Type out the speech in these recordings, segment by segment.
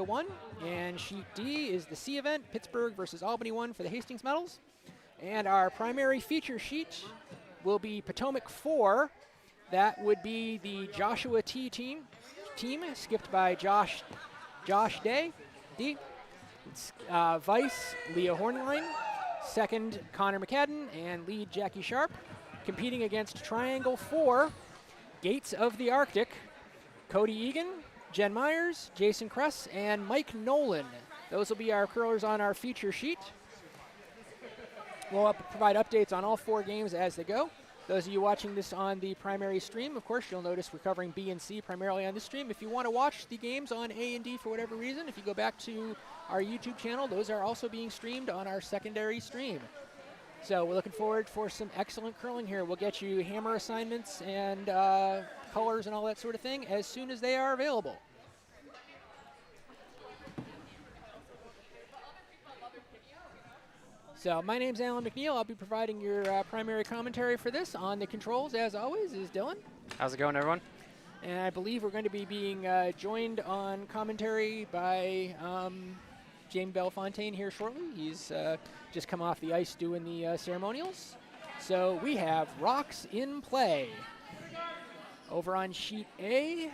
1, and sheet D is the C event, Pittsburgh versus Albany 1 for the Hastings medals. And our primary feature sheet will be Potomac 4. That would be the Joshua T team, skipped by Josh Day, D. Vice, Leah Hornline. Second, Connor McCadden, and lead Jackie Sharp. Competing against Triangle 4, Gates of the Arctic, Cody Egan, Jen Myers, Jason Kress, and Mike Nolan. Those will be our curlers on our feature sheet. We'll provide updates on all 4 games as they go. Those of you watching this on the primary stream, of course, you'll notice we're covering B and C primarily on this stream. If you want to watch the games on A and D for whatever reason, if you go back to our YouTube channel, those are also being streamed on our secondary stream. So we're looking forward for some excellent curling here. We'll get you hammer assignments and colors and all that sort of thing as soon as they are available. So my name's Alan McNeil. I'll be providing your primary commentary for this. On the controls, as always, is Dylan. How's it going, everyone? And I believe we're going to be being joined on commentary by James Bellefontaine here shortly. He's just come off the ice doing the ceremonials. So we have rocks in play. Over on sheet A,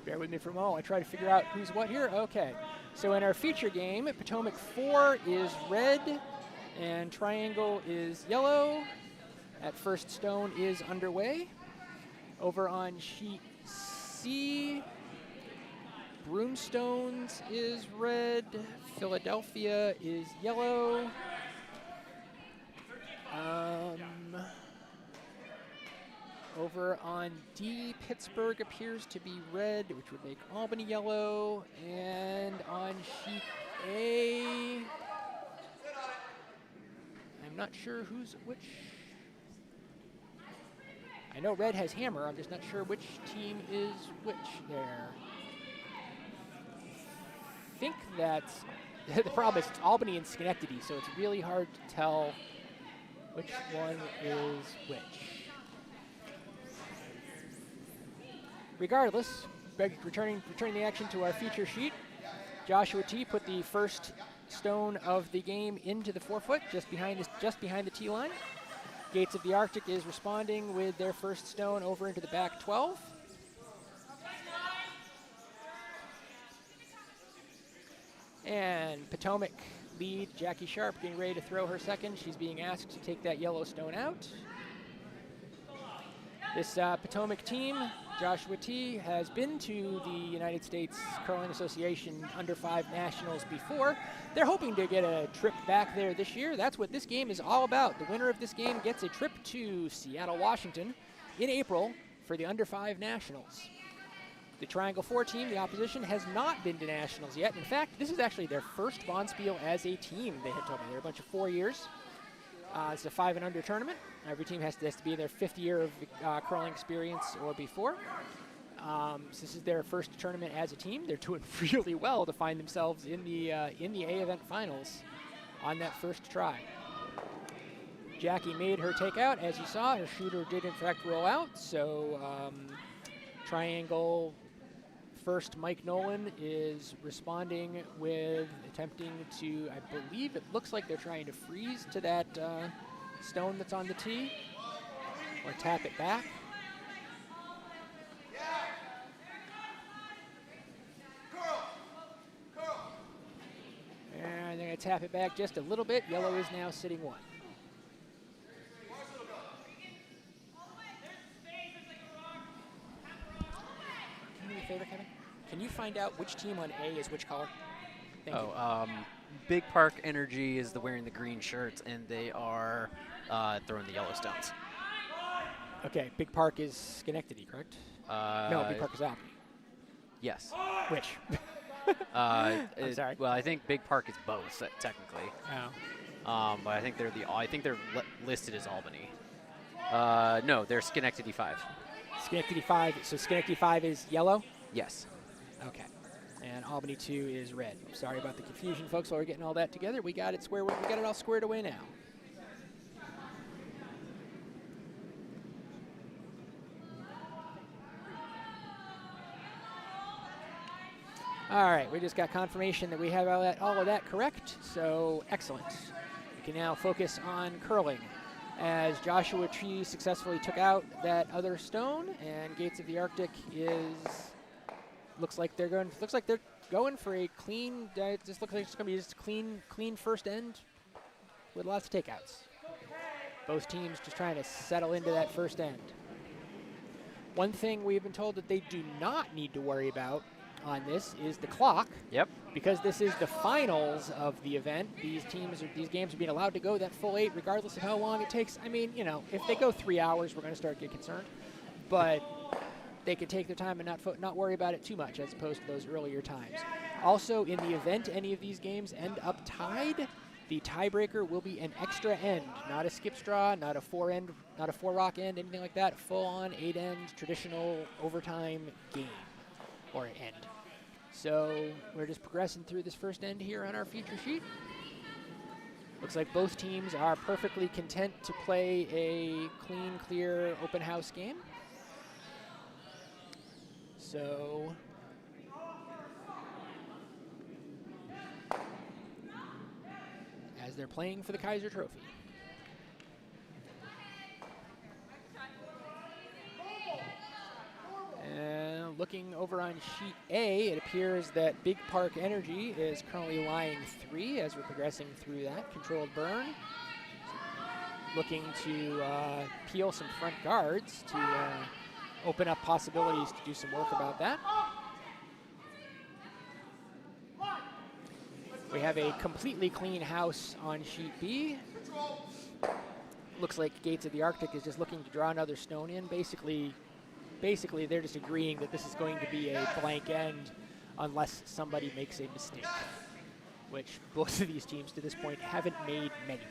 bear with me for a moment. I try to figure out who's what here. Okay. So in our feature game, Potomac 4 is red and Triangle is yellow. At first stone is underway. Over on sheet C, Broomstones is red. Philadelphia is yellow. Over on D, Pittsburgh appears to be red, which would make Albany yellow. And on sheet A, I'm not sure who's which. I know red has hammer, I'm just not sure which team is which there. I think that's, the problem is it's Albany and Schenectady, so it's really hard to tell which one is which. Regardless, returning the action to our feature sheet, Joshua T put the first stone of the game into the 4-foot, just behind the tee line. Gates of the Arctic is responding with their first stone over into the back 12. And Potomac lead Jackie Sharp getting ready to throw her second. She's being asked to take that yellow stone out. This Potomac team, Joshua T, has been to the United States Curling Association Under-5 Nationals before. They're hoping to get a trip back there this year. That's what this game is all about. The winner of this game gets a trip to Seattle, Washington in April for the Under-5 Nationals. The Triangle 4 team, the opposition, has not been to Nationals yet. In fact, this is actually their first Bonspiel as a team, they had told me. They're a bunch of 4 years. It's a 5 and under tournament. Every team has to be in their 5th year of curling experience or before. So this is their first tournament as a team. They're doing really well to find themselves in the A event finals on that first try. Jackie made her takeout, as you saw. Her shooter did in fact roll out. So Triangle first, Mike Nolan is responding with attempting to, I believe it looks like they're trying to freeze to that stone that's on the tee or tap it back. And they're going to tap it back just a little bit. Yellow is now sitting 1. Can you do me a favor, Kevin? Can you find out which team on A is which color? Thank you. Big Park Energy is wearing the green shirts, and they are throwing the yellow stones. Okay, Big Park is Schenectady, correct? No, Big Park is Albany. Yes. Which? I'm sorry. Well, I think Big Park is both technically. Oh. But I think they're listed as Albany. No, they're Schenectady 5. Schenectady 5. So Schenectady 5 is yellow? Yes. Okay. And Albany 2 is red. Sorry about the confusion, folks. While we're getting all that together, we got it all squared away now. All right, we just got confirmation that we have all of that correct, so excellent. We can now focus on curling as Joshua Tree successfully took out that other stone, and Gates of the Arctic looks like they're going for a clean. It just looks like it's going to be just clean first end with lots of takeouts. Both teams just trying to settle into that first end. One thing we've been told that they do not need to worry about on this is the clock. Yep. Because this is the finals of the event, these games are being allowed to go that full 8 regardless of how long it takes. I mean, if they go 3 hours, we're going to start getting concerned. But they can take their time and not worry about it too much as opposed to those earlier times. Also, in the event any of these games end up tied, the tiebreaker will be an extra end, not a skip straw, not a 4-rock end, anything like that. Full-on 8-end traditional overtime game or end. So we're just progressing through this first end here on our feature sheet. Looks like both teams are perfectly content to play a clean, clear, open house game. So as they're playing for the Kayser Trophy. And looking over on sheet A, it appears that Big Park Energy is currently lying 3 as we're progressing through that. Controlled burn. Looking to peel some front guards to open up possibilities to do some work about that. We have a completely clean house on sheet B. Looks like Gates of the Arctic is just looking to draw another stone in. Basically, they're just agreeing that this is going to be a blank end unless somebody makes a mistake, which both of these teams to this point haven't made many.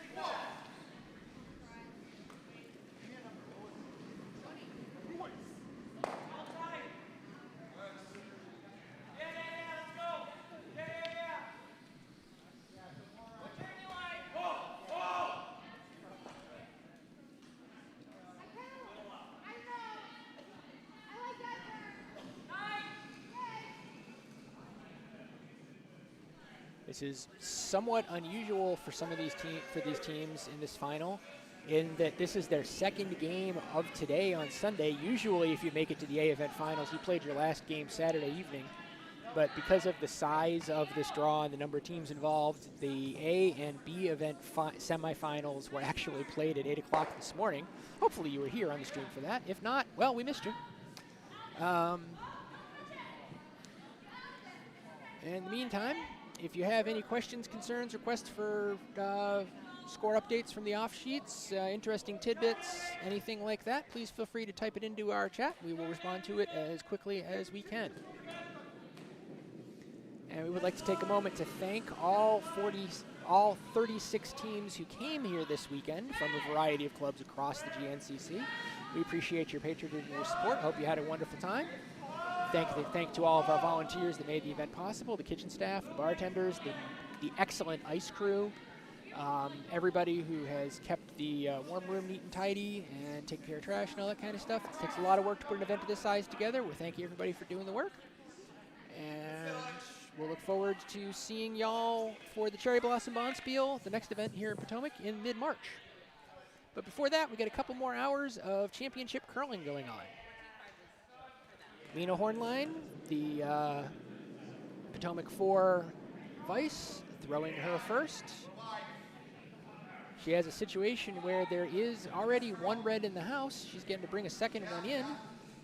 This is somewhat unusual for some of these teams in this final, in that this is their second game of today on Sunday. Usually, if you make it to the A event finals, you played your last game Saturday evening. But because of the size of this draw and the number of teams involved, the A and B event semifinals were actually played at 8 o'clock this morning. Hopefully, you were here on the stream for that. If not, well, we missed you. In the meantime, if you have any questions, concerns, requests for score updates from the off sheets, interesting tidbits, anything like that, please feel free to type it into our chat. We will respond to it as quickly as we can. And we would like to take a moment to thank all 36 teams who came here this weekend from a variety of clubs across the GNCC. We appreciate your patronage and your support. Hope you had a wonderful time. Thank to all of our volunteers that made the event possible, the kitchen staff, the bartenders, the excellent ice crew, everybody who has kept the warm room neat and tidy and taken care of trash and all that kind of stuff. It takes a lot of work to put an event of this size together. We thank you everybody for doing the work. And we'll look forward to seeing y'all for the Cherry Blossom Bonspiel, the next event here in Potomac in mid-March. But before that, we got a couple more hours of championship curling going on. Lena Hornline, the Potomac 4 Vice, throwing her first. She has a situation where there is already one red in the house. She's getting to bring a second one in.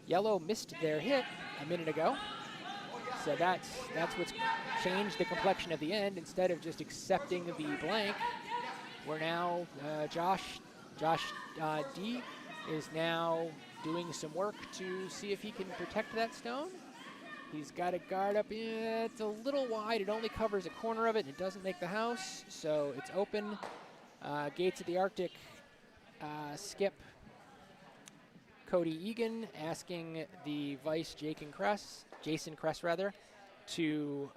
Yellow missed their hit a minute ago. So that's what's changed the complexion of the end. Instead of just accepting the blank, we're now, Josh D is now doing some work to see if he can protect that stone. He's got a guard up in. It's a little wide. It only covers a corner of it. It doesn't make the house, so it's open. Gates of the Arctic skip Cody Egan asking the Vice Jason Kress to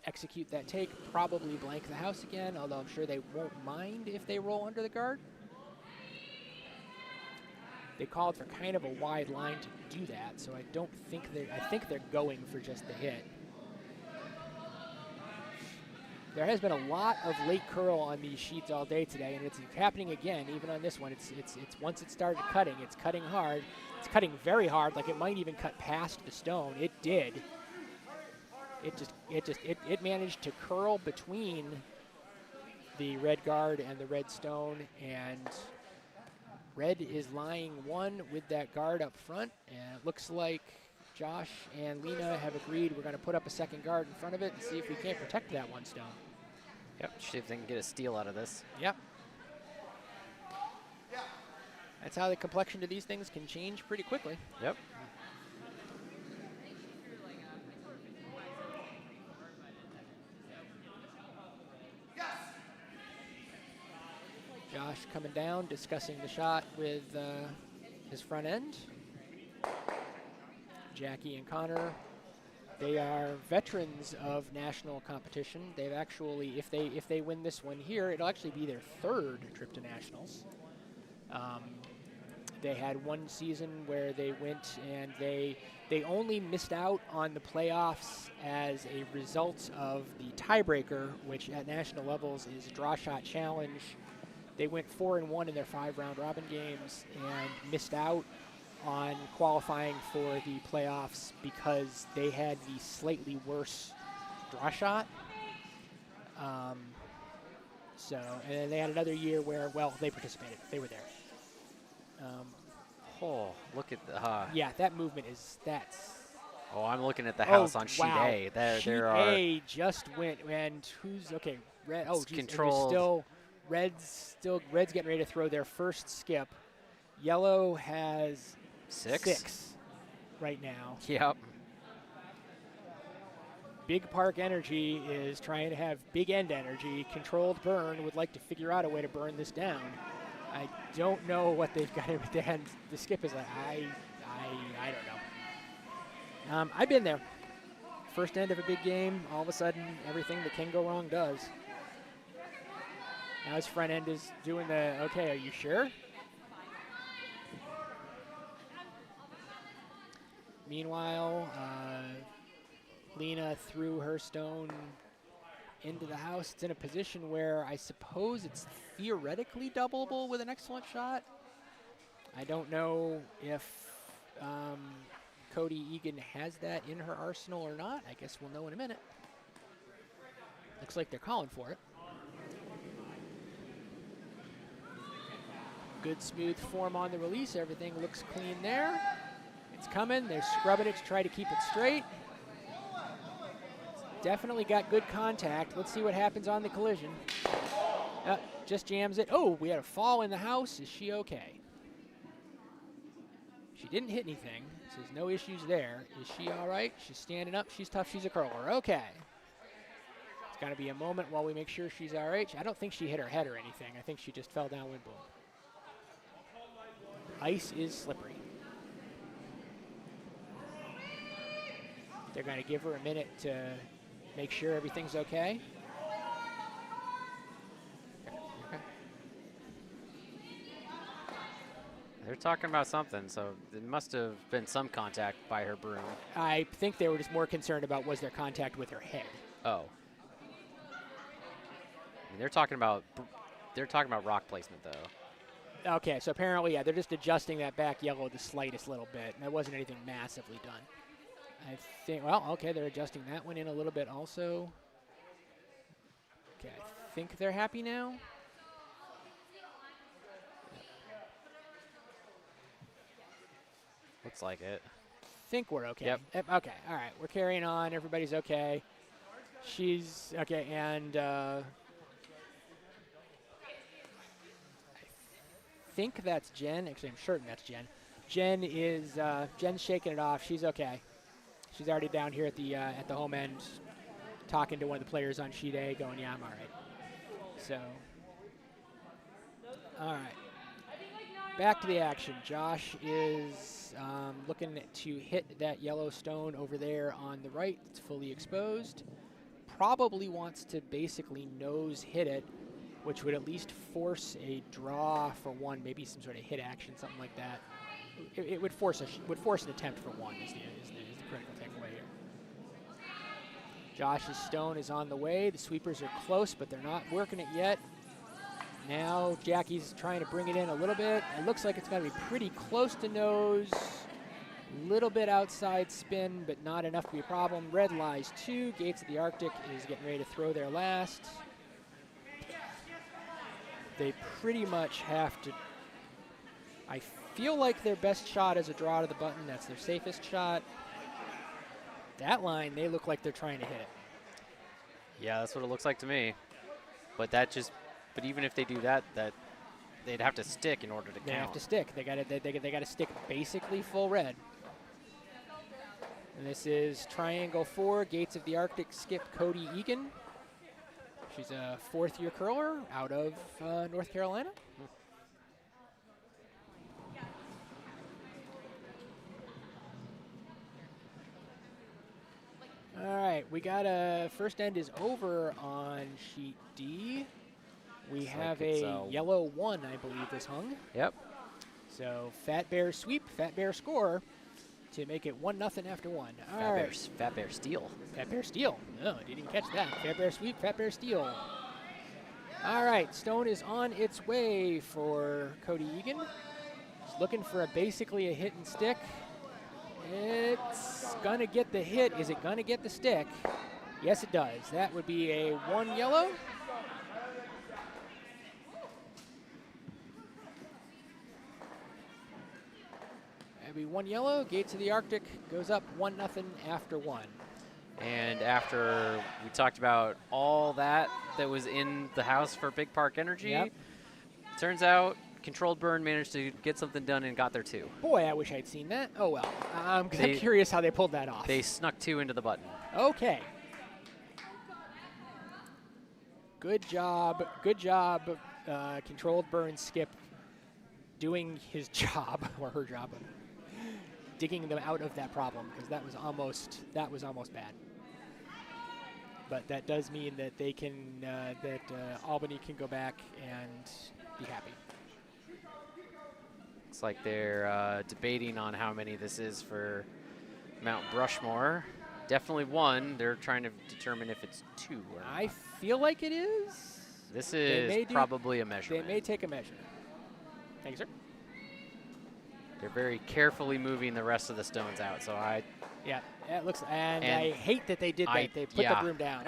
execute that take, probably blank the house again, although I'm sure they won't mind if they roll under the guard. They called for kind of a wide line to do that, so I don't think I think they're going for just the hit. There has been a lot of late curl on these sheets all day today, and it's happening again. Even on this one, it's once it started cutting, it's cutting hard. It's cutting very hard, like it might even cut past the stone. It did. It managed to curl between the red guard and the red stone, and red is lying one with that guard up front, and it looks like Josh and Lena have agreed we're going to put up a second guard in front of it and see if we can't protect that one stone. Yep, see if they can get a steal out of this. Yep. That's how the complexion of these things can change pretty quickly. Yep. Josh coming down, discussing the shot with his front end. Jackie and Connor, they are veterans of national competition. They've actually, if they win this one here, it'll actually be their third trip to nationals. They had one season where they went and they only missed out on the playoffs as a result of the tiebreaker, which at national levels is draw shot challenge. They went 4-1 in their 5-round robin games and missed out on qualifying for the playoffs because they had the slightly worse draw shot. And then they had another year where, well, they participated. They were there. Oh, look at the. Yeah, that movement is Oh, I'm looking at the house on sheet wow. A. Sheet there are. A just went, and who's okay? Red. Oh, geez, controlled. Red's getting ready to throw their first skip. Yellow has six right now. Yep. Big Park Energy is trying to have big end energy. Controlled Burn would like to figure out a way to burn this down. I don't know what they've got with the end. The skip is like, I don't know. I've been there. First end of a big game, all of a sudden, everything that can go wrong does. Now his front end is doing the, okay, are you sure? Meanwhile, Lena threw her stone into the house. It's in a position where I suppose it's theoretically doubleable with an excellent shot. I don't know if Cody Egan has that in her arsenal or not. I guess we'll know in a minute. Looks like they're calling for it. Good smooth form on the release. Everything looks clean there. It's coming. They're scrubbing it to try to keep it straight. Definitely got good contact. Let's see what happens on the collision. Just jams it. Oh, we had a fall in the house. Is she okay? She didn't hit anything, so there's no issues there. Is she all right? She's standing up. She's tough. She's a curler. Okay. It's got to be a moment while we make sure she's all right. I don't think she hit her head or anything. I think she just fell down with boom. Ice is slippery. They're going to give her a minute to make sure everything's okay. Okay. They're talking about something, so there must have been some contact by her broom. I think they were just more concerned about was there contact with her head. Oh. I mean, they're talking about rock placement though. Okay, so apparently, yeah, they're just adjusting that back yellow the slightest little bit. And that wasn't anything massively done. I think, well, okay, they're adjusting that one in a little bit also. Okay, I think they're happy now. Looks like it. Think we're okay. Yep. Okay, all right, we're carrying on. Everybody's okay. She's okay, and I think that's Jen. Actually, I'm certain that's Jen. Jen's shaking it off. She's okay. She's already down here at the home end, talking to one of the players on sheet A, going, "Yeah, I'm all right." So, all right, back to the action. Josh is looking to hit that yellow stone over there on the right. It's fully exposed. Probably wants to basically nose hit it which would at least force a draw for 1, maybe some sort of hit action, something like that. It would force an attempt for 1 is the critical takeaway here. Josh's stone is on the way. The sweepers are close, but they're not working it yet. Now Jackie's trying to bring it in a little bit. It looks like it's going to be pretty close to nose. Little bit outside spin, but not enough to be a problem. Red lies 2. Gates of the Arctic is getting ready to throw their last. They pretty much have to. I feel like their best shot is a draw to the button. That's their safest shot. That line, they look like they're trying to hit it. Yeah, that's what it looks like to me. But even if they do that, they'd have to stick in order to count. They have to stick. They got to stick basically full red. And this is triangle 4, Gates of the Arctic skip Cody Egan. She's a 4th-year curler out of North Carolina. All right, we got a first end is over on sheet D. We have a yellow 1, I believe, is hung. Yep. So Fat Bear sweep, Fat Bear score to make it 1-0 after 1. All right. Fat Bear steal. Fat Bear steal. No, I didn't even catch that. Fat Bear sweep, Fat Bear steal. All right, stone is on its way for Cody Egan. He's looking for basically a hit and stick. It's gonna get the hit. Is it gonna get the stick? Yes, it does. That would be a 1 yellow. That'd be 1 yellow. Gates of the Arctic goes up 1-0 after 1. And after we talked about all that was in the house for Big Park Energy, turns out Controlled Burn managed to get something done and got there too. Boy, I wish I'd seen that. Oh well. I'm curious how they pulled that off. They snuck 2 into the button. Okay. Good job. Good job, Controlled Burn skip doing his job or her job of digging them out of that problem, because that was almost bad. But that does mean that they can Albany can go back and be happy. Looks like they're debating on how many this is for Mount Brushmore. Definitely 1. They're trying to determine if it's 2 or not. I feel like it is. This is probably a measurement. They may take a measure. Thank you, sir. They're very carefully moving the rest of the stones out. So yeah, it looks, and I hate that they did that. They put the broom down.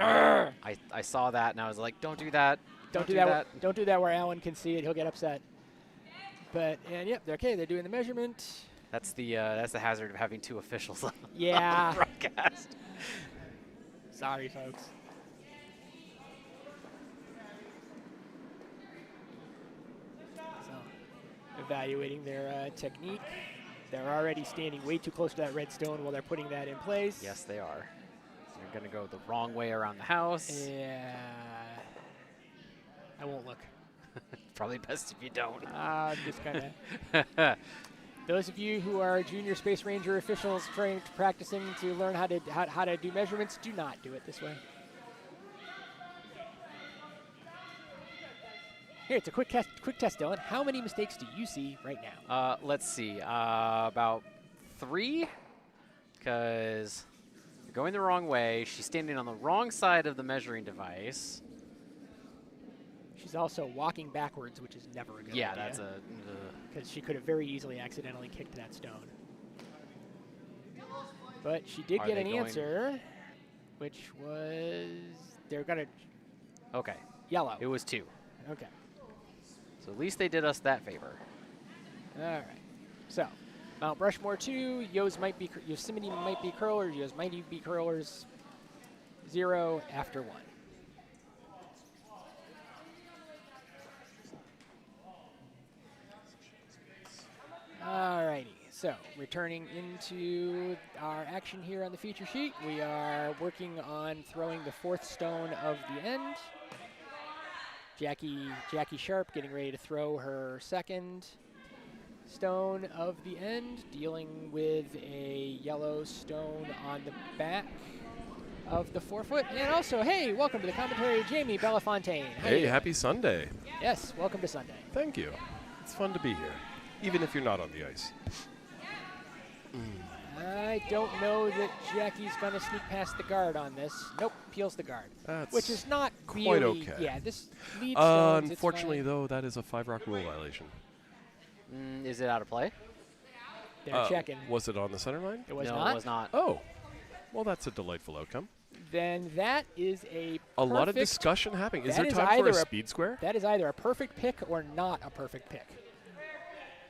I saw that and I was like, don't do that. Don't do that. Don't do that where Alan can see it. He'll get upset. But yep, they're okay. They're doing the measurement. That's the hazard of having 2 officials on the broadcast. Sorry, folks. So, evaluating their technique. They're already standing way too close to that red stone while they're putting that in place. Yes, they are. So you're going to go the wrong way around the house. Yeah. I won't look. Probably best if you don't. Just kind of. Those of you who are junior Space Ranger officials practicing to learn how to do measurements, do not do it this way. Here, it's a quick test, Dylan. How many mistakes do you see right now? Let's see. About 3, because you're going the wrong way. She's standing on the wrong side of the measuring device. She's also walking backwards, which is never a good idea. Yeah, that's a... Because she could have very easily accidentally kicked that stone. But she did get an answer, which was... They're going to... Okay. Yellow. It was 2. Okay. So at least they did us that favor. All right. So, Mount Brushmore 2, Yosemite might be curlers, Yos might be curlers, 0 after 1. Alrighty, so returning into our action here on the feature sheet, we are working on throwing the 4th stone of the end. Jackie Sharp getting ready to throw her 2nd stone of the end, dealing with a yellow stone on the back of the 4-foot. And also, hey, welcome to the commentary, Jamie Belafontaine. Hey, happy Sunday. Yes, welcome to Sunday. Thank you. It's fun to be here, even if you're not on the ice. I don't know that Jackie's going to sneak past the guard on this. Nope, peels the guard. That's which is not quite really, okay. Yeah, this lead stones, unfortunately, though, that is a 5-rock rule violation. Is it out of play? They're checking. Was it on the center line? It was no, not? it was not. Oh, well, that's a delightful outcome. Then that is a lot of discussion happening. Is that there is time for a either speed square? That is either a perfect pick or not a perfect pick.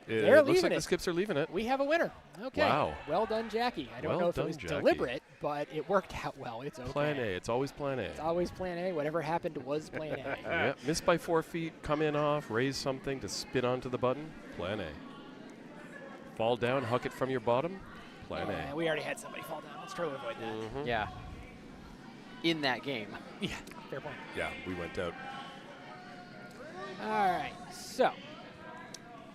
It They're looks leaving like it. the Skips are leaving it. We have a winner. Okay. Wow. Well done, Jackie. I don't Well know if it done, was Jackie. deliberate, but it worked out well. It's okay. Plan A. It's always plan A. It's always plan A. Whatever happened was plan A. Yeah, missed by 4 feet, come in off, raise something to spin onto the button, plan A. Fall down, huck it from your bottom, plan A. We already had somebody fall down. Let's try to avoid that. Mhm. Yeah. In that game. Yeah, fair point. Yeah, we went out. All right, so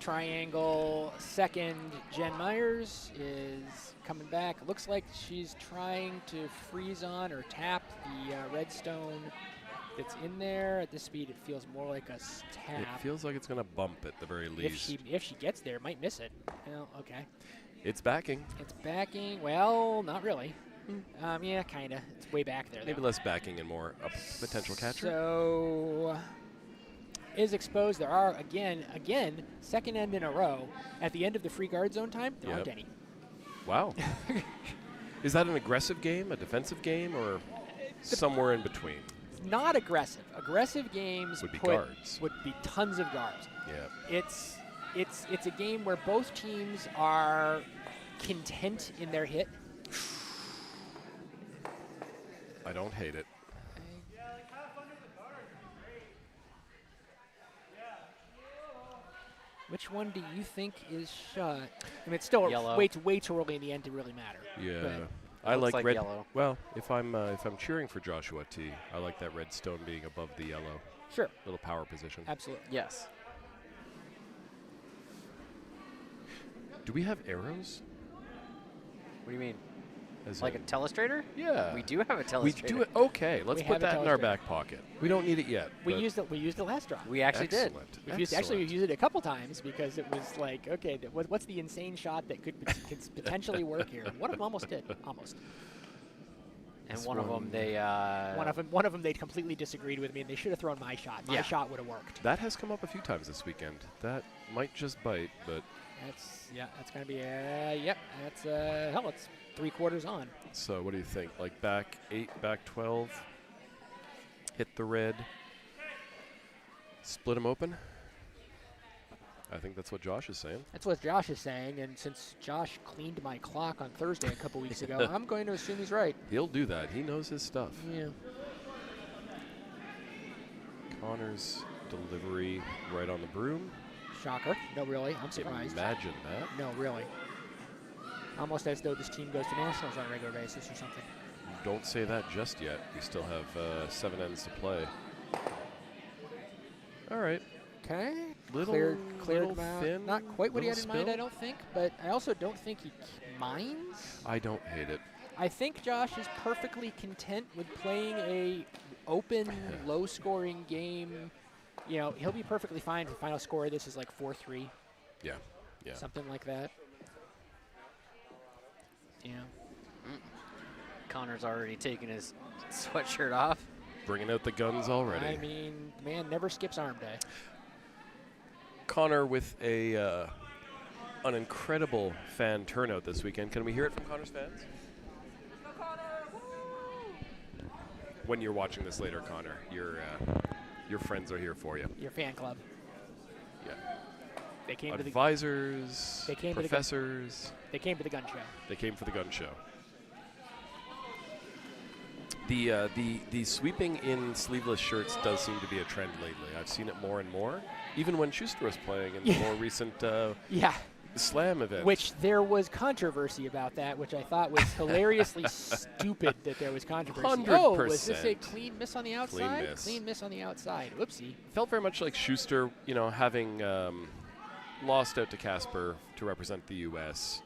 triangle second. Jen Myers is coming back. Looks like she's trying to freeze on or tap the redstone that's in there. At this speed, it feels more like a tap. It feels like it's going to bump at the very least. If she gets there, might miss it. Well, okay. It's backing. It's backing. Well, not really. Yeah, kind of. It's way back there, Maybe though. less backing and more a potential catcher. So is exposed. There are, again, second end in a row. At the end of the free guard zone time, there aren't any. Wow. Is that an aggressive game, a defensive game, or somewhere in between? Not aggressive. Aggressive games Would be guards. would be tons of guards. Yeah. It's a game where both teams are content in their hit. I don't hate it. Which one do you think is shot? I mean, it's still Yellow. way too early in the end to really matter. Yeah. But I Looks like like red. yellow. Well, if I'm cheering for Joshua T, I like that red stone being above the yellow. sure, Little power position. absolutely. Yes. Do we have arrows? What do you mean? As Like a in- telestrator? Yeah. We do have a telestrator. We do it. Okay, let's We put have a that in our telestrator. back pocket. We don't need it yet. We but used the last draw. We actually did. excellent. We've used it a couple times because it was like, okay, what's the insane shot that could potentially work here? One of them almost did, almost. And This one of them, one- they. One of them, they completely disagreed with me, and they should have thrown my shot. My Yeah. shot would have worked. That has come up a few times this weekend. That might just bite, but That's gonna be yep. That's hell, it's 3/4 on. so what do you think? Like back 8, back 12, hit the red, split them open? I think that's what Josh is saying. That's what Josh is saying, and since Josh cleaned my clock on Thursday a couple weeks ago, I'm going to assume he's right. He'll do that. He knows his stuff. Yeah. Connor's delivery right on the broom. Shocker. No, really. I'm surprised. Imagine that. No, really. Almost as though this team goes to nationals on a regular basis or something. Don't say that just yet. We still have 7 ends to play. All right. Okay. Little Cleared him out. thin, Not quite what he had in little mind, I spill. don't think, but I also don't think he minds. I don't hate it. I think Josh is perfectly content with playing a open, low-scoring game. You know, he'll be perfectly fine if the final score of this is like 4-3, Yeah. Yeah. something like that. Yeah. Connor's already taken his sweatshirt off. Bringing out the guns already. I mean, man never skips arm day. Connor with an incredible fan turnout this weekend. Can we hear it from Connor's fans? When you're watching this later, Connor, your friends are here for you. Your fan club. Yeah. They came Advisors, They came to the gun- professors. they came to the gun show. They came for the gun show. The sweeping in sleeveless shirts does seem to be a trend lately. I've seen it more and more, even when Schuster was playing in the more recent Yeah. Slam event. Which there was controversy about that, which I thought was hilariously stupid that there was controversy. 100%. Oh, was this a clean miss on the outside? miss. Clean miss on the outside. Whoopsie. Felt very much like Schuster, having lost out to Casper to represent the U.S.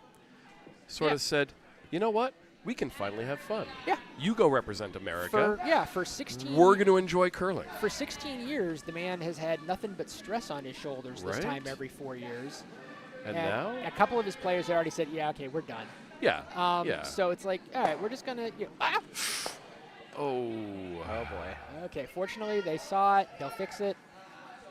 Sort Yeah. of said, you know what? we can finally have fun. Yeah. You go represent America. For 16. We're going to enjoy curling. For 16 years, the man has had nothing but stress on his shoulders this Right. time every 4 years. And now? A couple of his players had already said, yeah, okay, we're done. Yeah. So it's like, all right, we're just going to, Oh. Oh boy. Okay, fortunately, they saw it. They'll fix it.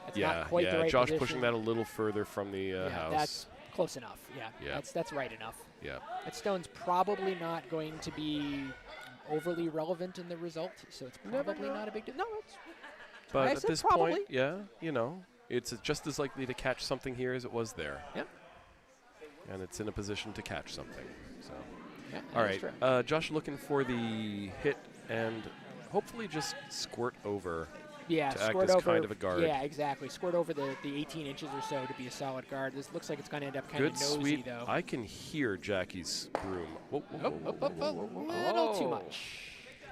It's not quite the right Josh position. pushing that a little further from the house. That's close enough. Yeah. That's right enough. Yeah. That stone's probably not going to be overly relevant in the result, so it's probably not a big deal. No, it's. But I at said this probably. point, it's just as likely to catch something here as it was there. Yep. And it's in a position to catch something. So. Yeah, All that's right. true. Josh looking for the hit and hopefully just squirt over. Yeah, to act squirt as over. kind of a guard. Yeah, exactly. Squirt over the 18 inches or so to be a solid guard. This looks like it's going to end up kind of Good, nosy, sweet. though. I can hear Jackie's broom. Whoa, whoa, whoa, whoa, whoa, whoa, whoa, whoa. Little too Oh. much.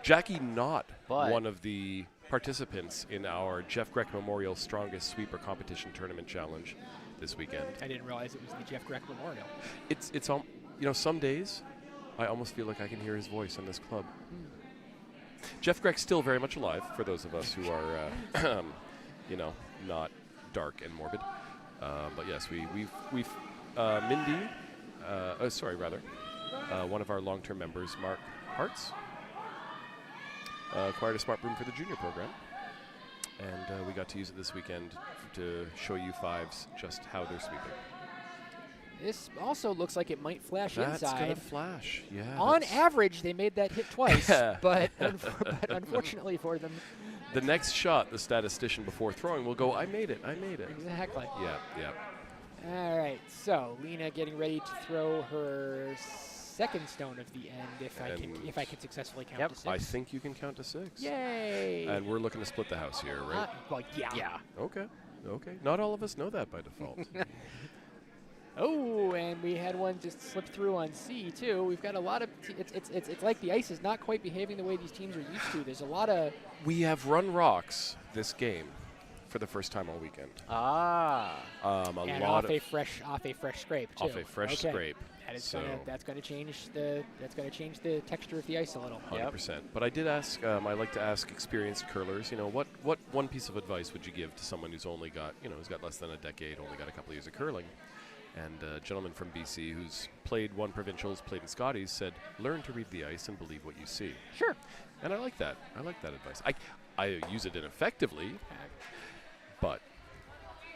Jackie not But- one of the participants in our Jeff Grech Memorial Strongest Sweeper Competition Tournament Challenge this weekend. I didn't realize it was the Jeff Grech Memorial. It's some days I almost feel like I can hear his voice in this club. Jeff Grech's still very much alive for those of us who are not dark and morbid. But yes, we've Mindy, one of our long-term members, Mark Hartz, acquired a smart broom for the junior program. And we got to use it this weekend to show you fives just how they're sweeping. This also looks like it might flash That's inside. going to flash, yeah. On that's- average, they made that hit twice, but unfortunately for them. The next shot, the statistician before throwing will go, I made it, I made it. Exactly. Yeah. All right, so Lena getting ready to throw her second stone of the end if I can successfully count to 6. I think you can count to 6. Yay! And we're looking to split the house here, right? Well, yeah. Yeah. Okay. Not all of us know that by default. Oh, and we had one just slip through on C too. We've got a lot of. It's like the ice is not quite behaving the way these teams are used to. There's a lot of. We have run rocks this game for the first time all weekend. Ah. And off a fresh scrape too. Off a fresh scrape. That is So that's going to change the texture of the ice a little. 100%. But I did ask. I like to ask experienced curlers. What one piece of advice would you give to someone who's only got who's got less than a decade, only got a couple of years of curling? And a gentleman from BC who's played one provincials, played in Scotties, said, learn to read the ice and believe what you see. Sure. And I like that. I like that advice. I use it ineffectively, but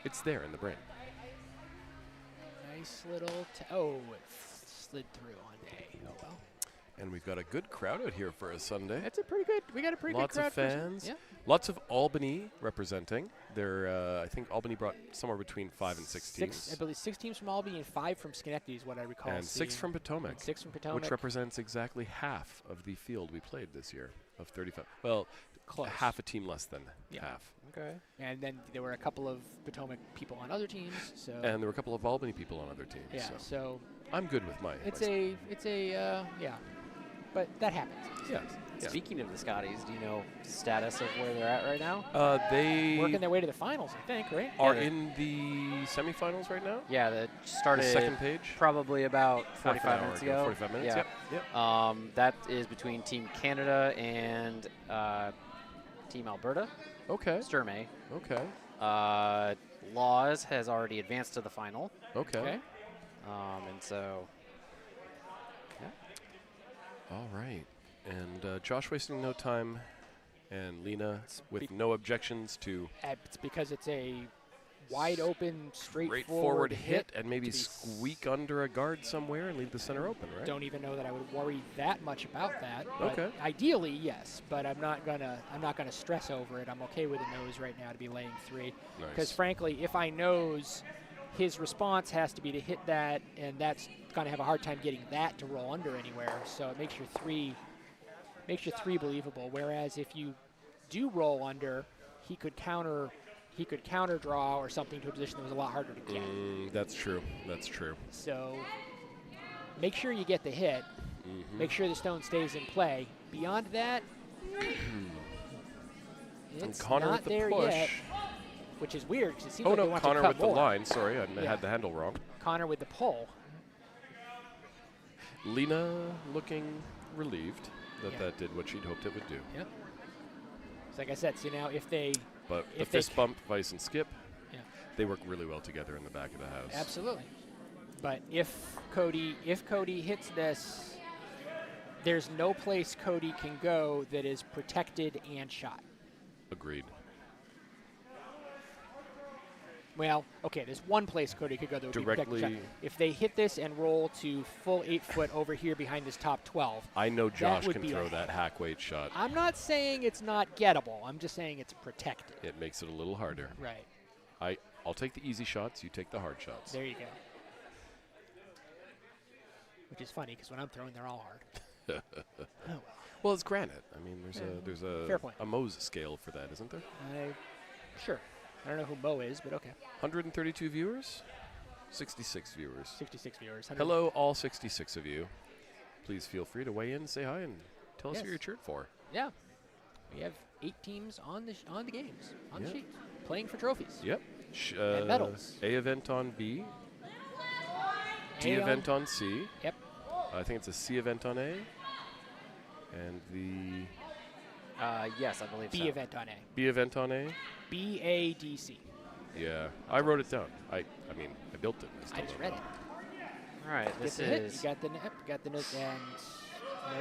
it's there in the brain. Nice little. It slid through on A. Oh well. And we've got a good crowd out here for a Sunday. That's a pretty good. We got a pretty Lots good crowd. of fans. Yeah. Lots of Albany representing. I think Albany brought somewhere between 5 and 6 teams. I believe 6 teams from Albany and 5 from Schenectady is what I recall. And 6 from Potomac. And 6 from Potomac. Which represents exactly half of the field we played this year of 35. Well, Close. half a team less than half. Okay. And then there were a couple of Potomac people on other teams. So. And there were a couple of Albany people on other teams. Yeah. So. I'm good with my. Yeah. But that happens. Yeah. Speaking of the Scotties, do you know the status of where they're at right now? They working their way to the finals, I think, right? are in the semifinals right now. Yeah, that started The second page. probably about Half an 45 hour minutes ago, ago. 45 minutes. Yeah. Yep. That is between Team Canada and Team Alberta. Okay. Sturmey. Okay. Laws has already advanced to the final. Okay. And so. All right. And Josh wasting no time, and Lena with no objections to It's because it's a wide open, straightforward hit and maybe to be squeak under a guard somewhere and leave the center open, right? Don't even know that I would worry that much about that. But Okay. ideally, yes, but I'm not gonna stress over it. I'm okay with a nose right now to be laying 3. Because Nice. frankly, if I nose, his response has to be to hit that, and that's gonna have a hard time getting that to roll under anywhere. So it makes your 3 believable. Whereas if you do roll under, he could counter draw or something to a position that was a lot harder to get. That's true. That's true. So make sure you get the hit. Make sure the stone stays in play. Beyond that, And it's Connor not with the there push. yet, which is weird because it seems Oh like no, he wants Connor to cut with the more. line. Sorry, I Yeah. had the handle wrong. Connor with the pull. Lena looking relieved that Yeah. that did what she'd hoped it would do. Yeah. So like I said, so now if they But the If they fist bump, Vice and Skip, Yeah. they work really well together in the back of the house. Absolutely. But if Cody hits this, there's no place Cody can go that is protected and shot. Agreed. Well, okay, there's one place Cody could go that would be protected and Directly- shot. If they hit this and roll to full 8 foot over here behind this top 12, I know Josh would can be throw a- that hack weight shot. I'm not saying it's not gettable. I'm just saying it's protected. It makes it a little harder. Right. I'll take the easy shots. You take the hard shots. There you go. Which is funny because when I'm throwing, they're all hard. Oh, well. Well, it's granite. I mean, Yeah, there's fair point. a Mohs scale for that, isn't there? Sure. I don't know who Mo is, but okay. 132 viewers, 66 viewers. 66 viewers. 100 Hello, all 66 of you. Please feel free to weigh in, say hi, and tell us Yes. who you're cheered for. Yeah. We have 8 teams on the games, on the Yeah. sheet, playing for trophies. Yep. And medals. A event on B, D A on- event on C. Yep. I think it's a C event on A, and the Yes, I believe B so. event on A. B event on A. BADC. Yeah, I wrote it down. I mean, I built it. I just read it. All right, Get this the hit. is You got the nose and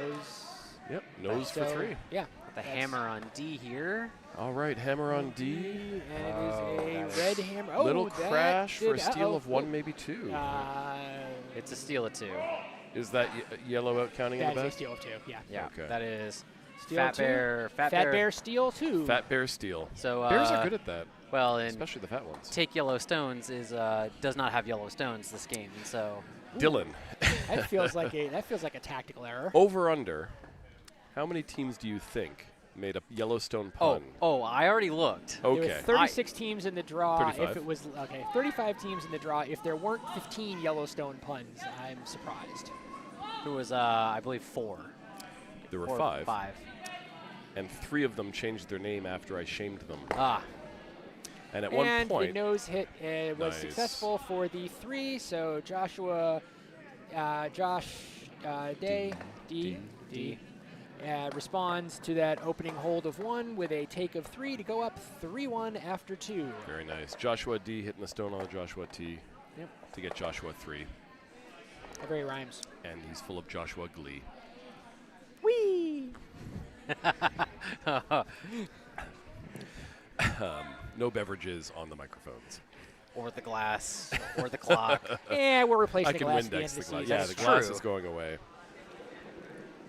nose. Yep, nose for so, 3. Yeah. the that's hammer on D here. All right, hammer on D. And it that is is a red hammer. Oh, Little that crash for a did- steal uh-oh. of 1, maybe 2. It's a steal of 2. Is that yellow out counting in That the is a back? steal of 2. Yeah. Yeah, Okay. that is Steal Fat 2. Bear. Fat Bear steal 2. Fat bear steal. So Bears are good at that, well, and especially the fat ones. take yellow stones is does not have yellow stones this game, and so Dylan, That feels like a tactical error. over under. How many teams do you think made a Yellowstone pun? I already looked. There Okay. were 36 teams in the draw. 35. If it was 35 teams in the draw. If there weren't 15 Yellowstone puns, I'm surprised. There was I believe 4. There were Or 5, 5. and 3 of them changed their name after I shamed them. Ah, And at And one point, the nose hit was Nice. successful for the 3. So Josh Day D responds to that opening hold of 1 with a take of 3 to go up 3-1 after 2. very nice. Joshua D hitting the stone on Joshua T Yep. to get Joshua 3, That very rhymes. and he's full of Joshua glee. Whee! No beverages on the microphones. or the glass, or the clock. And we'll replace I the can glass at the end Windex of the the glass. season. Yeah, the That's glass true. is going away.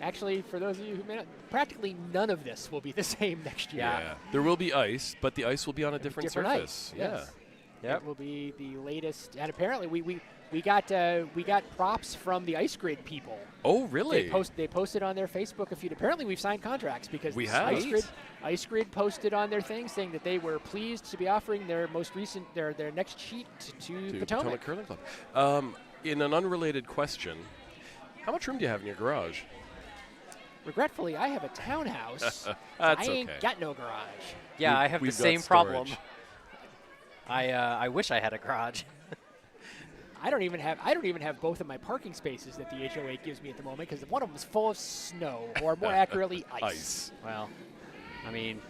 Actually, for those of you who may not, practically none of this will be the same next year. Yeah. There will be ice, but the ice will be on a different Different surface. ice, yes. Yep. It will be the latest, and apparently we got props from the Ice Grid people. Oh, really? They posted on their Facebook a few. Apparently, we've signed contracts because We have? Ice Grid posted on their thing saying that they were pleased to be offering their most recent their next sheet to Potomac. Curling Club. In an unrelated question, how much room do you have in your garage? Regretfully, I have a townhouse. That's I ain't okay. got no garage. Yeah, I have the We've got same problem. storage. I wish I had a garage. I don't even have both of my parking spaces that the HOA gives me at the moment because one of them is full of snow, or more accurately, ice. Ice. Well, I mean,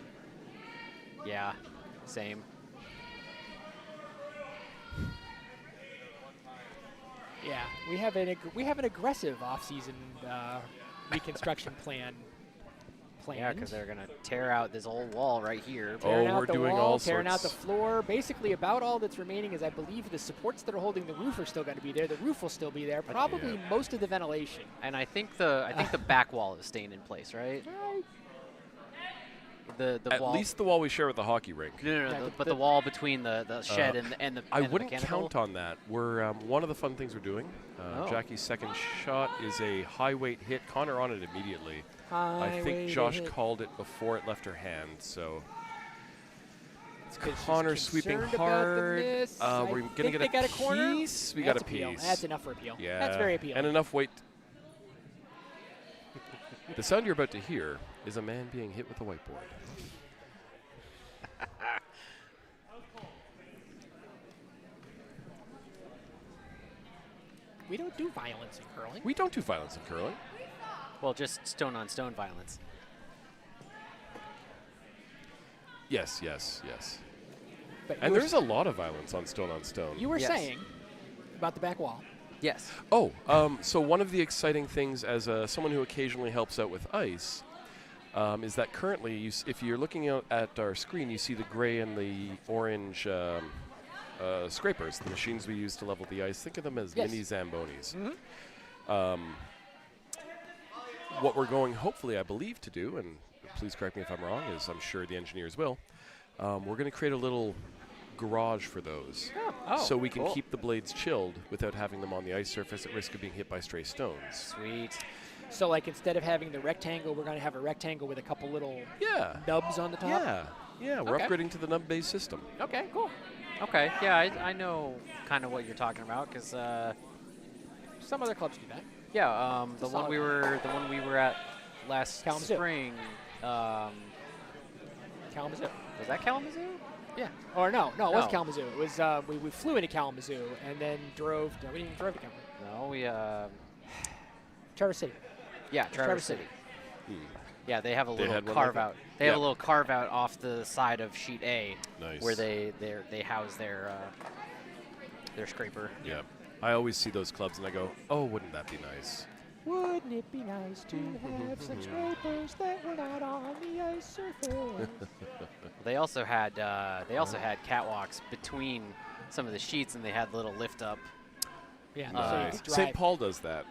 yeah, same. Yeah, we have an aggressive off-season reconstruction plan. Yeah, because they're gonna tear out this old wall right here. Tearing Oh, out we're the doing wall, all tearing out the sorts. floor. Basically, about all that's remaining is, I believe, the supports that are holding the roof are still going to be there. The roof will still be there. Probably Yeah. most of the ventilation. And I think the back wall is staying in place, right? The At wall. least the wall we share with the hockey rink. No, Yeah, but the wall between the shed and the I and the wouldn't mechanical. count on that. We're one of the fun things we're doing. Oh. Jackie's second shot is a high weight hit. Connor on it immediately. I Highway think to Josh hit. called it before it left her hand. So It's 'cause she's Connor sweeping concerned about the hard. miss. We're I gonna think get they a got a corner. piece. We That's got a appeal. piece. That's enough for appeal. Yeah, That's very appealing. and enough weight. The sound you're about to hear is a man being hit with a whiteboard. We don't do violence in curling. We don't do violence in curling. Well, just stone-on-stone violence. Yes, yes, yes. But And there's a lot of violence on stone. You were Yes. saying about the back wall. Yes. Oh, so one of the exciting things as someone who occasionally helps out with ice is that currently, if you're looking out at our screen, you see the gray and the orange scrapers, the machines we use to level the ice. Think of them as Yes. mini Zambonis. Mm-hmm. What we're going, hopefully, I believe, to do, and please correct me if I'm wrong, as I'm sure the engineers will, we're going to create a little garage for those. Oh, So we can cool. keep the blades chilled without having them on the ice surface at risk of being hit by stray stones. Sweet. So like instead of having the rectangle, we're going to have a rectangle with a couple little Yeah. nubs on the top? Yeah, we're Okay. upgrading to the nub-based system. Okay, cool. Okay. Yeah, I know kind of what you're talking about because Some other clubs do that. yeah, the Solid. one we were at last Kalamazoo. spring. Kalamazoo. Was that Kalamazoo? Yeah. Or no, it was No. Kalamazoo. It was we flew into Kalamazoo and then drove. No, we didn't even drive to Kalamazoo. No, we Traverse City. yeah, Traverse Traverse City. City. Yeah, they have a They little had one like carve that? out. They have a Yep. little carve out off the side of sheet A Nice. where they house their scraper. Yeah. I always see those clubs and I go, oh, wouldn't that be nice? Wouldn't it be nice to have some scrapers that were not on the ice surface? They also had catwalks between some of the sheets, and they had little lift up. Yeah. so you Nice. could St. drive- Paul does that.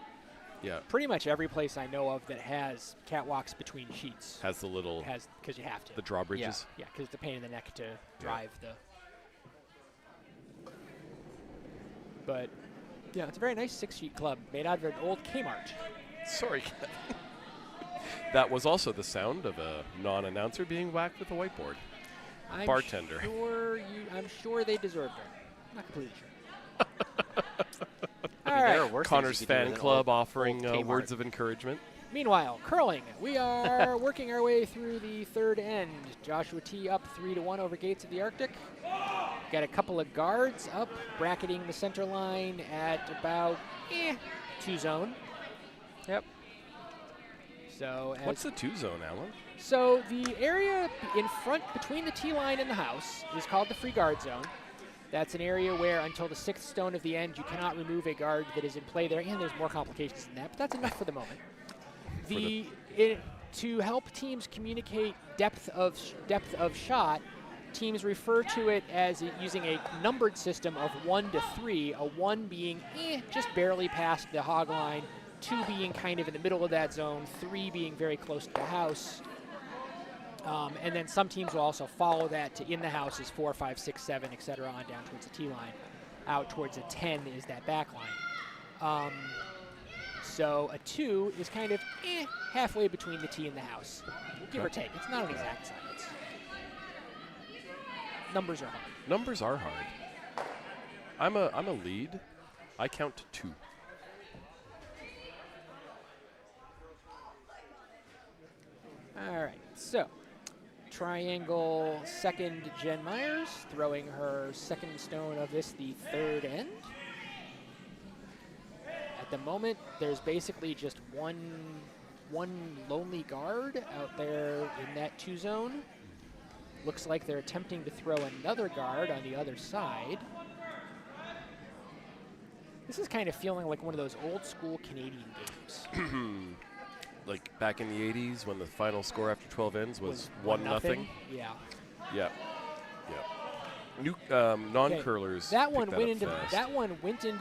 Yeah. Pretty much every place I know of that has catwalks between sheets Has the little, has because you have to. the drawbridges. Yeah, because it's a pain in the neck to drive the. But yeah, it's a very nice 6-sheet club made out of an old Kmart. Sorry, Kevin. That was also the sound of a non-announcer being whacked with a whiteboard. I'm Bartender. I'm sure they deserved it. Not completely sure. I All mean, there are right. worse things Connor's you could do fan with an club old offering Kmart. words of encouragement. Meanwhile, curling. We are working our way through the third end. Joshua T up 3-1 over Gates of the Arctic. Got a couple of guards up, bracketing the center line at about 2 zone. Yep. So What's the 2 zone, Alan? So the area in front between the tee line and the house is called the free guard zone. That's an area where until the 6th stone of the end, you cannot remove a guard that is in play there. And there's more complications than that, but that's enough for the moment. To help teams communicate depth of shot, teams refer to it as using a numbered system of 1 to 3, a 1 being just barely past the hog line, 2 being kind of in the middle of that zone, 3 being very close to the house. And then some teams will also follow that to in the house is 4, 5, 6, 7, etc. on down towards the tee line. Out towards a 10 is that back line. So a 2 is kind of halfway between the tee and the house, give or take. It's not an exact science. Numbers are hard. Numbers are hard. I'm a lead. I count to 2. All right, so triangle second Jen Myers throwing her second stone of this, the third end. At the moment, there's basically just one lonely guard out there in that 2 zone. Looks like they're attempting to throw another guard on the other side. This is kind of feeling like one of those old school Canadian games. Like back in the 80s when the final score after 12 ends was 1-0. Yeah. Yeah. New non-curlers. That picked one went up into fast.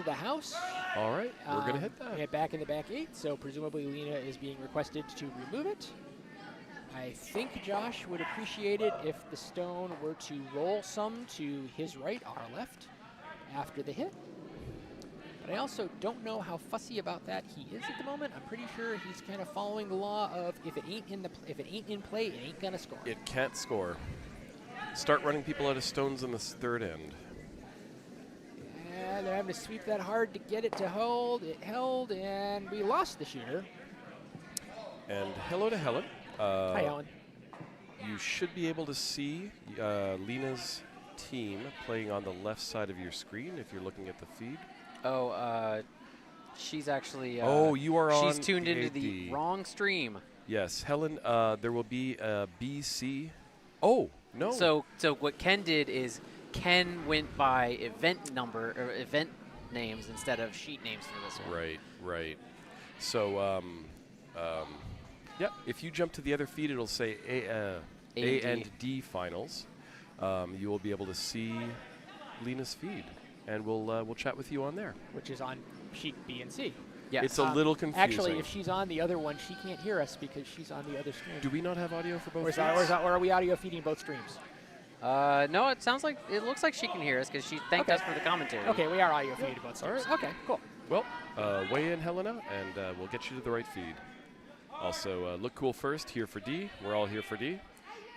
the house. All right, we're gonna hit that. Yeah, back in the back 8. So presumably Lena is being requested to remove it. I think Josh would appreciate it if the stone were to roll some to his right, our left, after the hit. But I also don't know how fussy about that he is at the moment. I'm pretty sure he's kind of following the law of if it ain't in play, it ain't gonna score. It can't score. Start running people out of stones in the third end. Yeah, they're having to sweep that hard to get it to hold. It held, and we lost the shooter. And hello to Helen. Hi, Alan. You should be able to see Lena's team playing on the left side of your screen if you're looking at the feed. Oh, she's actually. Oh, you are on. She's tuned into the AD. wrong stream. Yes, Helen. There will be a BC. Oh no. So what Ken did is Ken went by event number or event names instead of sheet names for this one. Right. So yeah. If you jump to the other feed, it'll say A and D finals. You will be able to see Lena's feed, and we'll chat with you on there. Which is on sheet B and C. Yes. It's a little confusing. Actually, if she's on the other one, she can't hear us because she's on the other stream. Do we not have audio for both? Or are we audio feeding both streams? No, it looks like she can hear us because she thanked us for the commentary. Okay, we are audio feeding both streams. All right. Okay, cool. Well, weigh in, Helena, and we'll get you to the right feed. Also, look cool first, here for D. We're all here for D.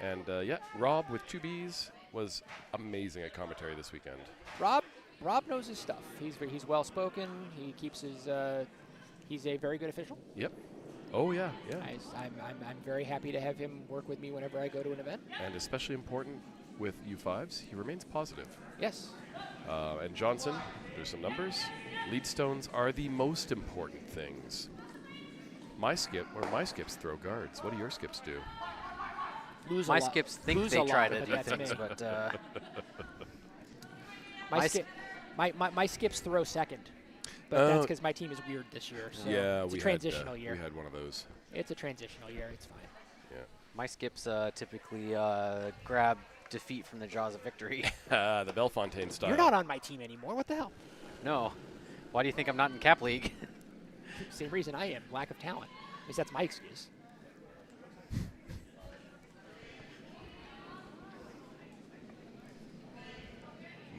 And, yeah, Rob with 2 Bs was amazing at commentary this weekend. Rob knows his stuff. He's well-spoken. He keeps his... he's a very good official. Yep. Oh, yeah. I'm very happy to have him work with me whenever I go to an event. And especially important with U5s, he remains positive. Yes. And Johnson, there's some numbers. Lead stones are the most important things. My skips throw guards. What do your skips do? My skips think they try to do things, but my skips throw second. But that's because my team is weird this year. So yeah, it's a transitional year. We had one of those. It's a transitional year. It's fine. Yeah. My skips typically grab defeat from the jaws of victory. The Bellefontaine style. You're not on my team anymore. What the hell? No. Why do you think I'm not in Cap League? Same reason I am. Lack of talent. At least that's my excuse.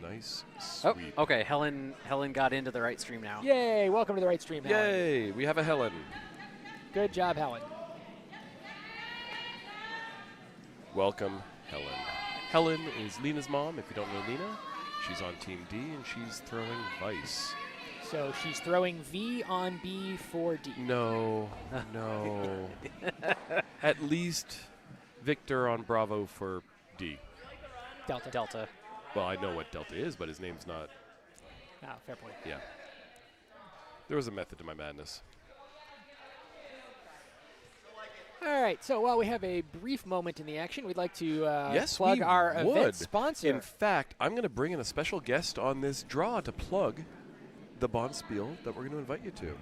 Nice, Oh, sweet. okay. Helen got into the right stream now. Yay! Welcome to the right stream, Helen. Yay! We have a Helen. Good job, Helen. Welcome, Helen. Helen is Lena's mom. If you don't know Lena, she's on Team D, and she's throwing Vice. So she's throwing V on B for D. No. At least Victor on Bravo for D. Delta. Well, I know what Delta is, but his name's not. Oh, fair point. Yeah. There was a method to my madness. All right, so while we have a brief moment in the action, we'd like to Yes, plug we our would. event sponsor. In fact, I'm going to bring in a special guest on this draw to plug the Bonspiel that we're going to invite you to.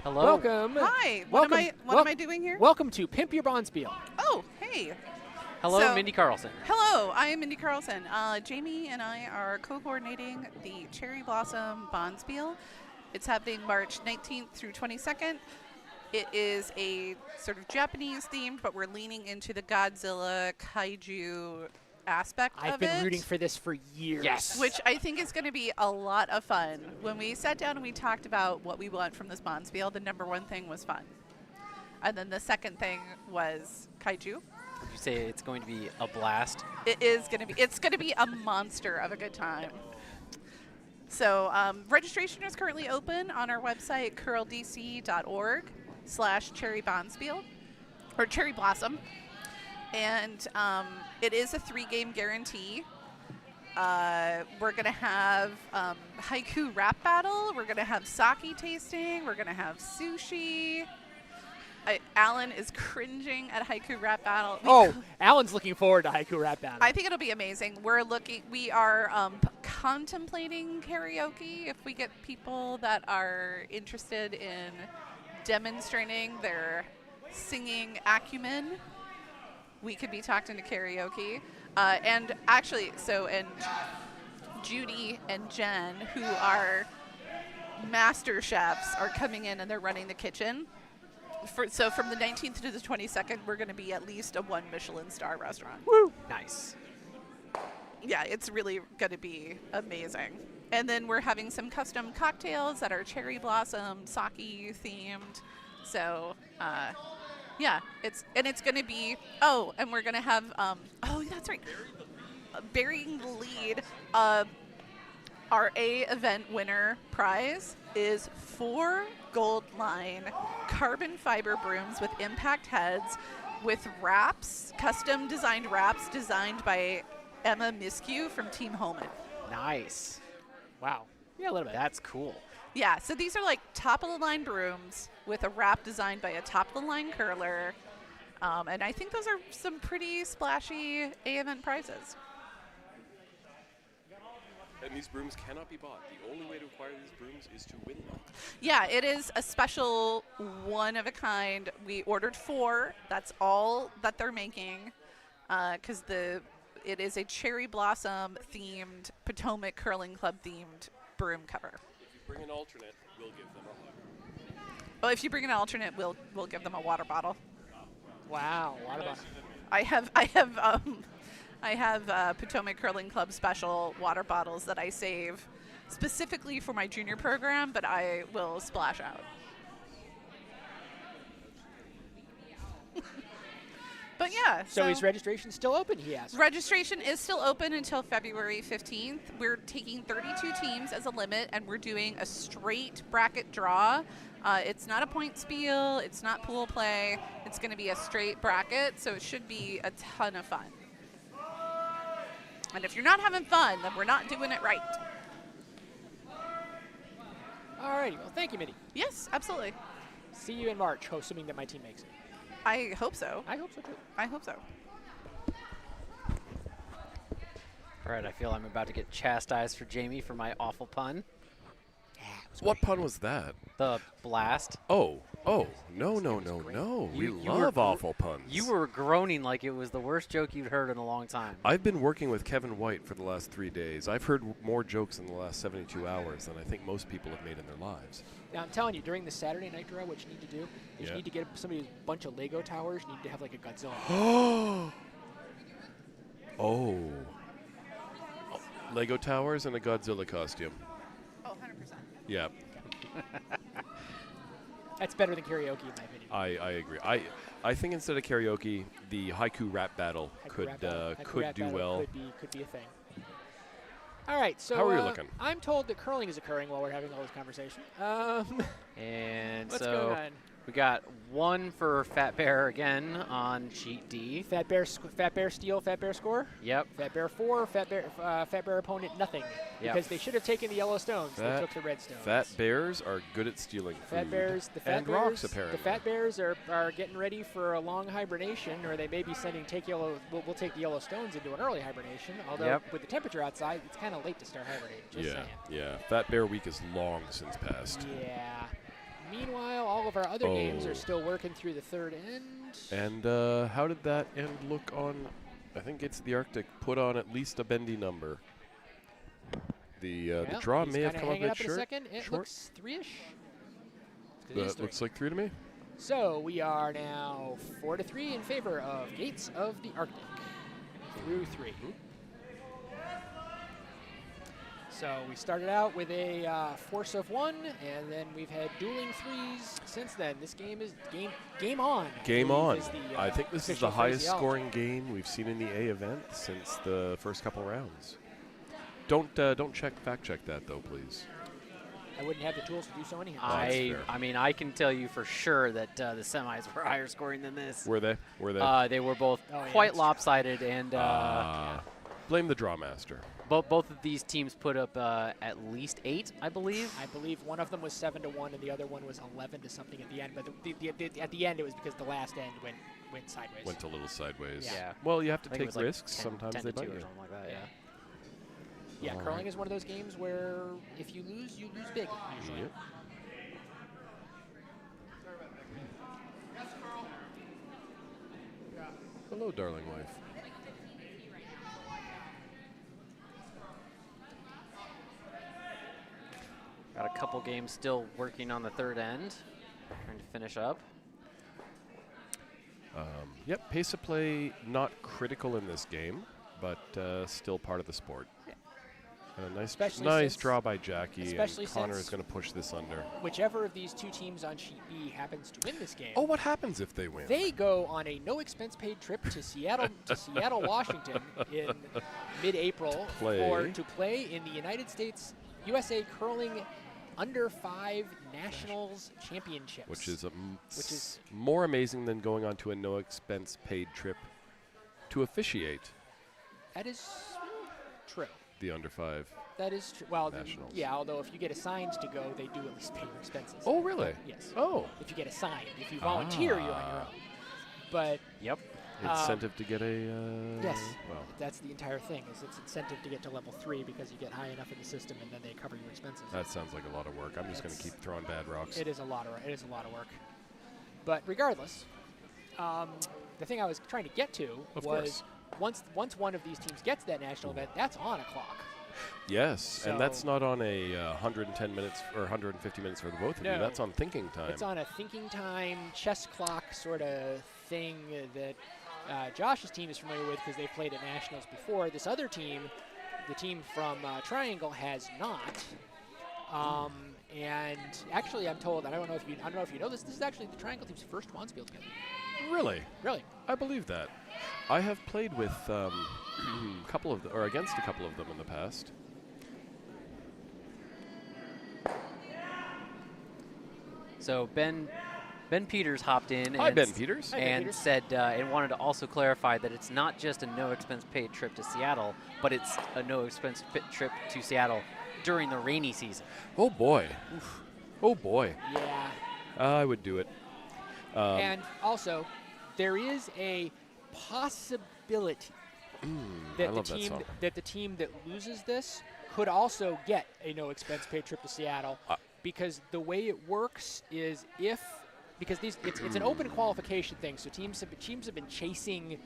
Hello. Welcome. Hi. What am I doing here? Welcome to Pimp Your Bonspiel. Oh, hey. Hello, Mindy Carlson. Hello, I am Mindy Carlson. Jamie and I are co-coordinating the Cherry Blossom Bonspiel. It's happening March 19th through 22nd. It is a sort of Japanese themed, but we're leaning into the Godzilla kaiju aspect of it. I've been rooting for this for years. Yes. Which I think is going to be a lot of fun. When we sat down and we talked about what we want from this Bonspiel, the number one thing was fun. And then the second thing was kaiju. Would you say it's going to be a blast? It is going to be. It's going to be a monster of a good time. So registration is currently open on our website, curldc.org/Cherry Bonspiel or Cherry Blossom. And it is a 3-game guarantee. We're going to have haiku rap battle. We're going to have sake tasting. We're going to have sushi. Alan is cringing at haiku rap battle. Alan's looking forward to haiku rap battle. I think it'll be amazing. We are contemplating karaoke if we get people that are interested in demonstrating their singing acumen. We could be talked into karaoke. And actually, and Judy and Jen, who are master chefs, are coming in and they're running the kitchen. So from the 19th to the 22nd, we're going to be at least a 1 Michelin star restaurant. Woo! Nice. Yeah, it's really going to be amazing. And then we're having some custom cocktails that are cherry blossom, sake themed. So, yeah, it's going to be. Oh, and we're going to have. That's right. Burying the lead. Our A event winner prize is 4 gold line carbon fiber brooms with impact heads with wraps, custom designed wraps designed by Emma Miskew from Team Holman. Nice. Wow. Yeah, a little bit. That's cool. Yeah, so these are like top-of-the-line brooms with a wrap designed by a top-of-the-line curler. And I think those are some pretty splashy A-event prizes. And these brooms cannot be bought. The only way to acquire these brooms is to win them. Yeah, it is a special one-of-a-kind. We ordered 4. That's all that they're making because it is a cherry blossom-themed, Potomac Curling Club-themed broom cover. If you bring an alternate, we'll give them a hug. Well, if you bring an alternate, we'll give them a water bottle. Wow. Water bottle. I have Potomac Curling Club special water bottles that I save specifically for my junior program, but I will splash out. But yeah. So is registration still open, he asked? Registration is still open until February 15th. We're taking 32 teams as a limit, and we're doing a straight bracket draw. It's not a point spiel. It's not pool play. It's going to be a straight bracket, so it should be a ton of fun. And if you're not having fun, then we're not doing it right. All righty. Well, thank you, Minnie. Yes, absolutely. See you in March, assuming that my team makes it. I hope so. I hope so, too. I hope so. All right, I feel I'm about to get chastised for Jamie for my awful pun. What pun was that? The blast. Oh, no. We love awful puns. You were groaning like it was the worst joke you'd heard in a long time. I've been working with Kevin White for the last 3 days. I've heard more jokes in the last 72 hours than I think most people have made in their lives. Now, I'm telling you, during the Saturday night draw, what you need to do is Yeah. you need to get somebody with a bunch of Lego towers. You need to have like a Godzilla. Oh. Lego towers and a Godzilla costume. Oh, 100%. Yeah, That's better than karaoke, in my opinion. I agree. I think instead of karaoke, the haiku rap battle Haiku rap battle. Haiku rap do battle well. Could be a thing. All right, so How are we looking? I'm told that curling is occurring while we're having all this conversation. And What's so going on? we got 1 for Fat Bear again on sheet D. Fat Bear steal, Fat Bear score. Yep. Fat Bear 4, Fat Bear opponent nothing. Yep. Because they should have taken the yellow stones. They Fat- took the red stones. Fat bears are good at stealing Fat food. Bears, the Fat and Bears, rocks, apparently. The Fat Bears are getting ready for a long hibernation, or they may be sending we'll take the yellow stones into an early hibernation. Although Yep. with the temperature outside, it's kind of late to start hibernating. Just saying. Yeah. Fat Bear Week is long since past. Yeah. Meanwhile, all of our other games Oh. are still working through the third end. And how did that end look on? I think it's the Arctic put on at least a bendy number. The Well, draw he's may have gonna come up hang a it bit up in a short. second. It short. looks 3-ish. That looks like 3 to me. So we are now 4-3 in favor of Gates of the Arctic through 3. So we started out with a force of 1, and then we've had dueling 3s since then. This game is game on. I Game believe on. is the, I think this is official the highest phraseology. scoring game we've seen in the A event since the first couple rounds. Don't fact check that though, please. I wouldn't have the tools to do so anyhow. That's fair. I mean, I can tell you for sure that the semis were higher scoring than this. Were they? They were both Oh, yeah, quite that's true. lopsided, and Blame the draw master. both of these teams put up at least 8, I believe. I believe one of them was 7-1, and the other one was 11 to something at the end. But at the end, it was because the last end went sideways. Went a little sideways. Yeah. Well, you have to I think it take was like risks. 10 Sometimes 10 they to 2 bite or you. something like that. Yeah. Yeah. Yeah, All curling right. is one of those games where if you lose big usually. Yep. Hello, darling wife. Got a couple games still working on the third end, trying to finish up. Yep, pace of play not critical in this game, but still part of the sport. And a nice Especially nice since- draw by Jackie, and especially Connor since- is going to push this under. Whichever of these two teams on sheet B happens to win this game, Oh, what happens if they win? they go on a no expense paid trip to Seattle, Washington in mid-April play. to play in the USA Curling under 5 Nationals Championships. Which is more amazing than going on to a no-expense paid trip to officiate That is true. the under 5. That is true. Well, Nationals. yeah, although if you get assigned to go, they do at least pay your expenses. Oh, really? Yes. Oh. If you get assigned. If you volunteer, you're on your own. But Yep. Incentive to get a... yes, Well, that's the entire thing, is it's incentive to get to level 3 because you get high enough in the system and then they cover your expenses. that sounds like a lot of work. I'm just going to keep throwing bad rocks. It is a lot of work. But regardless, the thing I was trying to get to Of was once one of these teams gets that national event, that's on a clock. Yes, and that's So- not on a 110 minutes or 150 minutes for the both of you. No. That's on thinking time. It's on a thinking time, chess clock sort of thing that Josh's team is familiar with because they've played at nationals before. This other team, the team from Triangle, has not. And actually, I'm told, I don't know if you know this. This is actually the Triangle team's first Wandsfield together. Really? Really? I believe that. I have played with couple of or against a couple of them in the past. So Ben Peters hopped in Hi, and, Ben Peters. Hi, Ben and Peters. said and wanted to also clarify that it's not just a no-expense paid trip to Seattle, but it's a no-expense trip to Seattle during the rainy season. Oh boy. Oh boy. Yeah. I would do it. And also, there is a possibility I that love that song. the team that loses this could also get a no expense paid trip to Seattle, because the way it works is because it's an open qualification thing, so teams have been chasing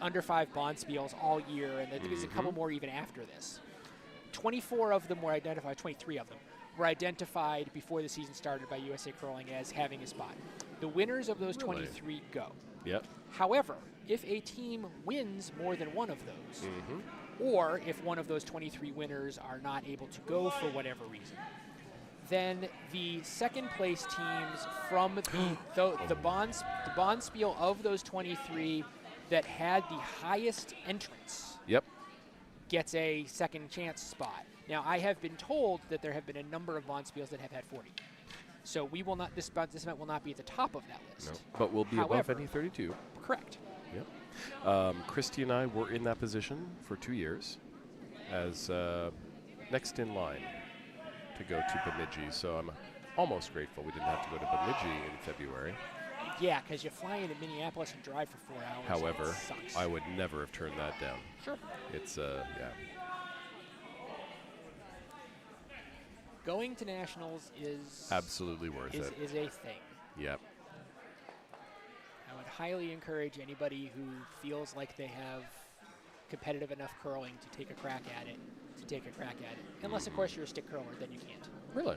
under 5 Bonspiels all year, and there's a couple more even after this. 23 of them were identified before the season started by USA Curling as having a spot. The winners of those Really? 23 go. Yep. However, if a team wins more than one of those, or if one of those 23 winners are not able to go for whatever reason, then the second place teams from the Bonspiel of those 23 that had the highest entrance Yep. gets a second chance spot. Now, I have been told that there have been a number of Bonspiels that have had 40. So we will not. This event will not be at the top of that list. No, but we'll be above However- any 32. Correct. Yep. Christy and I were in that position for 2 years as next in line to go to Bemidji. So I'm almost grateful we didn't have to go to Bemidji in February. Yeah, because you fly into Minneapolis and drive for 4 hours. However, It sucks. I would never have turned that down. Sure. It's, yeah. Going to nationals is Absolutely worth it. is a thing. Yep. I would highly encourage anybody who feels like they have competitive enough curling to take a crack at it, Unless, of course, you're a stick curler, then you can't. Really?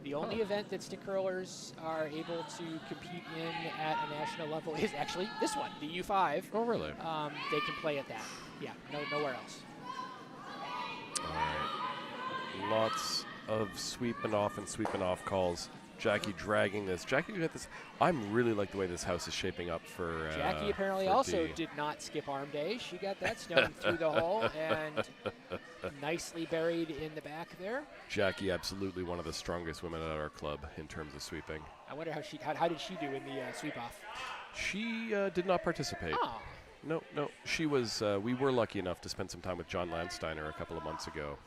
The only event that stick curlers are able to compete in at a national level is actually this one, the U5. Oh, really? They can play at that. Yeah, nowhere else. All right. Lots of sweeping off calls. Jackie dragging this. Jackie, you got this. I'm really like the way this house is shaping up for Jackie apparently for also D. did not skip arm day. She got that stone through the hole and nicely buried in the back there. Jackie, absolutely one of the strongest women at our club in terms of sweeping. I wonder how did she do in the sweep off? She did not participate. Oh, No. She was. We were lucky enough to spend some time with John Landsteiner a couple of months ago,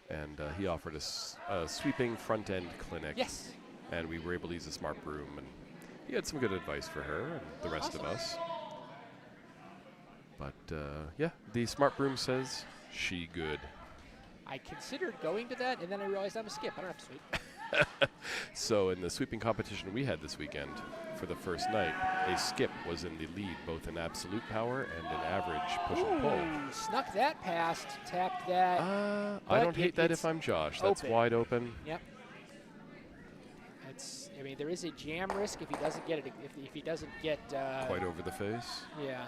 and he offered us a sweeping front end clinic. yes. And we were able to use a smart broom, and he had some good advice for her and the rest of us. But yeah, the smart broom says she good. I considered going to that, and then I realized I'm a skip. I don't have to sweep. So in the sweeping competition we had this weekend, for the first night, a skip was in the lead, both in absolute power and in average push and pull. Ooh, snuck that past, tapped that. I but don't hate that it's if I'm Josh. That's open. wide open. Yep. I mean, there is a jam risk if he doesn't get it. If he doesn't get Quite over the face. yeah.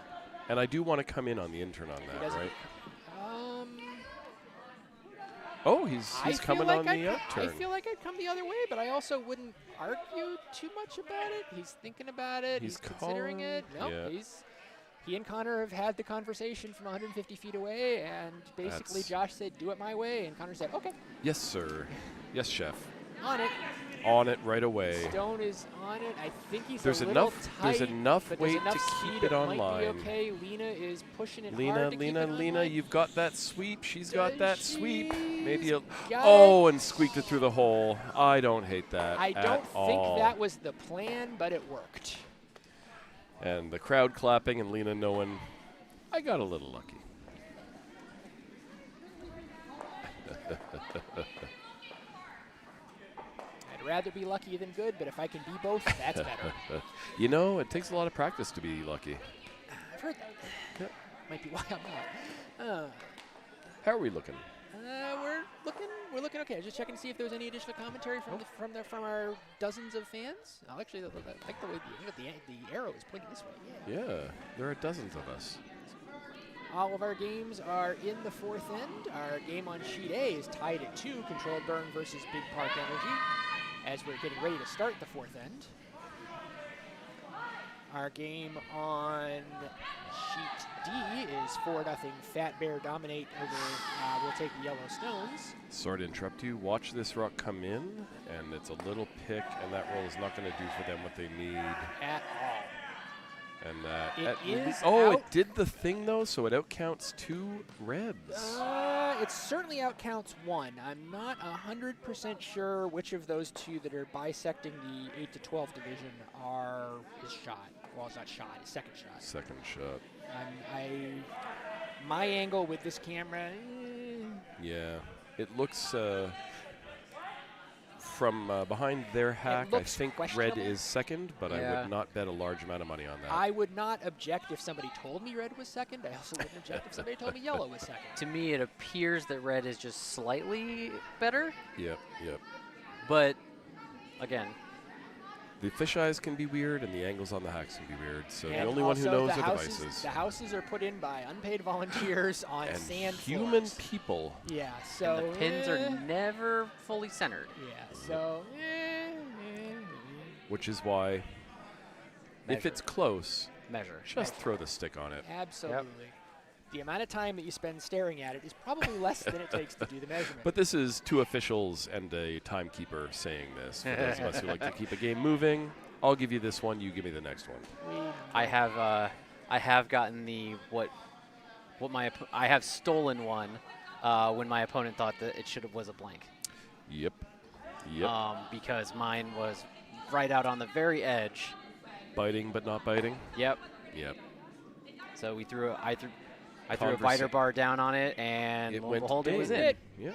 And I do want to come in on the intern on He that, doesn't- right? Um, Oh, he's I feel coming like on the I upturn. feel like I'd come the other way, but I also wouldn't argue too much about it. He's thinking about it. He's considering it. calm, No, yeah. he and Connor have had the conversation from 150 feet away, and basically That's- Josh said, "Do it my way," and Connor said, "Okay." Yes, sir. Yes, chef. on it. On it right away. Stone is on it. I think he's There's a little enough. tight. There's enough but weight there's enough to speed keep it might be online. okay. Lena is pushing it Lena, hard to keep it Lena, online. you've got that sweep. She's got that sweep. Maybe a. got Oh, it. and squeaked it through the hole. I don't hate that. I don't at all. think that was the plan, but it worked. And the crowd clapping and Lena knowing, I got a little lucky. I'd rather be lucky than good, but if I can be both, that's better. You know, it takes a lot of practice to be lucky. I've heard that. Yep. Might be why I'm not. How are we looking? We're looking okay. I was just checking to see if there was any additional commentary from our dozens of fans. Oh, actually, I like the way the arrow is pointing this way. Yeah. Yeah, there are dozens of us. All of our games are in the fourth end. Our game on sheet A is tied at 2, Controlled Burn versus Big Park Energy, as we're getting ready to start the fourth end. Our game on sheet D is 4-0 Fat Bear Dominate over We'll Take the Yellow Stones. Sorry to interrupt you. Watch this rock come in, and it's a little pick, and that roll is not going to do for them what they need. At all. And It did the thing though, so it outcounts 2 reds. It certainly outcounts 1. I'm not 100% sure which of those 2 that are bisecting the 8 to 12 division is shot. Well, it's not shot. It's second shot. Second shot. My angle with this camera. Yeah, it looks from behind their hack. I think red questionable. is second, but I Yeah. would not bet a large amount of money on that. I would not object if somebody told me red was second. I also wouldn't object if somebody told me yellow was second. To me, it appears that red is just slightly better, Yep. but again, The fisheyes can be weird, and the angles on the hacks can be weird. So the And only one who also knows the are houses, devices. The houses are put in by unpaid volunteers on And sand human floors. people. Yeah, so and the pins are never fully centered. Yeah, so Which is why, if Measure. it's close, Measure. just throw the stick on it. absolutely. The amount of time that you spend staring at it is probably less than it takes to do the measurement. But this is 2 officials and a timekeeper saying this. For those of us who like to keep a game moving, I'll give you this one, you give me the next one. I have gotten I have stolen one when my opponent thought that it was a blank. Yep. Because mine was right out on the very edge. Biting but not biting. Yep. So I threw a biter bar down on it, and It lo and went behold, it was in. in. Yeah.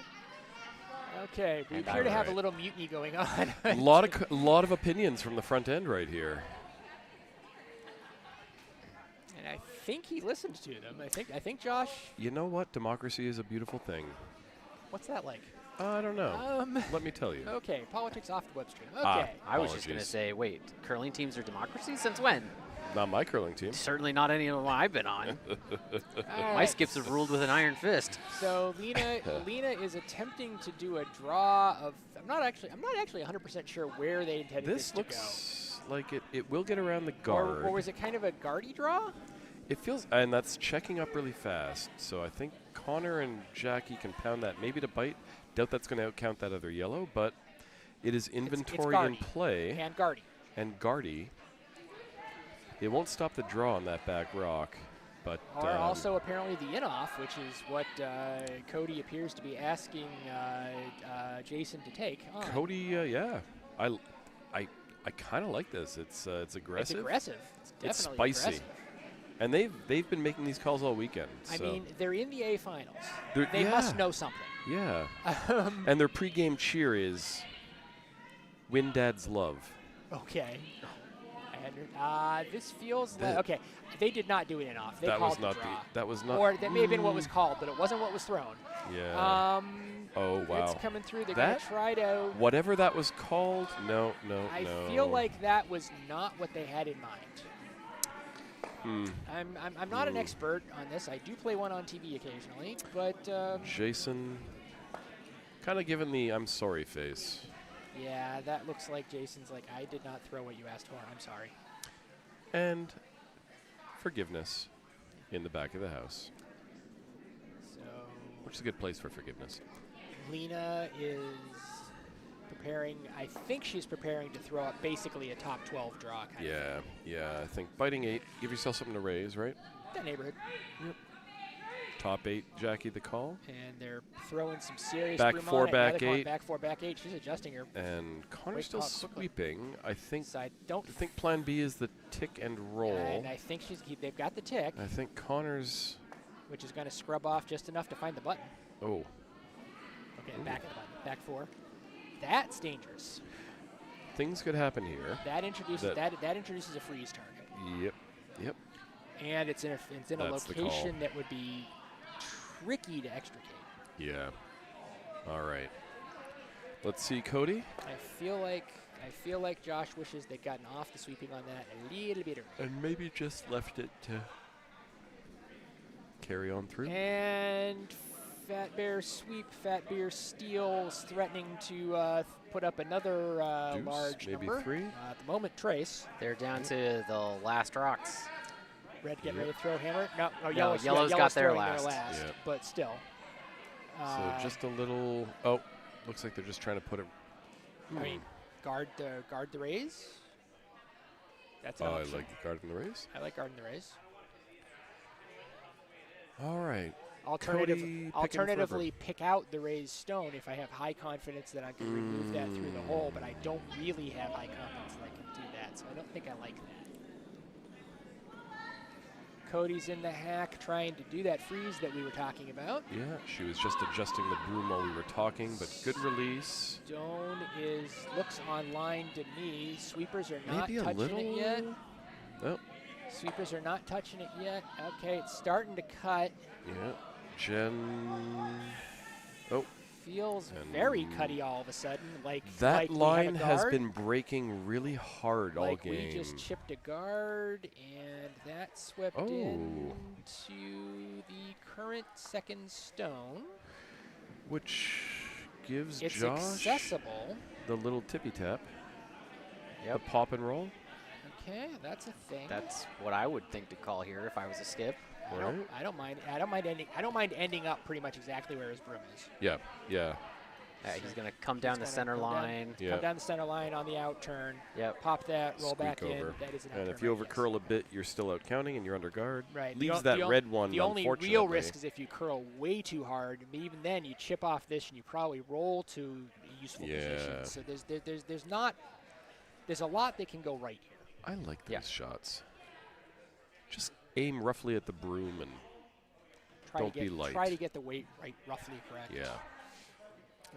Okay, we And appear to have a alright. little mutiny going on. A lot of opinions from the front end right here. And I think he listened to them. I think Josh. You know what? Democracy is a beautiful thing. What's that like? I don't know. Let me tell you. Okay, politics off the web stream. Okay. I was just going to Apologies. say, wait, curling teams are democracies? Since when? Not my curling team. Certainly not any of the one I've been on. All My right. skips have ruled with an iron fist. So Lena is attempting to do a draw of. I'm not actually 100% sure where they intended this This to looks like it will get around the go. guard. Or was it kind of a guardy draw? It feels, and that's checking up really fast. So I think Connor and Jackie can pound that maybe to bite. Doubt that's going to outcount that other yellow, but it is inventory in guardy. play. And guardy. And guardy. It won't stop the draw on that back rock, but Or also apparently the in-off, which is what Cody appears to be asking Jason to take on. Cody, yeah, I kind of like this. It's aggressive. It's aggressive. It's It's definitely spicy. aggressive. And they've been making these calls all weekend. I so mean, they're in the A finals. They're- They must yeah. know something. yeah. And their pregame cheer is "Win Dad's Love." Okay. This feels like okay. They did not do it in off. They That called was not the draw. that was not. Or that may have been what was called, but it wasn't what was thrown. Yeah. Oh wow. It's coming through. They're That- gonna try to. Whatever that was called, no. I feel like that was not what they had in mind. I'm not an expert on this. I do play one on TV occasionally, but Jason, kind of giving the "I'm sorry" face. yeah, that looks like Jason's like, I did not throw what you asked for. I'm sorry. And forgiveness in the back of the house, So which is a good place for forgiveness. Lena is preparing. I think she's preparing to throw up basically a top 12 draw kind of Yeah, yeah. I think biting 8. Give yourself something to raise, right? that neighborhood. Top 8, Jackie the call. And they're throwing some serious Back broom 4, on it. Now back they're calling 8. Back 4, back 8. She's adjusting her And Connor's Wait, still call it quickly. sweeping. I think side. I think plan B is the tick and roll. And I think they've got the tick, I think Connor's. which is going to scrub off just enough to find the button. Oh, Okay, back of the button. Back 4. That's dangerous. things could happen here. That introduces That- that introduces a freeze target. Yep, yep. And it's in a That's the call. location that would be tricky to extricate. Yeah. All right. Let's see, Cody. I feel like Josh wishes they'd gotten off the sweeping on that a little bit earlier. And maybe just left it to carry on through. And Fat Bear sweep, Fat Bear steals, threatening to put up another Deuce, large maybe number. 3. At the moment, Trace. They're down to the last rocks. Red getting ready to throw hammer. No, yellow's yellow's got their throwing last. Yeah. But still. So just a little. Oh, looks like they're just trying to put it. I mean, guard the raise. That's an Oh, I option. like guarding the race. I like guarding the raise. All right. Cody Alternatively, pick out the raised stone if I have high confidence that I can remove that through the hole, but I don't really have high confidence that I can do that, so I don't think I like that. Cody's in the hack trying to do that freeze that we were talking about. Yeah, she was just adjusting the broom while we were talking, but good release. Stone looks online to me. Sweepers are not Maybe a touching little. it yet. Oh, Sweepers are not touching it yet. Okay, it's starting to cut. yeah. Jen. Oh, Feels And very cutty all of a sudden. Like that like we line have a has guard, been breaking really hard all like game. we just chipped a guard, and that swept into the current second stone. Which gives It's Josh accessible. the little tippy tap. Yep. The pop and roll. Okay, that's a thing. That's what I would think to call here if I was a skip. I don't mind ending up pretty much exactly where his broom is. Yeah, yeah. He's going to come down the gonna center come down. line. Yeah. Come down the center line on the out turn. Yep. Pop that, roll back Squeak in. over. That is an And out if turn you right, overcurl a bit, you're still out counting and you're under guard. right. Leaves that red one, The only unfortunately. real risk is if you curl way too hard. I mean, even then, you chip off this and you probably roll to a useful position. So there's a lot that can go right here. I like those Yeah. shots. Just aim roughly at the broom and Don't be light. Try to get the weight right, roughly correct. yeah.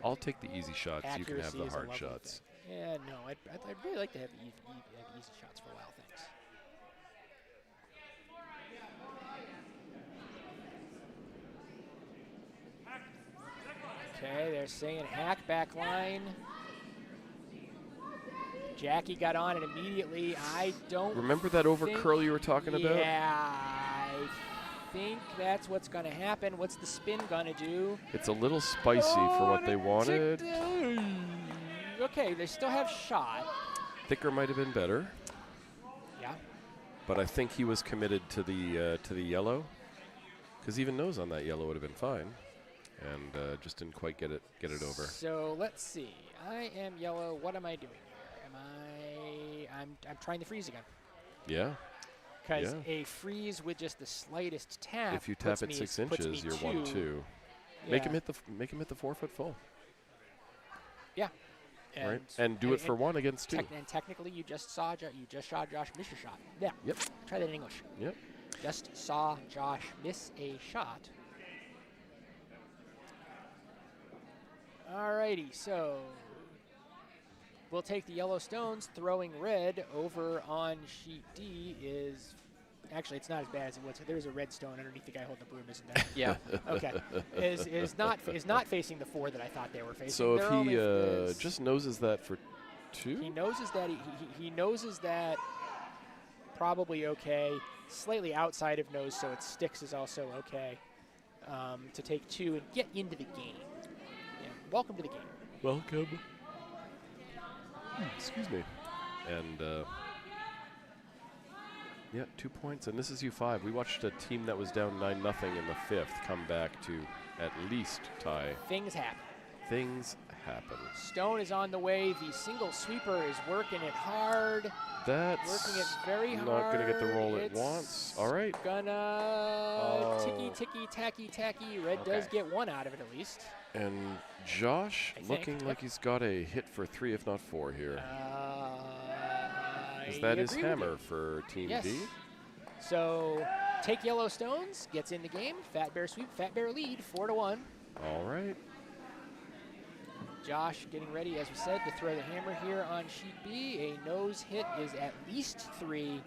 I'll take the easy shots. You can have Accuracy the is a hard lovely shots. thing. Yeah, no, I'd really like to have easy shots for a while. Thanks. Okay, they're saying hack back line. Jackie got on it immediately. I don't Remember that over think- curl you were talking about? Yeah, I think that's what's going to happen. What's the spin going to do? It's a little spicy for what they wanted. Okay, they still have shot. Thicker might have been better, Yeah. but I think he was committed to the yellow, because even nose on that yellow would have been fine, and just didn't quite get it over. So let's see. I am yellow. What am I doing here? I'm trying to freeze again. Yeah. Because Yeah. a freeze with just the slightest tap. If you tap puts it me- 6 puts me inches, you're 2. 1-2. Yeah. Make him hit the 4-foot full. Yeah. Right. And do it for 1 against 2. And technically, you just saw Josh miss a shot. Yeah. Yep. Try that in English. Yep. Just saw Josh miss a shot. Alrighty, so we'll take the yellow stones. Throwing red over on sheet D is actually it's not as bad as it was. There's a red stone underneath the guy holding the broom, isn't there? Yeah. Okay. Is not facing the 4 that I thought they were facing. So They're if only he this. just noses that for He 2, noses that he noses that probably okay. Slightly outside of nose, so it sticks is also okay. To take 2 and get into the game. Yeah. Welcome to the game. welcome. Excuse me. And yeah, 2 points, and this is U5. We watched a team that was down 9-0 in the 5th come back to at least tie. Things happen. Things happen. Stone is on the way. The single sweeper is working it hard. That's Working it very hard. not going to get the roll it It's wants. All right. Gonna ticky, tacky. Red Okay. does get one out of it at least. And Josh I think, looking yep. like he's got a hit for 3, if not 4 here. Is I that his agree with hammer you. for Team Yes. D? So take yellow stones, gets in the game. Fat Bear sweep, Fat Bear lead, 4-1. All right. Josh getting ready, as we said, to throw the hammer here on sheet B. A nose hit is at least 3,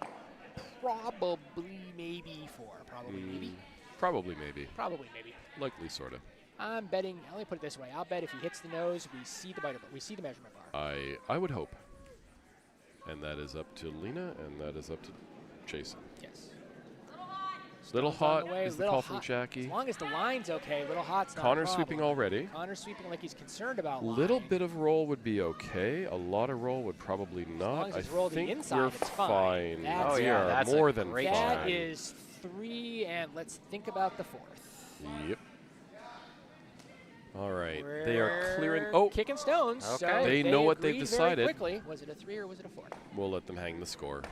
probably maybe 4. Probably maybe. Probably, maybe. Probably maybe. Likely, sort of. I'm betting. Let me put it this way. I'll bet if he hits the nose, we see the measurement bar. I would hope. And that is up to Lena, and that is up to Jason. Yes. Little Stone's on hot the way, is the Little call from Hot. Jackie. As long as the line's okay, Little Hot's not a Connor problem. sweeping already. Connor's sweeping like he's concerned about line. Little bit of roll would be okay. A lot of roll would probably not. long as it's I rolled the think inside, we're it's fine. fine. That's- Oh, We yeah, are that's a more than great fine. That is 3, and let's think about the 4th. Yep. All right. They are clearing. Oh, Kicking stones. Okay. So They know what they've agreed decided. Very quickly. Was it a 3 or was it a 4? we'll let them hang the score.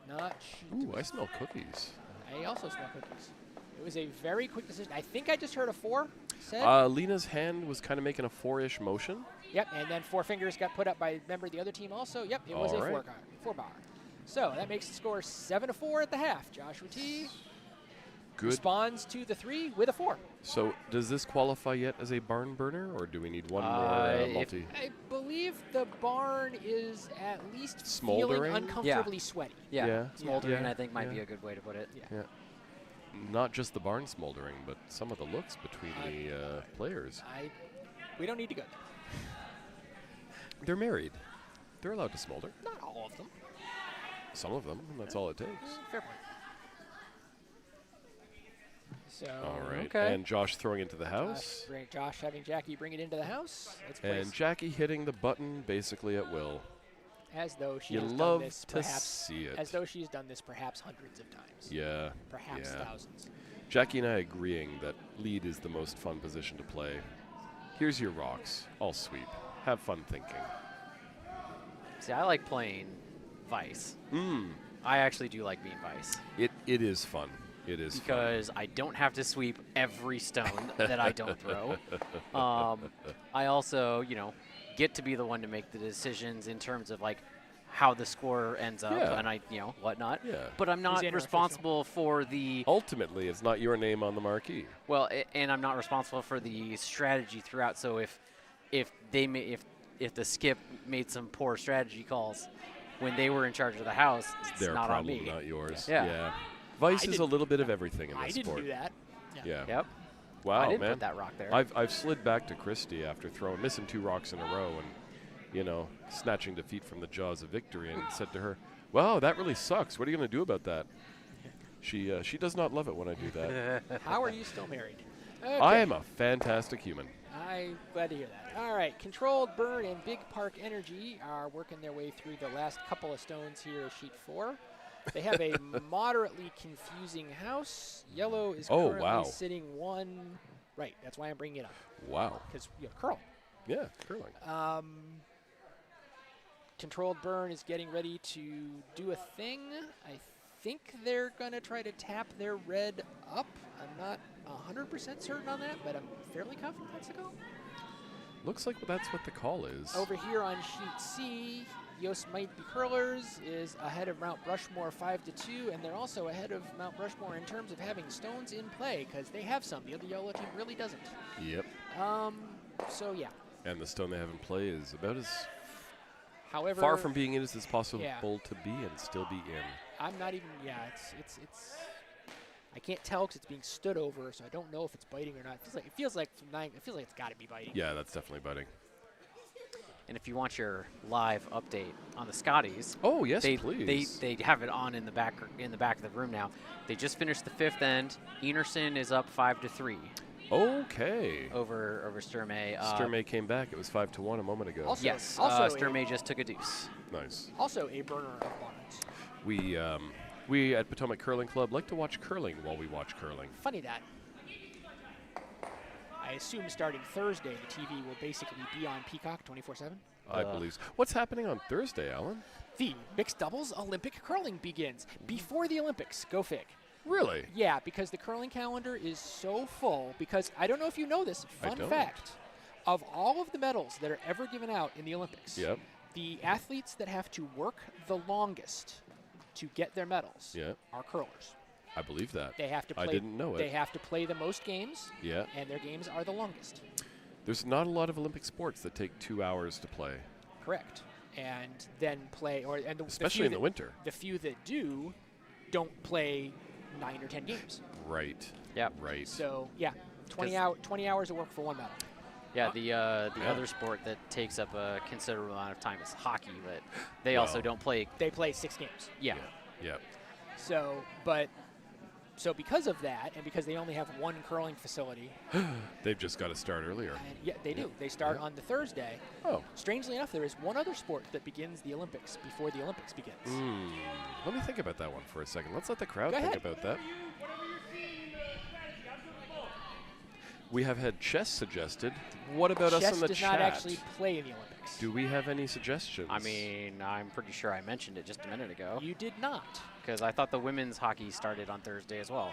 Not Ooh, I smell cookies. I also smell cookies. It was a very quick decision. I think I just heard a 4 said. Lena's hand was kind of making a 4-ish motion. Yep, and then 4 fingers got put up by a member of the other team also. Yep, it was All a right. 4 bar. So that makes the score 7-4 at the half. Joshua T Good. responds to the 3 with a 4. So does this qualify yet as a barn burner, or do we need one more if- multi? I believe the barn is at least Smoldering? feeling uncomfortably sweaty. Yeah. Yeah. Smoldering, Yeah. I think, might Yeah. be a good way to put it. Yeah. Not just the barn smoldering, but some of the looks between the players. We don't need to go there. They're married. They're allowed to smolder. Not all of them. Some of them. And that's all it takes. Fair point. So, All right. Okay. And Josh throwing into the house. Josh having Jackie bring it into the house. Let's And place Jackie hitting the button basically at will. as though she You has love done this to perhaps see it. as though she's done this perhaps hundreds of times. Yeah. Perhaps yeah. thousands. Jackie and I agreeing that lead is the most fun position to play. Here's your rocks. I'll sweep. Have fun thinking. See, I like playing Vice. I actually do like being Vice. It is fun. It is fun. Because I don't have to sweep every stone that I don't throw. I also, get to be the one to make the decisions in terms of like how the score ends up Yeah. and whatnot. Yeah. But I'm not interofficial. responsible for the Ultimately, it's not your name on the marquee. and I'm not responsible for the strategy throughout. So if the skip made some poor strategy calls when they were in charge of the house, it's Their not problem, on me. not yours. Yeah. Vice I is a didn't- little bit of everything in I this didn't sport. do that. Yeah. Yep. Wow, I didn't man. put that rock there. I've slid back to Christie after missing 2 rocks in a row and, snatching defeat from the jaws of victory, and said to her, "Wow, that really sucks. What are you going to do about that?" She does not love it when I do that. How are you still married? Okay. I am a fantastic human. I'm glad to hear that. All right, Controlled Burn and Big Park Energy are working their way through the last couple of stones here of sheet 4. They have a moderately confusing house. Yellow is Oh, currently wow. sitting 1. Right, that's why I'm bringing it up, Wow. because curl. Yeah, curling. Controlled Burn is getting ready to do a thing. I think they're going to try to tap their red up. I'm not 100% certain on that, but I'm fairly confident that's the goal. Looks like that's what the call is. Over here on sheet C, Yost Might Be Curlers is ahead of Mount Rushmore 5-2, and they're also ahead of Mount Rushmore in terms of having stones in play, because they have some. The other yellow team really doesn't. Yep. So yeah. And the stone they have in play is about as However, far from being in as it's possible Yeah. to be and still be in. I'm not even. Yeah, it's. I can't tell because it's being stood over, so I don't know if it's biting or not. It feels like from 9. It feels like it's got to be biting. Yeah, that's definitely biting. And if you want your live update on the Scotties, Oh, yes, they please. they have it on in the back of the room now. They just finished the 5th end. Enerson is up 5-3 Okay. over Sturmey. Sturmey came back. It was 5-1 a moment ago. Also- Yes, also Sturmey just took a deuce. Nice. Also a burner of barns. We at Potomac Curling Club like to watch curling while we watch curling. Funny that. I assume starting Thursday, the TV will basically be on Peacock 24/7. I believe so. What's happening on Thursday, Alan? The mixed doubles Olympic curling begins before the Olympics. Go fig. Really? Yeah, because the curling calendar is so full. Because I don't know if you know this. Fun fact: of all of the medals that are ever given out in the Olympics, Yep. the athletes that have to work the longest to get their medals are curlers. I believe that. They have to play. I didn't know it. They have to play the most games. Yeah. And their games are the longest. There's not a lot of Olympic sports that take 2 hours to play. Correct. And then play, Especially in the winter. The few that do don't play 9 or 10 games. Right. Yep. Right. So, yeah, 20 hours of work for one medal. Yeah, the other sport that takes up a considerable amount of time is hockey, but they also don't play. They play 6 games. Yeah. Yep. So because of that, and because they only have one curling facility, They've just got to start earlier. and yeah, they do. They start on the Thursday. Oh. Strangely enough, there is one other sport that begins the Olympics before the Olympics begins. Let me think about that one for a second. Let's let the crowd Go think ahead. about that. We have had chess suggested. What about us Chess in the does chat? not actually play in the Olympics. Do we have any suggestions? I mean, I'm pretty sure I mentioned it just a minute ago You did not. because I thought the women's hockey started on Thursday as well.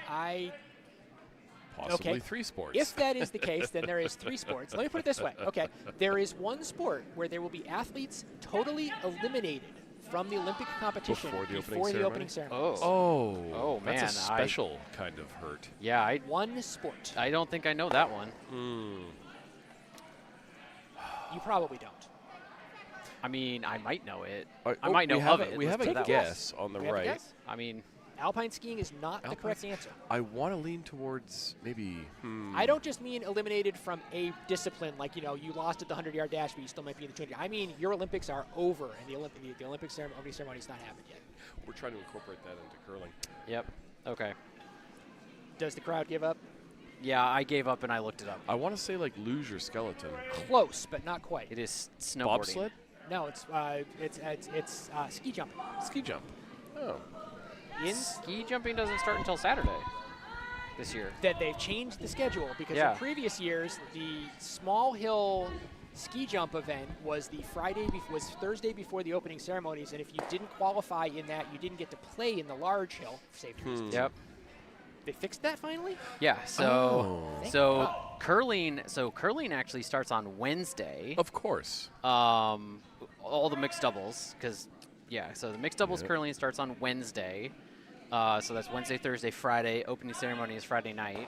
possibly okay. 3 sports. If that is the case, then there is 3 sports. Let me put it this way. Okay, there is one sport where there will be athletes totally eliminated from the Olympic competition Before the opening ceremony. Oh, that's man, a special kind of hurt. Yeah, One sport. I don't think I know that one. You probably don't. I mean, I might know it. I I might know of it. We have Let's a put it that way. guess on the We have a right. guess? I mean, Alpine skiing is not the Alpine correct ski- answer. I want to lean towards maybe. I don't just mean eliminated from a discipline, like, you lost at the 100-yard dash, but you still might be in the 200. I mean, your Olympics are over, and the Olympic ceremony is not happened yet. We're trying to incorporate that into curling. yep. Okay. Does the crowd give up? Yeah, I gave up and I looked it up. I want to say like luge or skeleton. Close, but not quite. It is snowboarding. Bobsled? No, it's ski jumping. Ski jump. Oh. Ski jumping doesn't start until Saturday this year. That they've changed the schedule because Yeah. in previous years the small hill ski jump event was was Thursday before the opening ceremonies, and if you didn't qualify in that, you didn't get to play in the large hill for safety reasons. Yep. They fixed that finally. Yeah. So Thank so God. curling actually starts on Wednesday. Of course. All the mixed doubles, because so the mixed doubles curling starts on Wednesday. So that's Wednesday, Thursday, Friday. Opening ceremony is Friday night.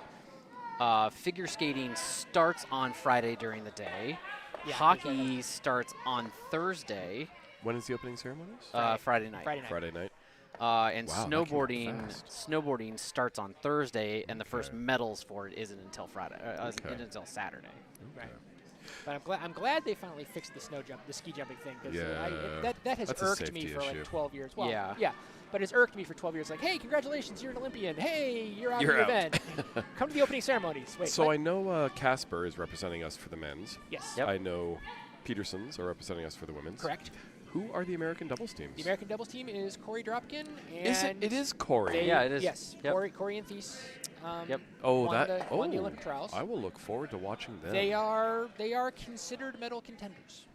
Figure skating starts on Friday during the day. Yeah, Hockey starts on Thursday. When is the opening ceremonies? Friday night. Friday night. And Wow, that came up snowboarding fast. snowboarding starts on Thursday, and the first medals for it isn't until Friday. Isn't until Saturday. Right. But I'm glad they finally fixed the ski jumping thing, because Yeah. that has That's a irked me safety for issue. like 12 years. Well, Yeah. but it's irked me for 12 years. Like, hey, congratulations, you're an Olympian. Hey, you're out You're of the out. event. Come to the opening ceremonies. Wait, So what? I know Casper is representing us for the men's. Yes. Yep. I know Petersons are representing us for the women's. Correct. Who are the American doubles teams? The American doubles team is Corey Dropkin. And Is it? It is Corey. Yeah, it is. Yes, Yep. Corey and Thies. Yep. won the Olympic trials. I will look forward to watching them. They are considered medal contenders.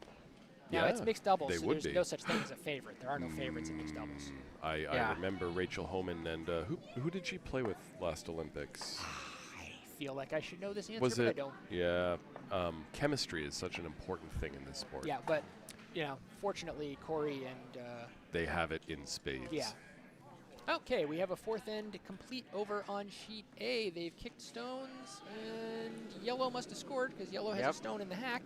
Now, it's Yeah, mixed doubles, they so would there's be. no such thing as a favorite. There are no favorites in mixed doubles. I Yeah. remember Rachel Homan and who did she play with last Olympics? I feel like I should know this answer, Was but I it? don't. Yeah. Chemistry is such an important thing in this sport. Yeah, but fortunately, Corey and They have it in spades. yeah. Okay, we have a fourth end complete over on sheet A. They've kicked stones, and yellow must have scored because yellow has a Yep. stone in the hack.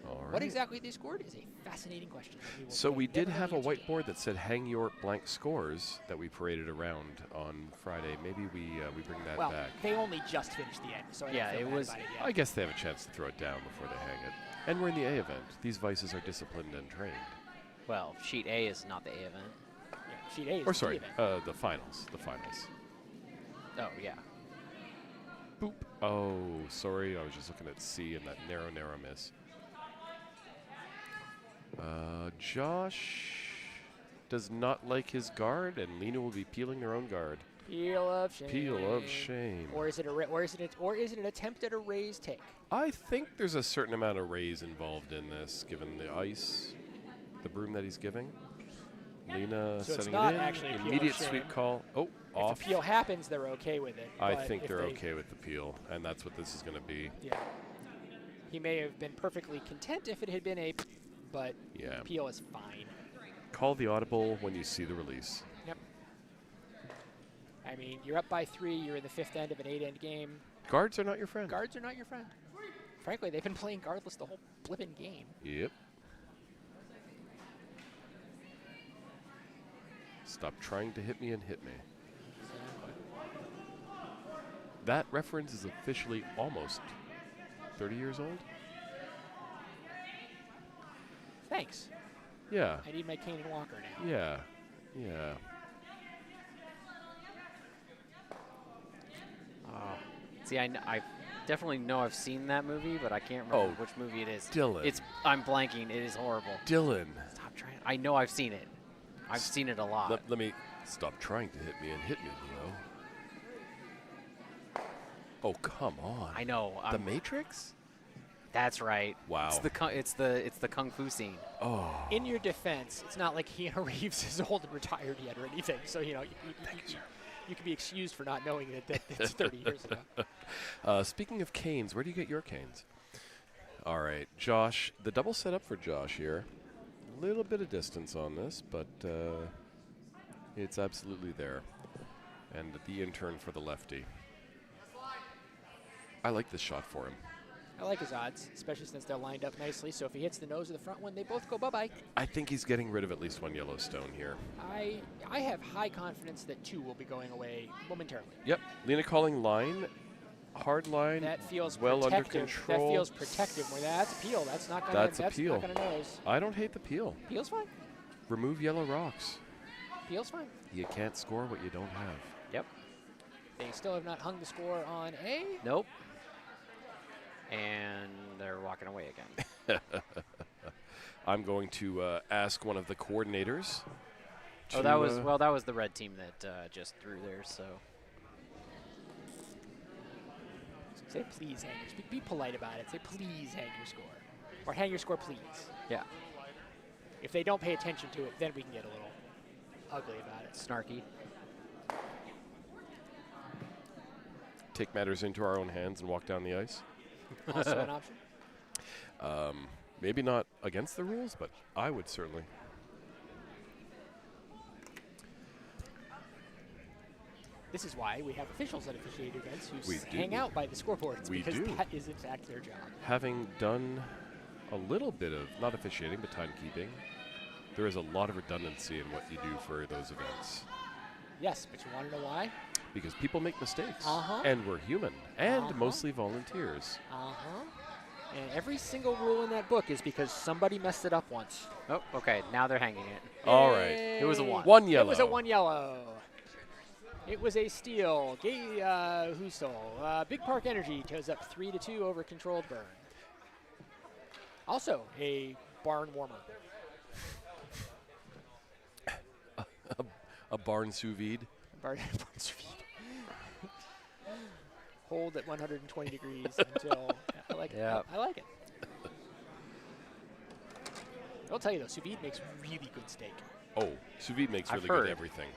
All right. What exactly they scored is a fascinating question. that will So we never did have a know the answer to. whiteboard that said "Hang your blank scores" that we paraded around on Friday. Maybe we bring that Well, back. they only just finished the end, so I Yeah, don't feel it bad was- about it yet. I guess they have a chance to throw it down before they hang it. And we're in the A event. These vices are disciplined and trained. Well, sheet A is not the A event. Yeah, sheet A is Or the sorry, key event. the finals. The finals. Oh yeah. Boop. Oh, sorry. I was just looking at C and that narrow miss. Josh does not like his guard, and Lena will be peeling their own guard. Peel of shame. Peel of shame. Or is it an attempt at a raise take? I think there's a certain amount of raise involved in this, given the ice, the broom that he's giving. Lena So it's setting not it in. actually a peel of Immediate shame. sweep call. Oh, If off. the peel happens, they're okay with it. I but think if they're they- okay with the peel, and that's what this is going to be. Yeah. He may have been perfectly content if it had been a, but Yeah. peel is fine. Call the audible when you see the release. Yep. I mean, you're up by 3. You're in the 5th end of an 8-end game. Guards are not your friend. Guards are not your friend. Frankly, they've been playing guardless the whole flipping game. Yep. Stop trying to hit me and hit me. That reference is officially almost 30 years old? Thanks. Yeah. I need my cane and walker now. Yeah. Yeah. Oh. See, I definitely know I've seen that movie, but I can't remember which movie it is. Dylan. I'm blanking. It is horrible. Dylan. Stop trying. I know I've seen it. I've seen it a lot. Let me stop trying to hit me and hit me, Leo. Oh, come on. I know. The Matrix? That's right. Wow. It's the kung fu scene. Oh. In your defense, it's not like Keanu Reeves is old and retired yet or anything. So, you can be excused for not knowing that it's 30 years ago. Speaking of canes, where do you get your canes? All right, Josh, the double set up for Josh here. A little bit of distance on this, but it's absolutely there. And the intern for the lefty. I like this shot for him. I like his odds, especially since they're lined up nicely. So if he hits the nose of the front one, they both go bye-bye. I think he's getting rid of at least one yellow stone here. I have high confidence that 2 will be going away momentarily. Yep, Lena calling line. Hard line, That feels well protective. under control. That feels protective. Where that's a peel. That's not gonna. That's a that's peel. not gonna nose. I don't hate the peel. Peel's fine. Remove yellow rocks. Peel's fine. You can't score what you don't have. Yep. They still have not hung the score on A. Nope. And they're walking away again. I'm going to ask one of the coordinators. Oh, that was the red team that just threw theirs. So Say please hang your score. Be polite about it. Say please hang your score. Or hang your score, please. yeah, If they don't pay attention to it, then we can get a little ugly about it. snarky. Take matters into our own hands and walk down the ice. Also an option. Maybe not against the rules, but I would certainly. This is why we have officials at officiate events who We hang do. out by the scoreboards We because do. that is in fact their job. Having done a little bit of, not officiating, but timekeeping, there is a lot of redundancy in what you do for those events. Yes, but you want to know why? Because people make mistakes. Uh-huh. And we're human. And Uh-huh. mostly volunteers. Uh-huh. And every single rule in that book is because somebody messed it up once. Oh, okay. Now they're hanging it. All right. It was a 1. One yellow. It was a 1 yellow. It was a steal. Who stole? Big Park Energy goes up 3-2 over Controlled Burn. Also a barn warmer. A barn sous vide. Barn sous vide. Hold at 120 degrees until I like it. Yep. I like it. I'll tell you though, sous vide makes really good steak. Oh, sous vide makes I've really heard. good everything.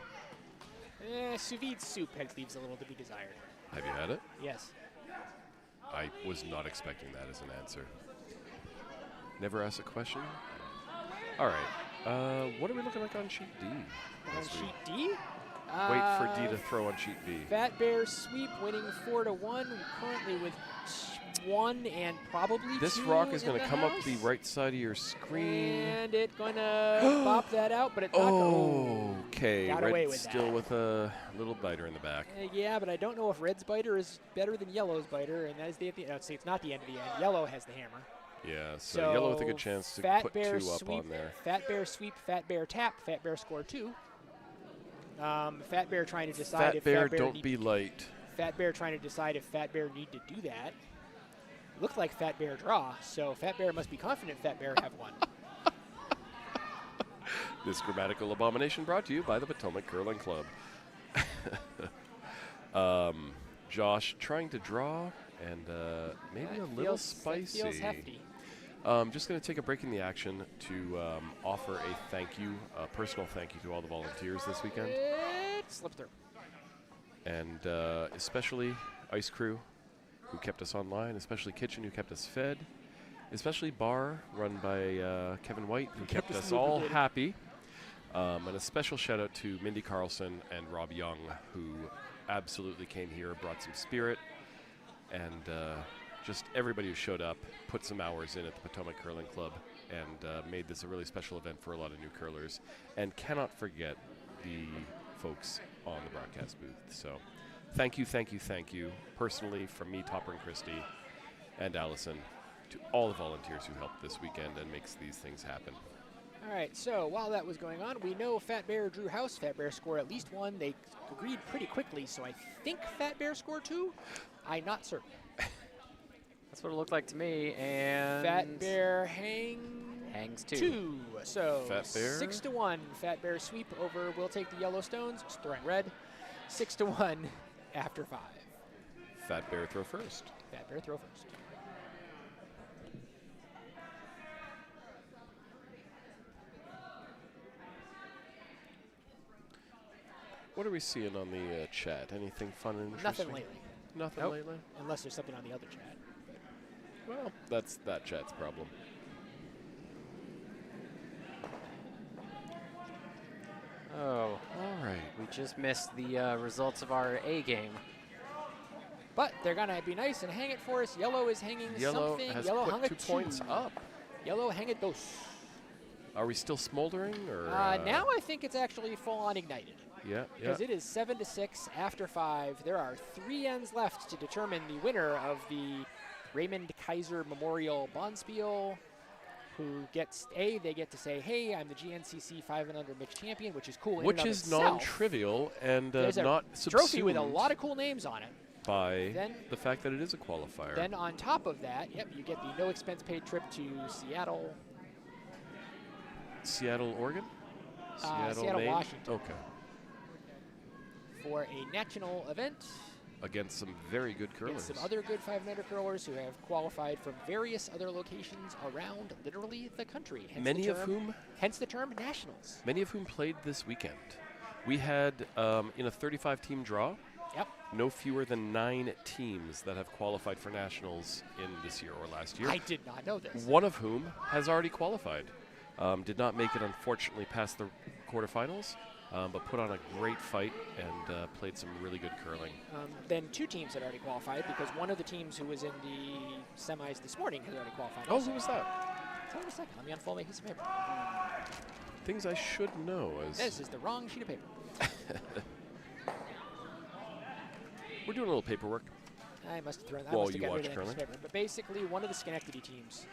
Sous vide soup leaves a little to be desired. Have you had it? Yes. I was not expecting that as an answer. Never ask a question? All right. What are we looking like on sheet D? On as we sheet D? wait for D to throw on sheet B. Fat Bear sweep winning 4-1, currently with 1 and probably This 2 rock is in going to the come up house. the right side of your screen. And it's going to pop that out, but it's not going Okay, Got away Red's with still that. with a little biter in the back. Yeah, but I don't know if Red's biter is better than Yellow's biter, and that is it's not the end of the end. Yellow has the hammer. Yeah, so yellow with a good chance to Fat put Bear 2 up sweep, on there. Fat Bear sweep, Fat Bear tap, Fat Bear score 2. Fat Bear trying to decide Fat if Bear, Fat Bear don't need be light. Fat Bear trying to decide if Fat Bear need to do that. Looked like Fat Bear draw, so Fat Bear must be confident Fat Bear have won. This grammatical abomination brought to you by the Potomac Curling Club. Josh trying to draw and maybe That a little feels- that spicy. feels hefty. Just going to take a break in the action to offer a thank you, a personal thank you to all the volunteers this weekend. It slipped through. And especially Ice Crew, who kept us online, especially Kitchen, who kept us fed, especially Bar, run by Kevin White, who kept us all lubricated. happy. And a special shout out to Mindy Carlson and Rob Young, who absolutely came here, brought some spirit, and just everybody who showed up put some hours in at the Potomac Curling Club and made this a really special event for a lot of new curlers. And cannot forget the folks on the broadcast booth. So thank you, thank you, thank you, personally from me, Topper and Christy, and Allison, to all the volunteers who helped this weekend and makes these things happen. All right, so while that was going on, we know Fat Bear drew house. Fat Bear scored at least one. They agreed pretty quickly, so I think Fat Bear scored two. I'm not certain. That's what it looked like to me. And Fat Bear hangs two. So Fat Bear? 6-1. Fat Bear sweep over. We'll take the Yellowstones. Just throwing red. 6-1 after 5. Fat Bear throw first. Fat Bear throw first. What are we seeing on the chat? Anything fun and interesting? Nothing lately, Nothing Nope. lately? unless there's something on the other chat. Well, that's that chat's problem. Oh, All right. we just missed the results of our A game. But they're going to be nice and hang it for us. Yellow is hanging Yellow something. has Yellow put hung a 2 points up. Yellow hang a dos. Are we still smoldering or? Now I think it's actually full on ignited. Yeah, yeah. Because it is 7-6 after 5. There are 3 ends left to determine the winner of the Raymond Kayser Memorial Bonspiel, who gets they get to say, hey, I'm the GNCC 5 and under mixed champion, which is cool. Which in and of is itself. non-trivial and There's a not trophy with a subsumed lot of cool names on it. by Then- the fact that it is a qualifier. Then on top of that, yep, you get the no expense paid trip to Seattle, Seattle, Oregon? Seattle, Maine? Washington. Okay. For a national event. Against some very good And curlers. some other good 5 and under curlers who have qualified from various other locations around literally the country. Hence Many the of term, whom hence the term nationals. Many of whom played this weekend. We had, in a 35-team draw, Yep. no fewer than 9 teams that have qualified for nationals in this year or last year. I did not know this. One of whom has already qualified. Did not make it, unfortunately, past the quarterfinals, but put on a great fight and played some really good curling. Then 2 teams had already qualified because one of the teams who was in the semis this morning has already qualified. Oh, also. who was that? Tell me in a second. Let me unfold my piece of paper. Things I should know as This is the wrong sheet of paper. we're doing a little paperwork. I must have thrown that. While I must have you got rid watch of that piece of curling? paper. But basically, one of the Schenectady teams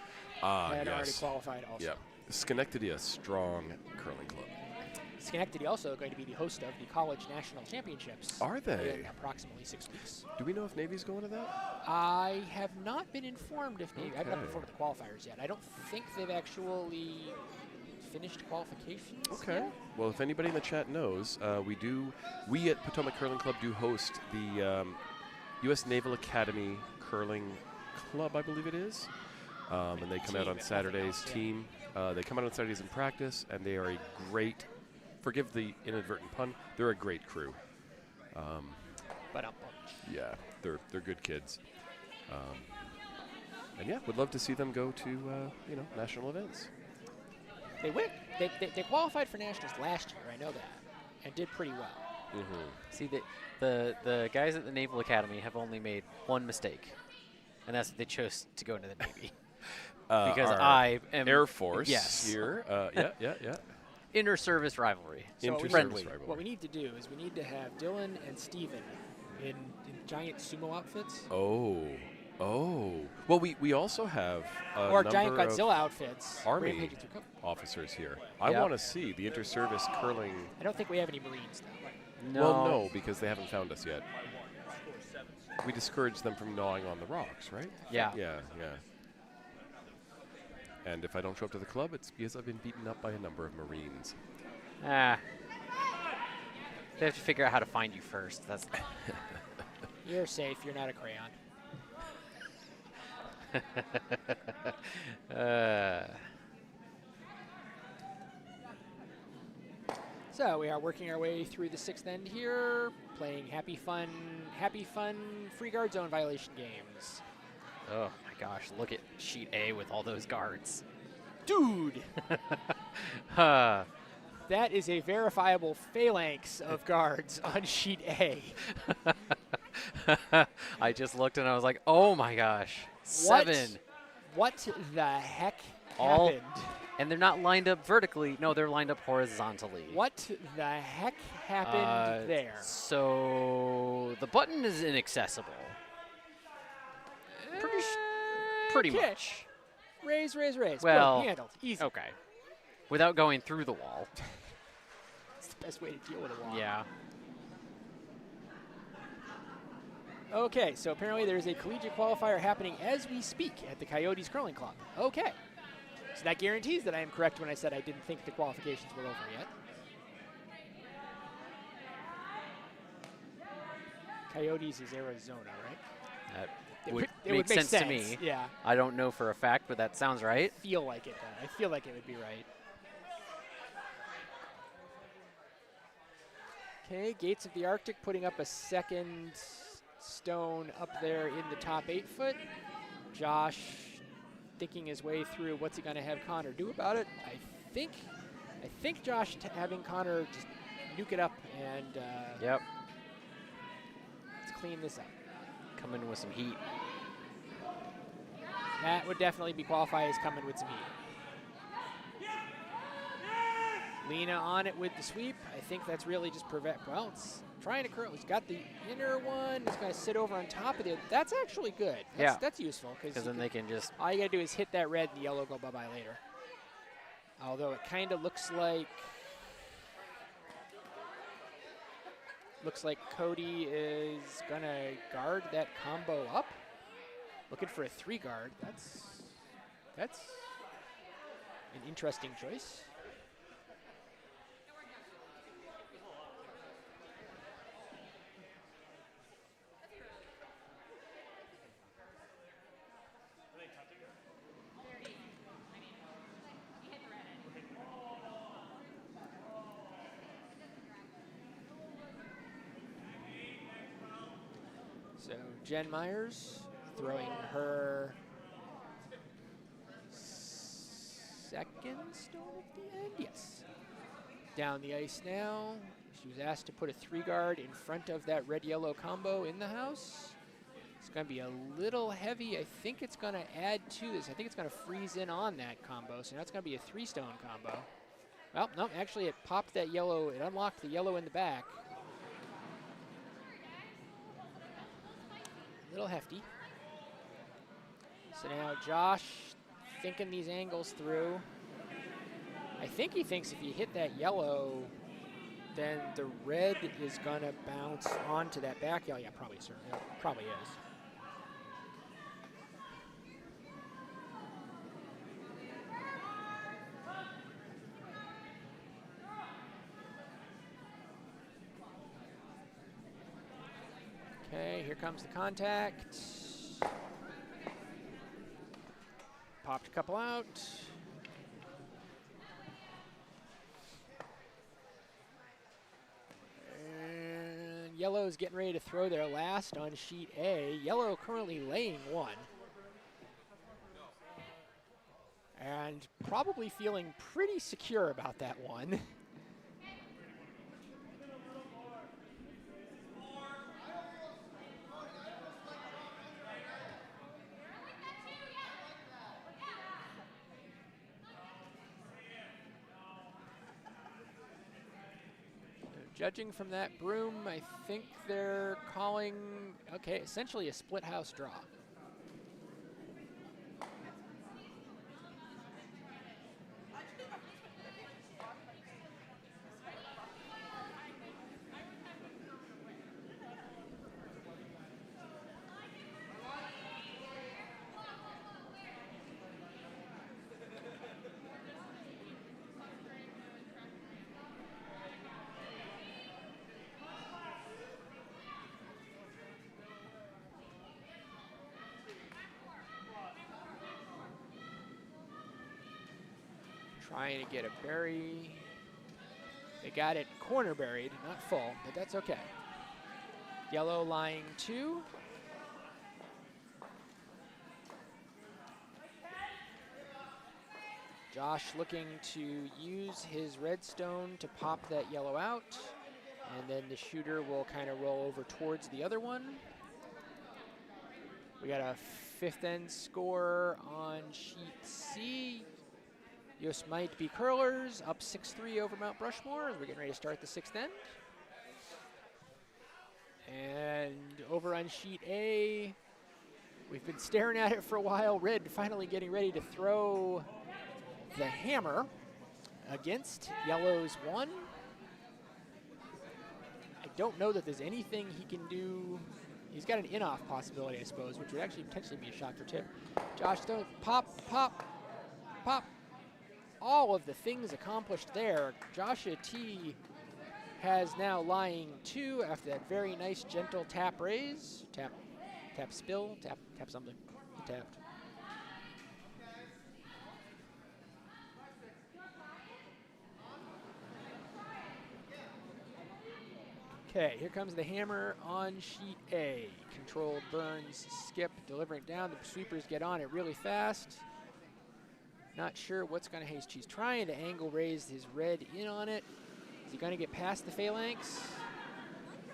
Yes. had already qualified also. Yeah. Schenectady, a strong curling club. Schenectady also going to be the host of the College National Championships. Are they? In approximately 6 weeks. Do we know if Navy's going to that? I have not been informed if Navy. I've not been Okay. informed of the qualifiers yet. I don't think they've actually finished qualifications. Okay. yet. Well, if anybody in the chat knows, we at Potomac Curling Club do host the U.S. Naval Academy Curling Club, I believe it is. And they come out Team, on if Saturdays, nothing else, yeah. team. They come out on Saturdays in practice, and they are a great, forgive the inadvertent pun, they're a great crew. But Yeah, they're good kids. And yeah, would love to see them go to, national events. they went. They qualified for nationals last year. I know that, and did pretty well. Mm-hmm. See, the guys at the Naval Academy have only made one mistake, and that's that they chose to go into the Navy. Because our I am Air Force yes. here. Yeah. Inter-service rivalry. So what we Inter-service need- rivalry. What we need to do is we need to have Dylan and Steven in giant sumo outfits. Oh. Well, we also have a Or giant number of Godzilla outfits. Army rampaging through Cober. officers here. I Yep. want to see the inter-service curling. I don't think we have any Marines though. No. Well, no, because they haven't found us yet. We discourage them from gnawing on the rocks, right? Yeah. Yeah. And if I don't show up to the club, it's because I've been beaten up by a number of Marines. Ah. They have to figure out how to find you first. That's You're safe. You're not a crayon. So we are working our way through the 6th end here, playing happy fun free guard zone violation games. Oh my gosh, look at sheet A with all those guards. Dude, Uh, that is a verifiable phalanx of guards on sheet A. I just looked and I was like, oh my gosh, 7. What the heck All- happened? And they're not lined up vertically. No, they're lined up horizontally. What the heck happened there? So the button is inaccessible. Pretty Okay. much. Raise. Well, Boom, handled. Easy. Okay. Without going through the wall. It's the best way to deal with a wall. Yeah. Okay, so apparently there's a collegiate qualifier happening as we speak at the Coyotes Curling Club. Okay. So that guarantees that I am correct when I said I didn't think the qualifications were over yet. Coyotes is Arizona, right? That It would it make would sense to me. Yeah. I don't know for a fact, but that sounds right. Feel like it, then. I feel like it would be right. Okay, Gates of the Arctic putting up a second stone up there in the top 8 foot. Josh thinking his way through what's he going to have Connor do about it. I think Josh having Connor just nuke it up and Yep. let's clean this up. Come in with some heat. That would definitely be qualified as coming with some heat. Lena on it with the sweep. I think that's really just well, it's trying to curl. He's got the inner one. He's going to sit over on top of it. That's actually good. Yeah. That's useful. Because then they can just... All you got to do is hit that red and the yellow go bye-bye later. Although it kind of looks like Cody is going to guard that combo up. Looking for a 3 guard. That's an interesting choice. So Jen Myers throwing her second stone at the end. Yes. Down the ice now. She was asked to put a 3 guard in front of that red-yellow combo in the house. It's going to be a little heavy. I think it's going to add to this. I think it's going to freeze in on that combo. So now it's going to be a 3-stone combo. Well, no, actually it popped that yellow. It unlocked the yellow in the back. A little hefty. So now Josh thinking these angles through. I think he thinks if you hit that yellow, then the red is gonna bounce onto that back yellow. Yeah, probably, sir. Yeah, probably is. Okay, here comes the contact. Popped a couple out. And yellow's getting ready to throw their last on sheet A. Yellow currently laying 1. And probably feeling pretty secure about that one. Judging from that broom, I think they're calling, okay, essentially a split house draw. Trying to get a berry. They got it corner buried, not full, but that's okay. Yellow lying 2. Josh looking to use his redstone to pop that yellow out, and then the shooter will kind of roll over towards the other one. We got a 5th end score on sheet C. Yost might be curlers, up 6-3 over Mount Rushmore as we're getting ready to start the 6th end. And over on sheet A, we've been staring at it for a while. Red finally getting ready to throw the hammer against yellow's 1. I don't know that there's anything he can do. He's got an in-off possibility, I suppose, which would actually potentially be a shot for tip. Josh Stone, pop, pop, pop. All of the things accomplished there. Joshua T has now lying 2 after that very nice gentle tap raise. Tap, spill, tap something. He tapped. Okay, here comes the hammer on sheet A. Controlled burns, skip, delivering it down. The sweepers get on it really fast. Not sure what's going to haste. He's trying to angle raise his red in on it. Is he going to get past the phalanx?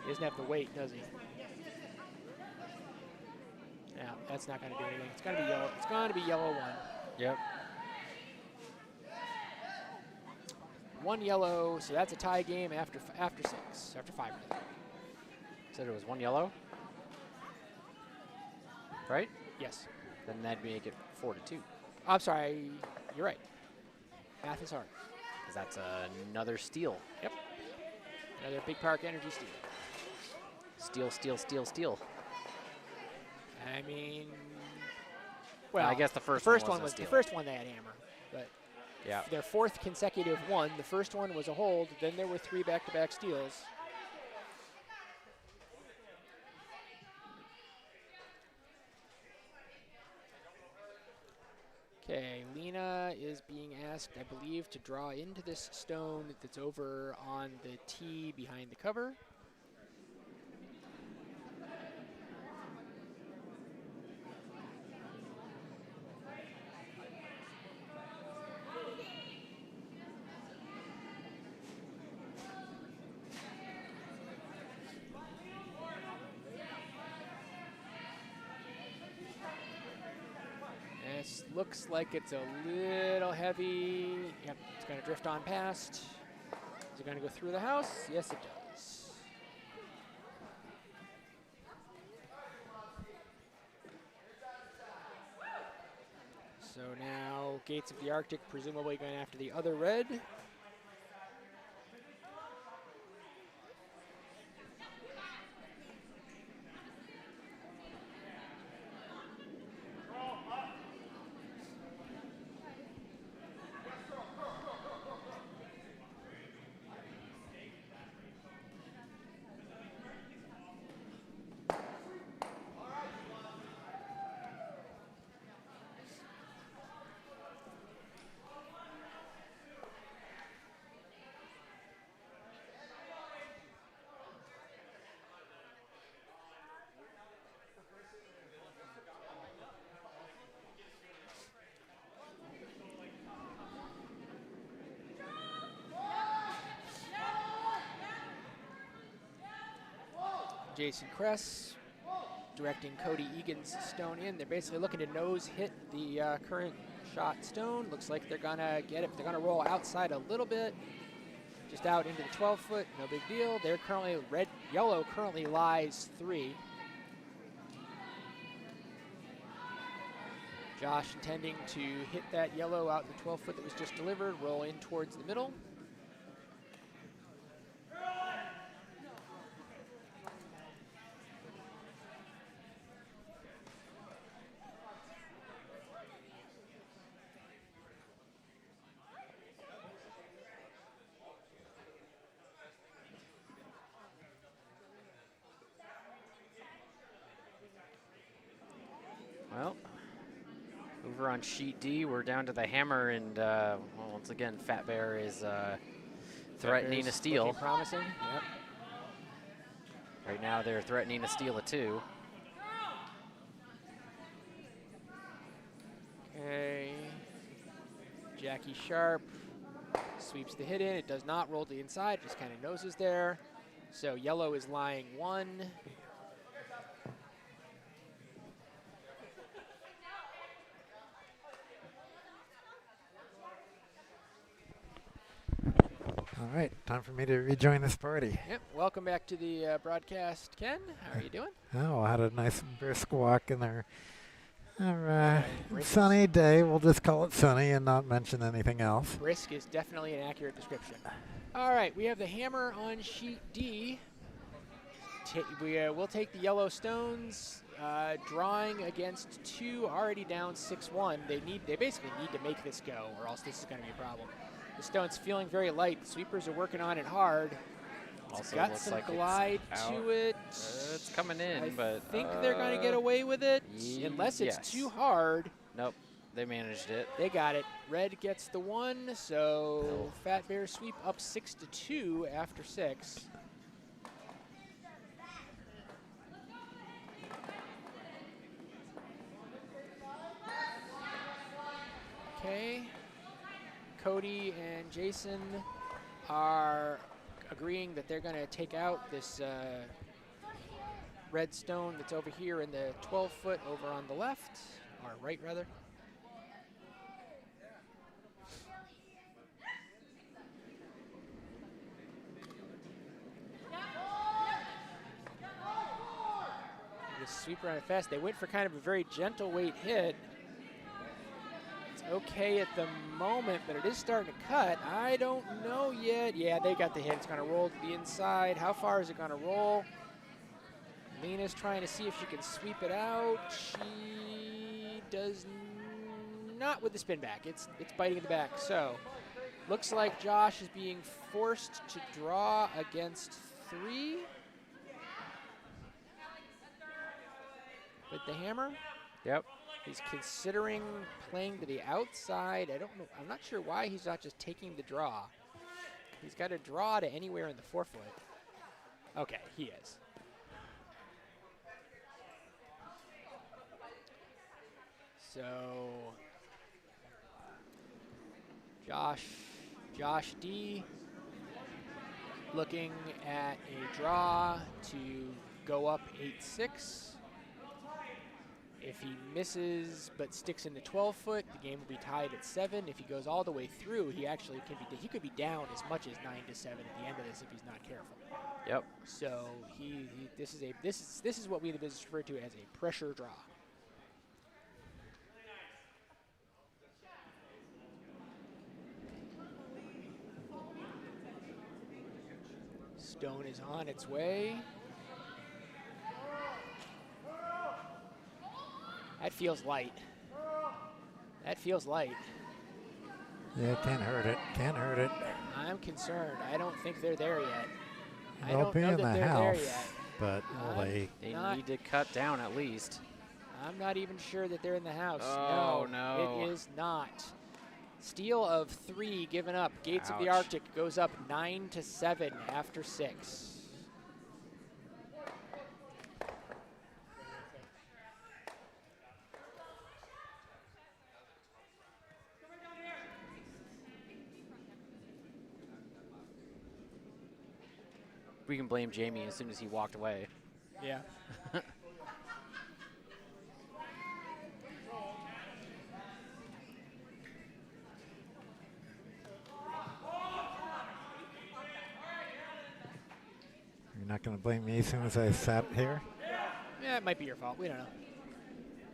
He doesn't have the weight, does he? Yeah, that's not going to do anything. It's going to be yellow. It's going to be yellow 1. Yep. 1 yellow, so that's a tie game after 6, after 5. Said it was 1 yellow, right? Yes. Then that'd make it 4-2. I'm sorry, you're right. Math is hard. Because that's another steal. Yep. Another Big Park Energy steal. Steal, steal, steal, steal. I mean, well, I guess the first one was the first one they had hammer, but yeah, their 4th consecutive one. The first one was a hold. Then there were 3 back-to-back steals. Okay, Lena is being asked, I believe, to draw into this stone that's over on the tee behind the cover. This looks like it's a little heavy. Yep, it's going to drift on past. Is it going to go through the house? Yes, it does. So now Gates of the Arctic presumably going after the other red. Jason Kress directing Cody Egan's stone in. They're basically looking to nose hit the current shot stone. Looks like they're gonna get it. They're gonna roll outside a little bit, just out into the 12-foot. No big deal. They're currently yellow currently lies 3. Josh intending to hit that yellow out in the 12-foot that was just delivered. Roll in towards the middle. Well, Over on sheet D, we're down to the hammer, and well, once again, Fat Bear is threatening a steal. Looking promising. Yep. Right now, they're threatening a steal of 2. Okay. Jackie Sharp sweeps the hit in. It does not roll to the inside, just kind of noses there. So yellow is lying 1. All right, time for me to rejoin this party. Yep. Welcome back to the broadcast, Ken. How are you doing? Oh, I had a nice brisk walk in there. Brisk. Sunny day. We'll just call it sunny and not mention anything else. Brisk is definitely an accurate description. All right, we have the hammer on sheet D. We'll take the yellow stones, drawing against 2, already down 6-1. They basically need to make this go, or else this is going to be a problem. The stone's feeling very light. The sweepers are working on it hard. It's Also got looks some like glide it's out. to it. It's coming in, I but think they're going to get away with it, unless it's yes. too hard. Nope, they managed it. They got it. Red gets the 1, so Fat Bear sweep up 6-2 after 6. Okay. Cody and Jason are agreeing that they're going to take out this red stone that's over here in the 12-foot over on the left, or right rather. This sweeper on it fast. They went for kind of a very gentle weight hit. Okay at the moment, but it is starting to cut. I don't know yet. Yeah, they got the hit. It's going to roll to the inside. How far is it going to roll? Lena's trying to see if she can sweep it out. She does not with the spin back. It's biting in the back. So looks like Josh is being forced to draw against 3 with the hammer. Yep. He's considering playing to the outside. I don't know. I'm not sure why he's not just taking the draw. He's got to draw to anywhere in the 4-foot. Okay, he is. So Josh D looking at a draw to go up 8-6. If he misses but sticks in the 12-foot, the game will be tied at 7. If he goes all the way through, he actually could be down as much as 9-7 at the end of this if he's not careful. Yep. So this is what we in the business refer to as a pressure draw. Stone is on its way. That feels light. That feels light. Yeah, can't hurt it. Can't hurt it. I'm concerned. I don't think they're there yet. I They'll don't be know in that the they're there house, yet. but will they? They Not- need to cut down at least. I'm not even sure that they're in the house. Oh, no. no. It is not. Steal of 3 given up. Gates of the Ouch. Arctic goes up 9-7 after 6. We can blame Jamie as soon as he walked away. Yeah. You're not going to blame me as soon as I sat here? Yeah, it might be your fault. We don't know.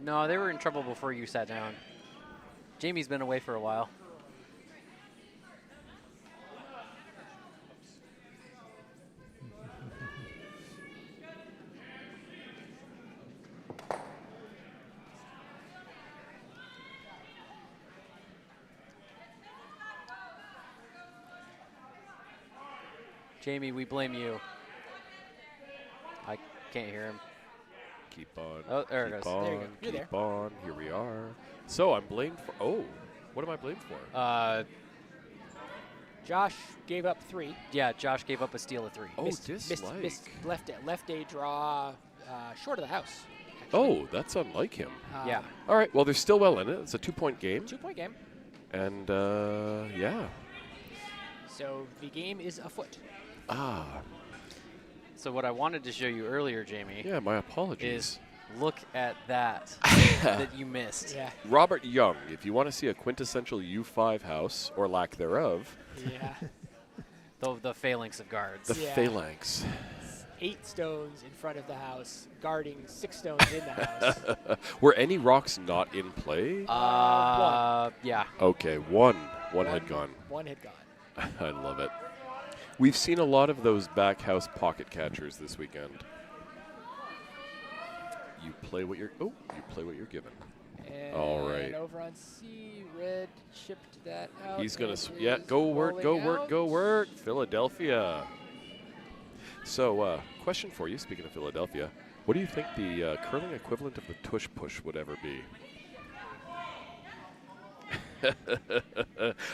No, they were in trouble before you sat down. Jamie's been away for a while. Jamie, we blame you. I can't hear him. keep on. Oh, there it keep goes. On, There you go. You're keep there. on. Here we are. So I'm blamed for. Oh, what am I blamed for? Josh gave up 3. Yeah, Josh gave up a steal of 3. Oh, missed dislike. left a draw short of the house. actually. Oh, that's unlike him. Yeah. All right. Well, they're still well in it. It's a 2-point game. 2-point game. And yeah. So the game is afoot. Ah. So what I wanted to show you earlier, Jamie, Yeah. My apologies. is look at that that you missed. Yeah. Robert Young. If you want to see a quintessential U5 house or lack thereof, Yeah. The phalanx of guards. the Yeah. phalanx. 8 stones in front of the house, guarding 6 stones in the house. Were any rocks not in play? Yeah. Okay, one had gone. One had gone. I love it. We've seen a lot of those back house pocket catchers this weekend. You play what you're given. And All right. over on C, Red chipped that out. He's gonna and go is work, go rolling work, out. go work. Philadelphia. So, question for you. Speaking of Philadelphia, what do you think the curling equivalent of the tush push would ever be?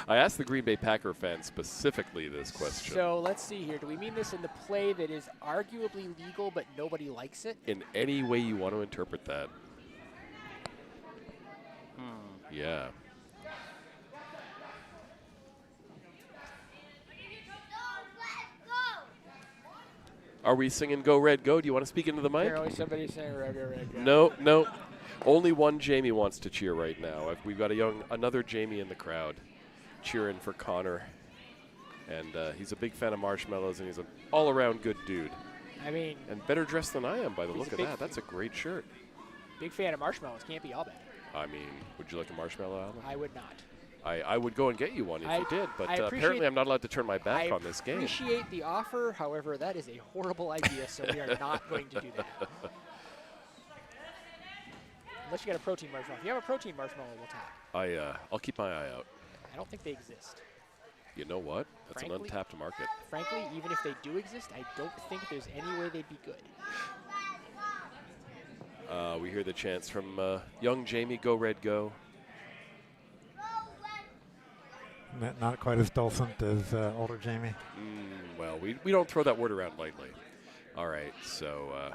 I asked the Green Bay Packer fans specifically this question. So let's see here. Do we mean this in the play that is arguably legal but nobody likes it? In any way you want to interpret that. Yeah. Are we singing Go Red Go? Do you want to speak into the mic? Apparently somebody's saying red, red, red. No. Only one Jamie wants to cheer right now. We've got another Jamie in the crowd cheering for Connor. And he's a big fan of marshmallows, and he's an all-around good dude. I mean, And better dressed than I am by the He's look a of big that. That's a great shirt. big fan of marshmallows. Can't be all bad. I mean, would you like a marshmallow, Alan? I would not. I would go and get you one if you did, but I apparently appreciate- I'm not allowed to turn my back I on this game. appreciate the offer. However, that is a horrible idea, so we are not going to do that. Unless you got a protein marshmallow. If you have a protein marshmallow, we'll talk. I'll keep my eye out. I don't think they exist. You know what? That's an Frankly- untapped market. Frankly, even if they do exist, I don't think there's any way they'd be good. We hear the chants from young Jamie, Go Red Go. Not quite as dulcet as older Jamie. Well, we don't throw that word around lightly. All right, so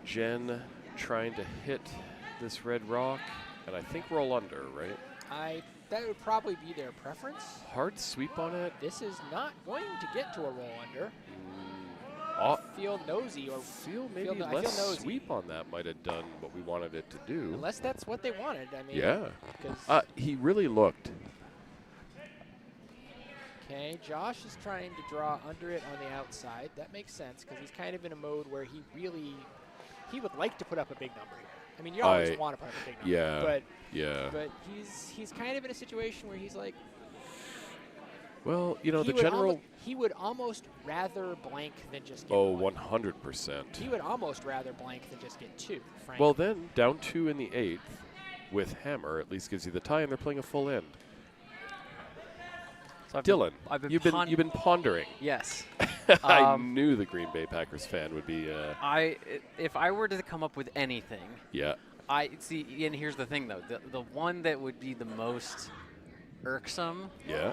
Jen trying to hit this red rock, and I think roll under, right? That would probably be their preference. Hard sweep on it. This is not going to get to a roll under. I Feel nosy or feel maybe I feel less nosy. sweep on that might have done what we wanted it to do. Unless that's what they wanted. I mean, Yeah. 'cause- He really looked. Okay, Josh is trying to draw under it on the outside. That makes sense because he's kind of in a mode where he would like to put up a big number here. I mean, you always want to put up a big number. Yeah. But but he's kind of in a situation where he's like, Well, you know, he the would general. he would almost rather blank than just get Oh, one. 100%. He would almost rather blank than just get 2, frankly. Well, then, down 2 in the 8th with hammer at least gives you the tie, and they're playing a full end. So Dylan, I've been you've been pondering. Yes. I knew the Green Bay Packers fan would be. If I were to come up with anything, Yeah. I see. And here's the thing, though: the one that would be the most irksome Yeah.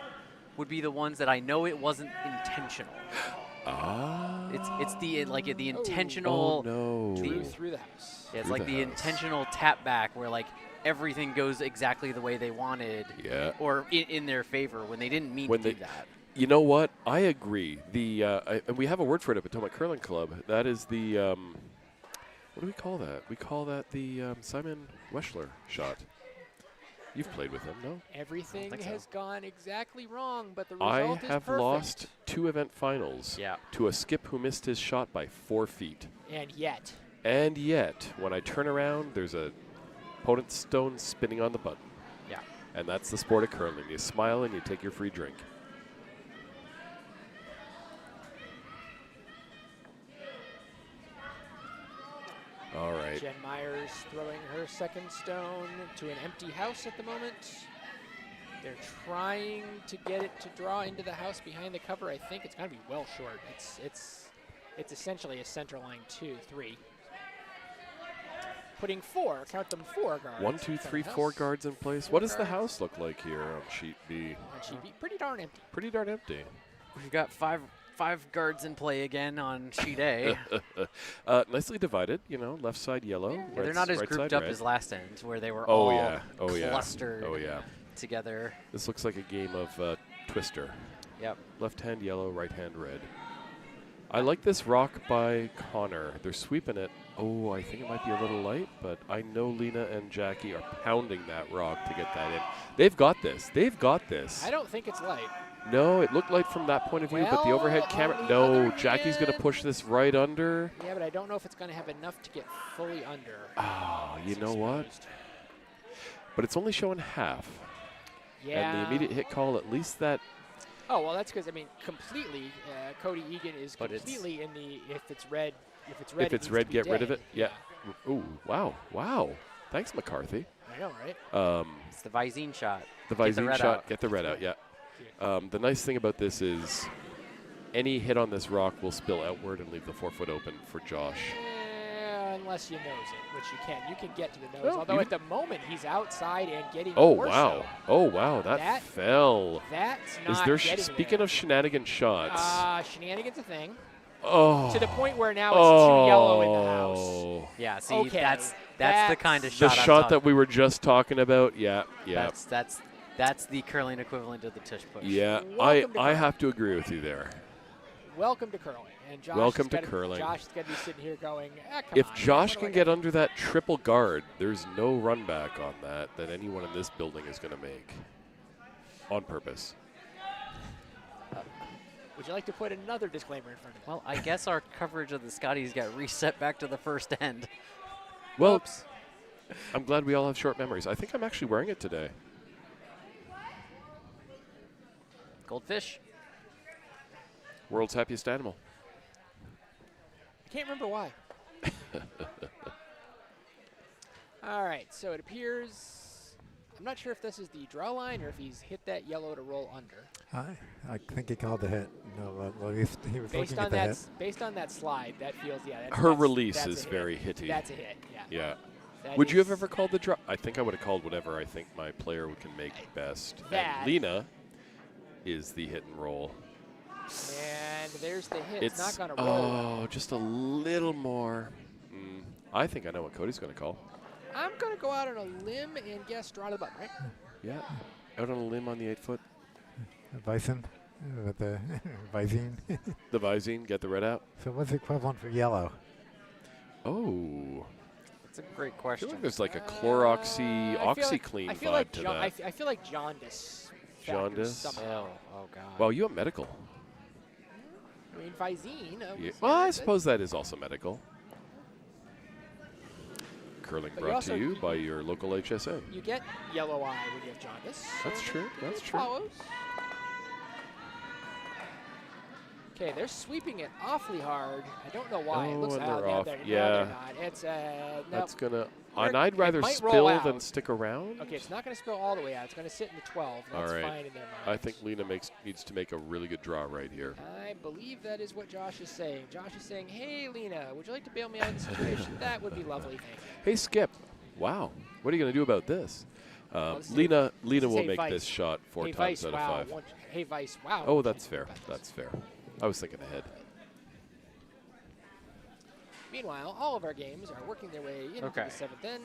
would be the ones that I know it wasn't intentional. Ah. It's the the Oh intentional. no. Drew through the house. Yeah, it's Through like the the house. intentional tap back where like everything goes exactly the way they wanted, Yeah. or in their favor when they didn't mean When to they- do that. You know what? I agree. And we have a word for it at Potomac Curling Club. That is the. What do we call that? We call that the Simon Weschler shot. You've played with him, no? Everything think so. has gone exactly wrong, but the I result is have perfect. lost 2 event finals Yeah. to a skip who missed his shot by 4 feet. And yet, And yet, when I turn around, there's a opponent's stone spinning on the button. Yeah. And that's the sport of curling. You smile and you take your free drink. All right. Jen Myers throwing her second stone to an empty house at the moment. They're trying to get it to draw into the house behind the cover. I think it's going to be well short. It's It's essentially a center line 2-3. Putting 4, count them 4 guards. 1, 2, in front 3, of the 4 house. guards in place. 4 What does the guards. house look like here on sheet B? And she'd be pretty darn empty. Pretty darn empty. We've got five guards in play again on sheet A. Nicely divided, left side yellow. Yeah, Yeah, they're not as right grouped side up red. as last end, where they were Oh, all yeah. Oh, yeah. clustered Oh, yeah. together. This looks like a game of Twister. Yep. Left hand yellow, right hand red. I like this rock by Connor. They're sweeping it. Oh, I think it might be a little light, but I know Lena and Jackie are pounding that rock to get that in. They've got this. They've got this. I don't think it's light. No, it looked light from that point of view, but the Well, overhead on camera. the No, other Jackie's going to hand- push this right under. Yeah, but I don't know if it's going to have enough to get fully under. Ah, you It's know what? exposed. But it's only showing half. Yeah. And the immediate hit call, at least that. Oh, well, that's because, completely, Cody Egan is But it's- completely in the, if it's red, it needs to red, be get rid of dead. it. Yeah. Ooh, wow. Wow. Thanks, McCarthy. I know, right? It's the Visine shot. The Get the Visine red shot, out. get the red out, yeah. The nice thing about this is any hit on this rock will spill outward and leave the 4 foot open for Josh. Unless you nose it, which you can. You can get to the nose. Well, Although you at the moment, he's outside and getting Oh, more wow. so. Oh, wow. That That- fell. That's not Is there, getting speaking there. of shenanigan shots. Shenanigans a thing. Oh. To the point where now it's 2 yellow in the house. Oh. Yeah, see, Okay, that's the kind of The shot I'm shot talking that we were just talking about. Yeah, yeah. That's the curling equivalent of the tush push. Yeah, Welcome to I curling. have to agree with you there. Welcome to curling. And Josh Welcome is to gonna, curling. Josh is going to be sitting here going, come If on, Josh what do can I get got?" under that triple guard, there's no run back on that anyone in this building is going to make on purpose. Would you like to put another disclaimer in front of it? Well, I guess our coverage of the Scotties got reset back to the first end. Well, Oops. I'm glad we all have short memories. I think I'm actually wearing it today. Goldfish. World's happiest animal. I can't remember why. All right, so it appears, I'm not sure if this is the draw line or if he's hit that yellow to roll under. I think he called the hit. No, well, he was Based looking on at the that, hit. based on that slide, that feels, yeah. Her that's- release that's is a hit. very hitty. That's a hit, yeah. Yeah. That Would you have is- ever called the draw? I think I would have called whatever I think my player can make best. That- And Lena is the hit and roll. And there's the hit. It's not going to roll. Oh, just a little more. I think I know what Cody's going to call. I'm going to go out on a limb and guess draw to the button, right? Yeah. Out on a limb on the 8 foot. Bison with the Visine. The Visine, get the red out. So what's the equivalent for yellow? Oh. That's a great I feel question. like there's like a Cloroxy, I feel like- OxyClean I feel vibe like to ja- that. I feel like jaundice. factors Jaundice? somehow. Oh, God. Well, you have medical. I mean, Visine. Yeah. Well, I suppose that is also medical. Curling But you brought also- to you by your local HSA. You get yellow eye when you have jaundice. That's so true, it that's true. follows. Okay, they're sweeping it awfully hard. I don't know why. It Oh, looks and out. they're off. No, Yeah. they're not. It's no. That's gonna. We're- And I'd it rather might roll spill out. than stick around. Okay, it's not going to spill all the way out. It's going to sit in the 12. All That's right. fine in their mind. I think Lena needs to make a really good draw right here. I believe that is what Josh is saying. Josh is saying, "Hey, Lena, would you like to bail me out of the situation?" That would be lovely, thank you. Hey, Skip. Wow. What are you gonna do about this? this is Lena this is will Hey make Vice. this shot 4 Hey, times Vice, out wow. of 5. Hey, Vice, wow. Oh, that's fair. That's fair. I was thinking ahead. Meanwhile, all of our games are working their way into Okay. the 7th end.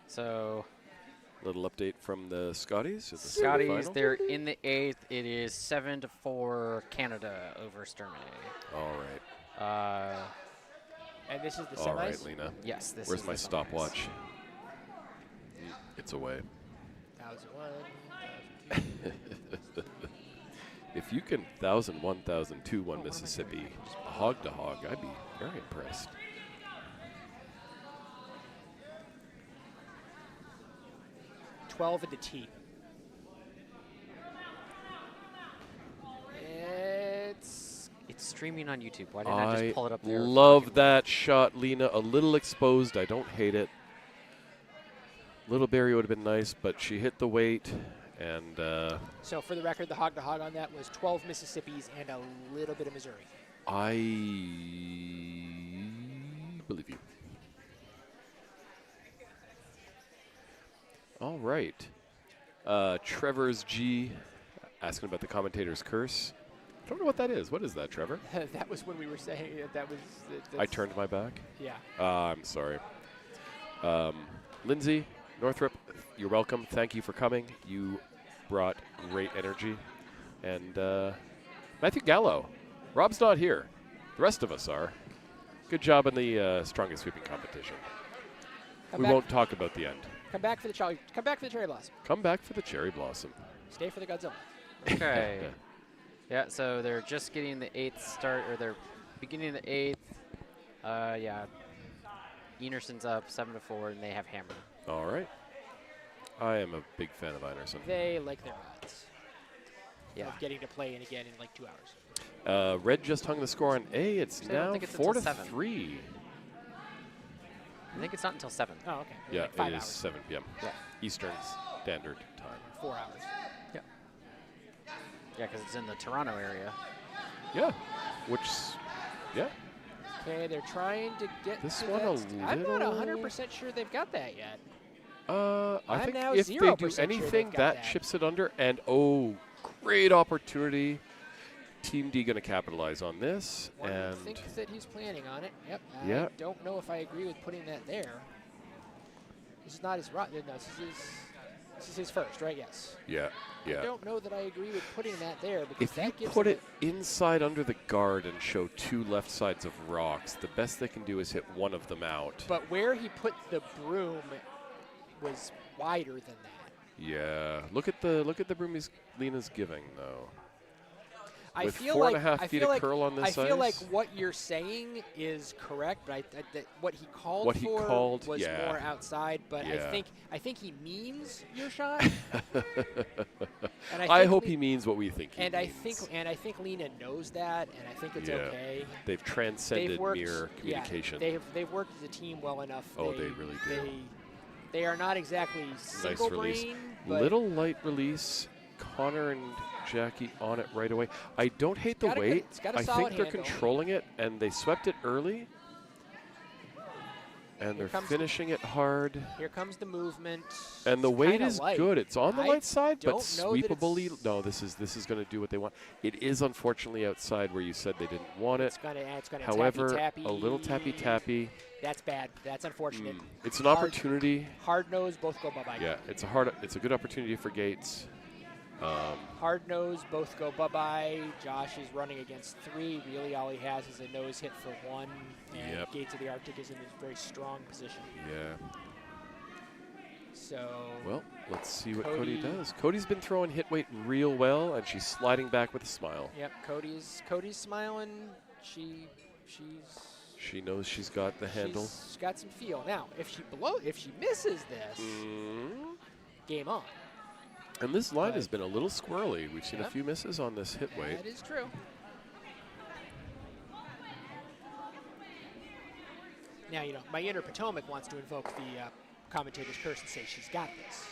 So, Little update from the Scotties. At the Scotties, semifinal. they're in the 8th. It is 7-4 Canada over Sturmey. All right. And this is the All right, semis. Lena. Yes, this Where's is my the semis. stopwatch? It's away. 1001, 1002. If you can 1,001, 1,002, 1 Mississippi, hog to hog, I'd be very impressed. $12 into T. It's streaming on YouTube. Why didn't I just pull it up there? Love that shot, Lena. A little exposed. I don't hate it. Little Barry would have been nice, but she hit the weight, And So for the record, the hog to hog on that was 12 Mississippis and a little bit of Missouri. I believe you. All right. Trevor's G asking about the commentator's curse. I don't know what that is. What is that, Trevor? That was when we were saying that was. I turned my back. Yeah. I'm sorry. Lindsay, Northrop, you're welcome. Thank you for coming. You brought great energy. And Matthew Gallo. Rob's not here. The rest of us are. Good job in the strongest sweeping competition. We won't talk about the end. Come back for the cherry blossom. Come back for the cherry blossom. Stay for the Godzilla. Okay. Yeah, so they're just getting the 8th start, or they're beginning the 8th. Yeah. Enerson's up 7-4, and they have Hammer. All right. I am a big fan of Einerson. They like their odds. Yeah. Of getting to play in again in like 2 hours. Red just hung the score on A. It's Actually, I don't now think it's until 4-3. I think it's not until 7. Oh, okay. Yeah, like 5 it is hours. 7 p.m. Yeah. Eastern Standard Time. 4 hours. Yeah, because it's in the Toronto area. Yeah, yeah. Okay, they're trying to get This to one that a I'm not little- 100% sure they've got that yet. I I'm think now if they 0% do sure they've anything, got that that. chips it under. And, great opportunity. Team D going to capitalize on this. One and thinks that he's planning on it. Yep. Yeah. I don't know if I agree with putting that there. This is not his right. No, this is his first, right? Yes. yeah. I don't know that I agree with putting that there because If that you gives put them it inside under the guard and show 2 left sides of rocks, the best they can do is hit one of them out. But where he put the broom was wider than that. Yeah. Look at the broom Lena's giving, though. I With feel 4.5 like, feet of curl on this I feel like ice? what you're saying is correct, but that what he called What he for called, was yeah. more outside. But Yeah. I think he means your shot. And I think hope Le- he means what we think he And means. I think Lena knows that, and I think it's Yeah. okay. They've transcended They've worked, mere communication. Yeah, they've worked as a team well enough. Oh, they really do. They are not exactly single release. brain, but Little light release. Connor and Jackie on it right away. I don't hate the got a good- weight. it's got a I solid think they're handle. controlling it, and they swept it early. And Here they're comes- finishing it hard. here comes the movement. And the It's weight kinda is light. good. It's on the I light side, but don't know that sweepable. it's- No, this is going to do what they want. It is unfortunately outside where you said they didn't want it. It's gonna However, tappy. a little tappy. That's bad. That's unfortunate. It's an Hard- opportunity. Hard nose, both go bye bye. Yeah, it's a good opportunity for Gates. Hard nose, both go bye bye. Josh is running against 3. Really, all he has is a nose hit for 1. And Yep. Gates of the Arctic is in a very strong position. Yeah. So Well, let's see what Cody Cody- does. Cody's been throwing hit weight real well, and she's sliding back with a smile. yep, Cody's smiling. She's She knows she's got the handle. She's got some feel. Now, if she misses this, Mm. game on. And this line But- has been a little squirrely. We've seen a Yep. few misses on this hit weight. That is true. Now, my inner Potomac wants to invoke the commentator's curse and say she's got this.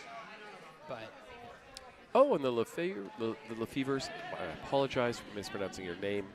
But Oh, and the Lefevers, I apologize for mispronouncing your name.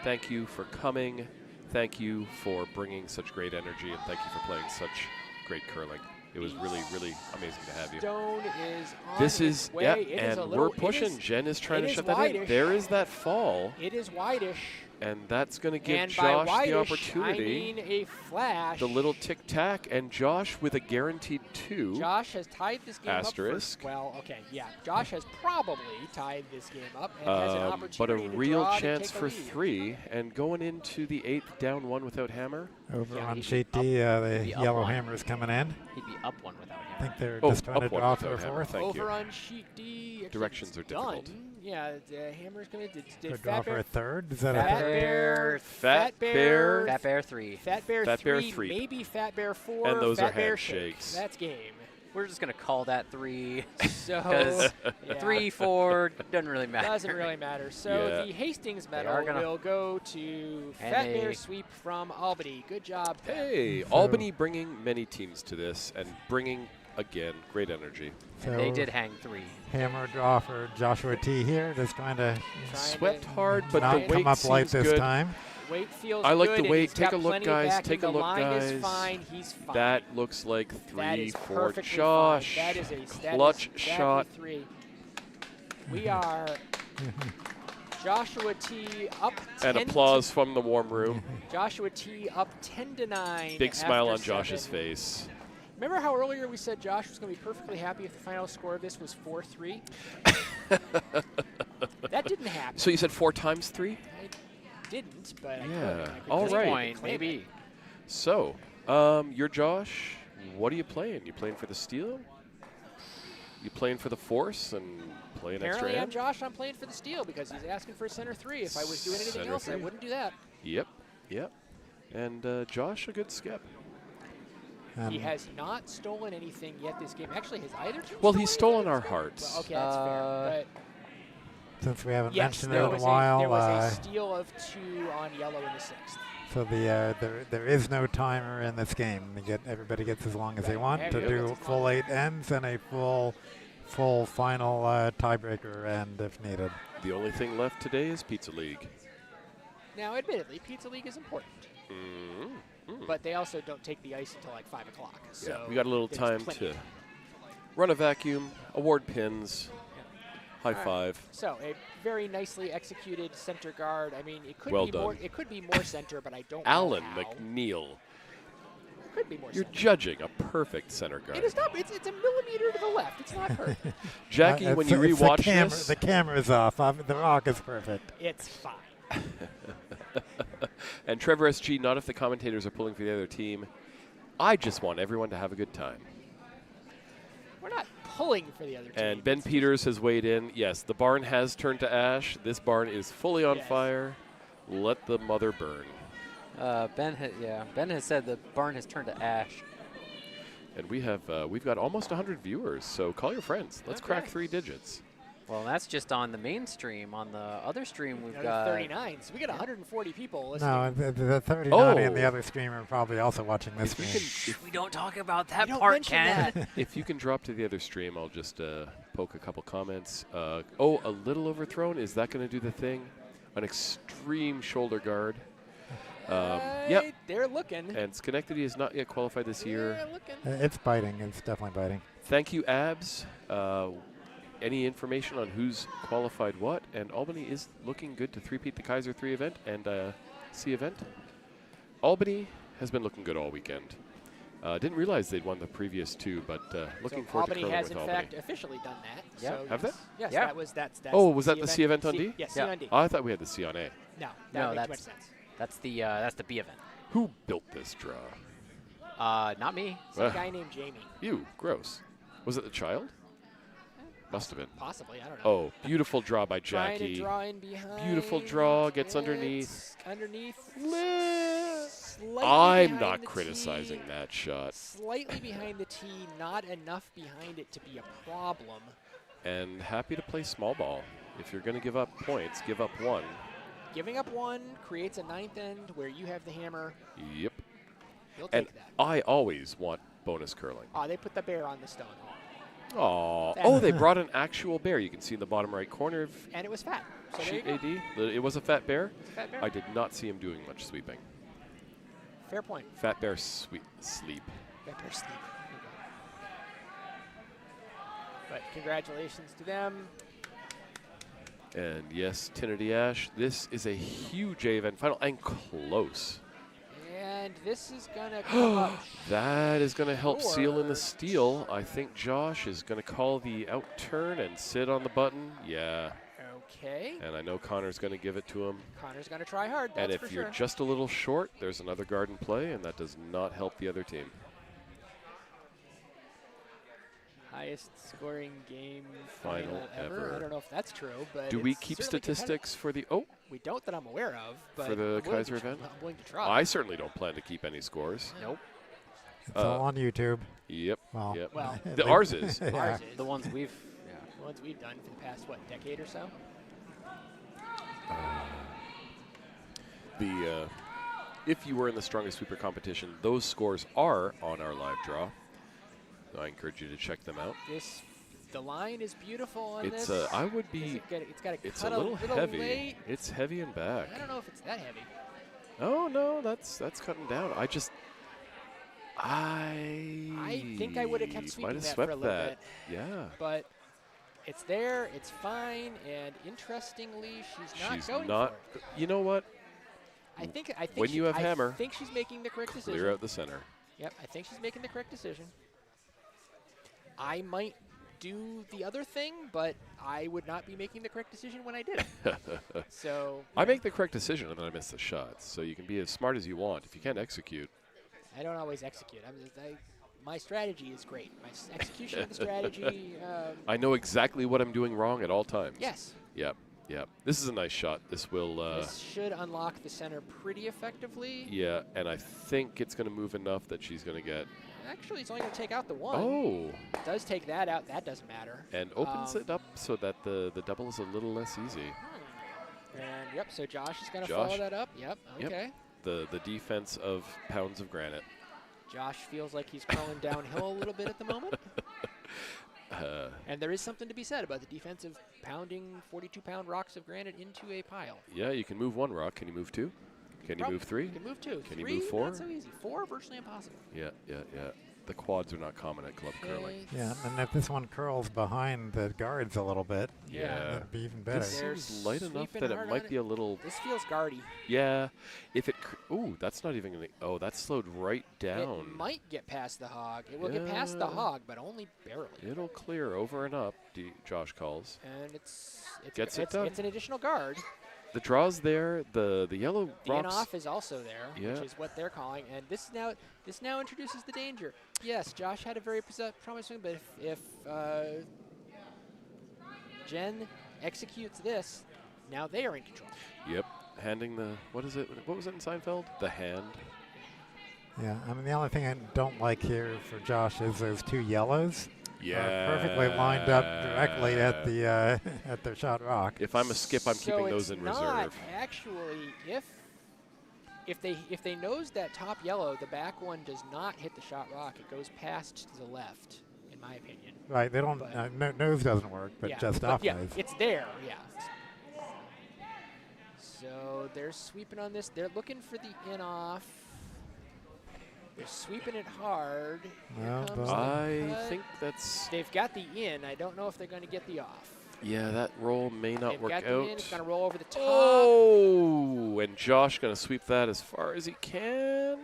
Thank you for coming. Thank you for bringing such great energy, and thank you for playing such great curling. It was really, really amazing to have you. Stone is on This its is, way. yeah, It is a and little- we're pushing. Jen is trying it to is shut that in. wide-ish. There is that fall, It is wideish. and that's going to give And Josh by the wideish, opportunity. I mean a flash. The little tic-tac, and Josh with a guaranteed 2. Josh has tied this game Asterisk. up. Well, okay, yeah. Josh has probably tied this game up and has an opportunity but a to real draw to chance take a for lead. 3, and going into the 8th, down 1 without hammer. Over Yeah, on he'd sheet be D, up- the he'd be up yellow one. hammer's coming in. He'd be up 1 without I him. think they're Oh, just trying to up one draw without for a hammer. 4th. Thank Over you. on sheet D. actually, Directions it's are difficult. done. Yeah, the hammer's going to Or did draw Fat for a Bear, third? Is that a Fat third? Bear, Fat Bear. Fat Bear 3. Fat Bear Fat Bear 3, 3. maybe Fat Bear 4. And those Fat are Bear handshakes. shake. That's game. We're just going to call that 3. So 'Cause yeah. 3, 4 doesn't really matter. Doesn't really matter. So Yeah. the Hastings are medal gonna- will go to And Fat Bear they- Sweep from Albany. Good job. Pat. Hey, So- Albany bringing many teams to this and bringing again, great energy. And they did hang 3. Hammer draw for Joshua T here. Just trying to Swept hard, but not the weight come up light seems this good. time. Weight feels I like good, the and weight. he's Take got a look, plenty guys. back, Take and a the look, line guys. is fine. He's fine. That looks like That 3 is for perfectly Josh. fine. That is a Clutch exactly shot. 3. We are Joshua T up 10 And applause from the warm room. Joshua T up 10-9. Big smile after on Josh's 7. face. Remember how earlier we said Josh was going to be perfectly happy if the final score of this was 4-3? That didn't happen. So you said 4 times 3? I didn't, but I Yeah. could. I could All just right. claim it. Maybe. So, you're Josh. What are you playing? You playing for the steal? You playing for the force and playing extra Apparently I'm hand? Josh. I'm playing for the steal because he's asking for center 3. If I was doing anything Center else, I 3. wouldn't do that. Yep. And Josh, a good skip. He has not stolen anything yet this game. Actually, has either team Well, he's stolen anything our this game? hearts. Well, okay, that's fair. Since we haven't But yes, mentioned it there in a was while, there was a steal of 2 on yellow in the 6th. so there is no timer in this game. Everybody gets as long as they Right, want to everybody do gets as full long. 8 ends and a full final tiebreaker end if needed. The only thing left today is Pizza League. Now, admittedly, Pizza League is important, but they also don't take the ice until like 5 o'clock. So Yeah, we got a little there's time plenty to of time. run a vacuum, award pins, high All right. five. So a very nicely executed center guard. I mean, it could Well be more. done. It could be more center, but I don't Alan know how. McNeil. It could be more You're center. judging a perfect center It guard. is not. It's a millimeter to the left. It's not perfect. Jackie, when you It's rewatch the this, camera's off. The rock is perfect. It's fine. and Trevor SG, not if the commentators are pulling for the other team. I just want everyone to have a good time. We're not pulling for the other team. And Ben It's Peters has weighed in. Yes, the barn has turned to ash. This barn is fully on Yes. fire. Let the mother burn. Ben has said the barn has turned to ash. And we've got almost 100 viewers, so call your friends. Let's crack Okay. 3 digits. Well, that's just on the main stream. On the other stream, we've just got 39. So we got 140 people listening. No, the 39 and the Oh. other streamer are probably also watching this stream. We don't talk about that don't part, mention Ken. that. If you can drop to the other stream, I'll just poke a couple comments. Oh, a little overthrown. Is that going to do the thing? An extreme shoulder guard. Yep. They're looking. And Schenectady has not yet qualified this year. They're looking. It's biting. It's definitely biting. Thank you, Abs. Any information on who's qualified what? And Albany is looking good to three-peat the Kayser 3 event and C event. Albany has been looking good all weekend. Didn't realize they'd won the previous 2, but looking So forward Albany to curling has with in Albany. fact officially done that. Yeah. So Have yes. Yes, Yeah. that's Oh, was that the C event on D? Yes, Yeah. C on D. I thought we had the C on A. No, that No, makes too much that's sense. that's the B event. Who built this draw? Not me. Some guy named Jamie. You, gross. Was it the child? Must have been. Possibly, I don't know. Oh, beautiful draw by Trying to Jackie. draw in behind. Beautiful draw, gets It's underneath. Slightly I'm behind not the criticizing tee. that shot. Slightly behind the tee, not enough behind it to be a problem. And happy to play small ball. If you're going to give up points, give up 1. Giving up 1 creates a 9th end where you have the hammer. Yep. You'll And take that. I always want bonus curling. Oh, they put the bear on the stone. Aww. That- Oh, they brought an actual bear. You can see in the bottom right corner of And it was fat. So there you sheet go. AD. It was a fat bear. It's a fat bear. I did not see him doing much sweeping. Fair point. Fat bear sleep. Fat bear sleep. There you go. But congratulations to them. And yes, Trinity Ash, this is a huge A event final and close. And this is going to come up. That is going to help seal in the short. steal. I think Josh is going to call the out turn and sit on the button. Yeah. Okay. And I know Connor's going to give it to him. Connor's going to try hard. That's And if for you're sure. just a little short, there's another guard in play, and that does not help the other team. Highest scoring game Final ever. I don't know if that's true, but Do we it's keep certainly competitive. statistics for the We don't that I'm aware of, but For the I'm willing Kayser to event? I'm willing to try. I certainly don't plan to keep any scores. Nope. It's all on YouTube. Yep. Well, Yep. Well, Ours is. Yeah. Ours is. The ones we've. Yeah. The ones we've done for the past, what, decade or so? If you were in the strongest sweeper competition, those scores are on our live draw. I encourage you to check them out. The line is beautiful on It's this. I would be. It's got It's cut a little heavy. late. It's heavy in back. I don't know if it's that heavy. Oh no, that's cutting down. I think I would have kept might sweeping have that for a swept little that. bit. Yeah. But it's there. It's fine. And interestingly, she's She's not going not. for it. You know what? I think when you have I hammer, think she's making the correct decision. Clear out the center. Yep, I think she's making the correct decision. I might do the other thing, but I would not be making the correct decision when I did it. So I make the correct decision and then I miss the shots. So you can be as smart as you want. If you can't execute, I don't always execute. My strategy is great. My execution of the strategy. I know exactly what I'm doing wrong at all times. Yes. Yep. Yep. This is a nice shot. This will. This should unlock the center pretty effectively. Yeah, and I think it's going to move enough that she's going to get. Actually, it's only going to take out the one. Oh. It does take that out. That doesn't matter. And opens it up so that the double is a little less easy. And yep. So Josh is going to follow that up. Yep. Okay. Yep. The defense of pounds of granite. Josh feels like he's crawling downhill a little bit at the moment. And there is something to be said about the defense of pounding 42-pound rocks of granite into a pile. Yeah, you can move one rock. Can you move two? Can you move three? You can move two. Can Three, you move four? Not so easy. Four, virtually impossible. Yeah, yeah, yeah. The quads are not common at club curling. Yeah, and if this one curls behind the guards a little bit, Yeah. that'd be even better. This seems light enough sweeping that it hard might on be a little. This feels guardy. Yeah. If it. Ooh, that's not even going to. Oh, that slowed right down. It might get past the hog. It will get past the Yeah. hog, but only barely. It'll clear over and up, Josh calls. And it's Gets it done. It's an additional guard. The draw's there. The yellow The rocks. in-off is also there, Yeah. which is what they're calling. And this now introduces the danger. Yes, Josh had a very promising, but if Jen executes this, now they are in control. Yep. Handing the. What is it? What was it in Seinfeld? The hand. Yeah, I mean, the only thing I don't like here for Josh is those two yellows. Yeah. Perfectly lined up directly at the at their shot rock. If I'm a skip, I'm So keeping those it's in not reserve. actually, if they nose that top yellow, the back one does not hit the shot rock. It goes past to the left, in my opinion. Right, they don't. But- Nose doesn't work, but yeah, just but off yeah, nose. it's there. Yeah. So they're sweeping on this. They're looking for the in-off. They're sweeping it hard. Here Well, comes but- the I cut. think that's. They've got the in. I don't know if they're going to get the off. Yeah, that roll may not They've work got out. the in. It's going to roll over the top. Oh, and Josh going to sweep that as far as he can.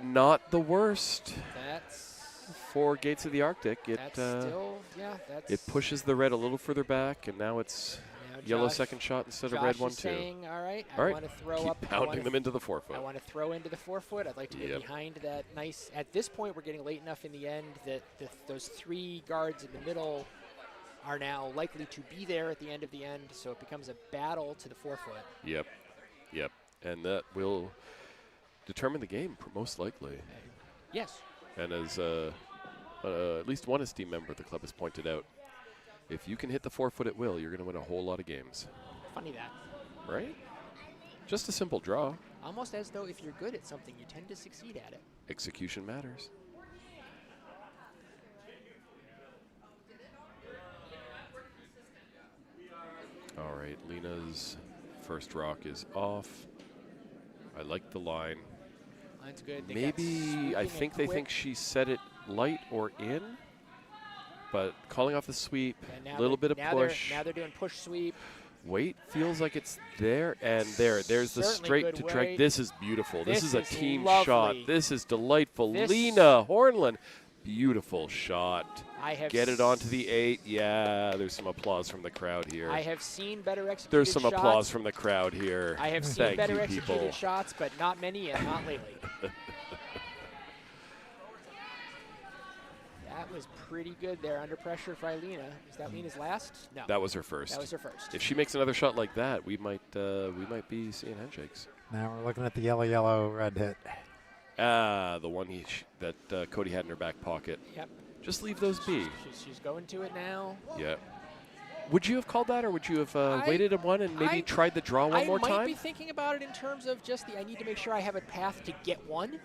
Not the worst That's for Gates of the Arctic. It still, yeah. That's it pushes the red a little further back, and now it's now yellow Josh- second shot instead Josh of red is 1-2. saying, all right, All I right, want to throw keep up. pounding them into the 4-foot. I want to throw into the 4-foot. I'd like to get Yep. behind that nice. At this point, we're getting late enough in the end that those three guards in the middle are now likely to be there at the end of the end, so it becomes a battle to the 4-foot. Yep, yep, and that will determine the game most likely. Yes. And as at least one esteemed member of the club has pointed out, if you can hit the 4-foot at will, you're going to win a whole lot of games. Funny that. Right? Just a simple draw. Almost as though if you're good at something, you tend to succeed at it. Execution matters. All right, Lena's first rock is off. I like the line. Line's good. They got Maybe sweeping I and think they quick, think she set it light or in, but calling off the sweep, and now a little they're- bit of now push. Now they're doing push sweep. Weight feels like it's there and there. There's the Certainly straight good to weight. drag. This is beautiful. This is a team lovely. shot. This is delightful. This- Lena Hornland, beautiful shot. I have Get it onto the 8. Yeah, there's some applause from the crowd here. I have seen better executed There's some shots. applause from the crowd here. I have seen Thank better you, executed people. shots, but not many and not lately. That was pretty good there under pressure for Ilena. Is that Lena's last? No. That was her first. That was her first. If she makes another shot like that, we might be seeing handshakes. Now we're looking at the yellow red hit. Ah, the one that Cody had in her back pocket. Yep. Just leave those be. She's going to it now. Yeah. Would you have called that, or would you have waited a one and maybe tried the draw one more I might be time? thinking about it in terms of just I need to make sure I have a path to get one.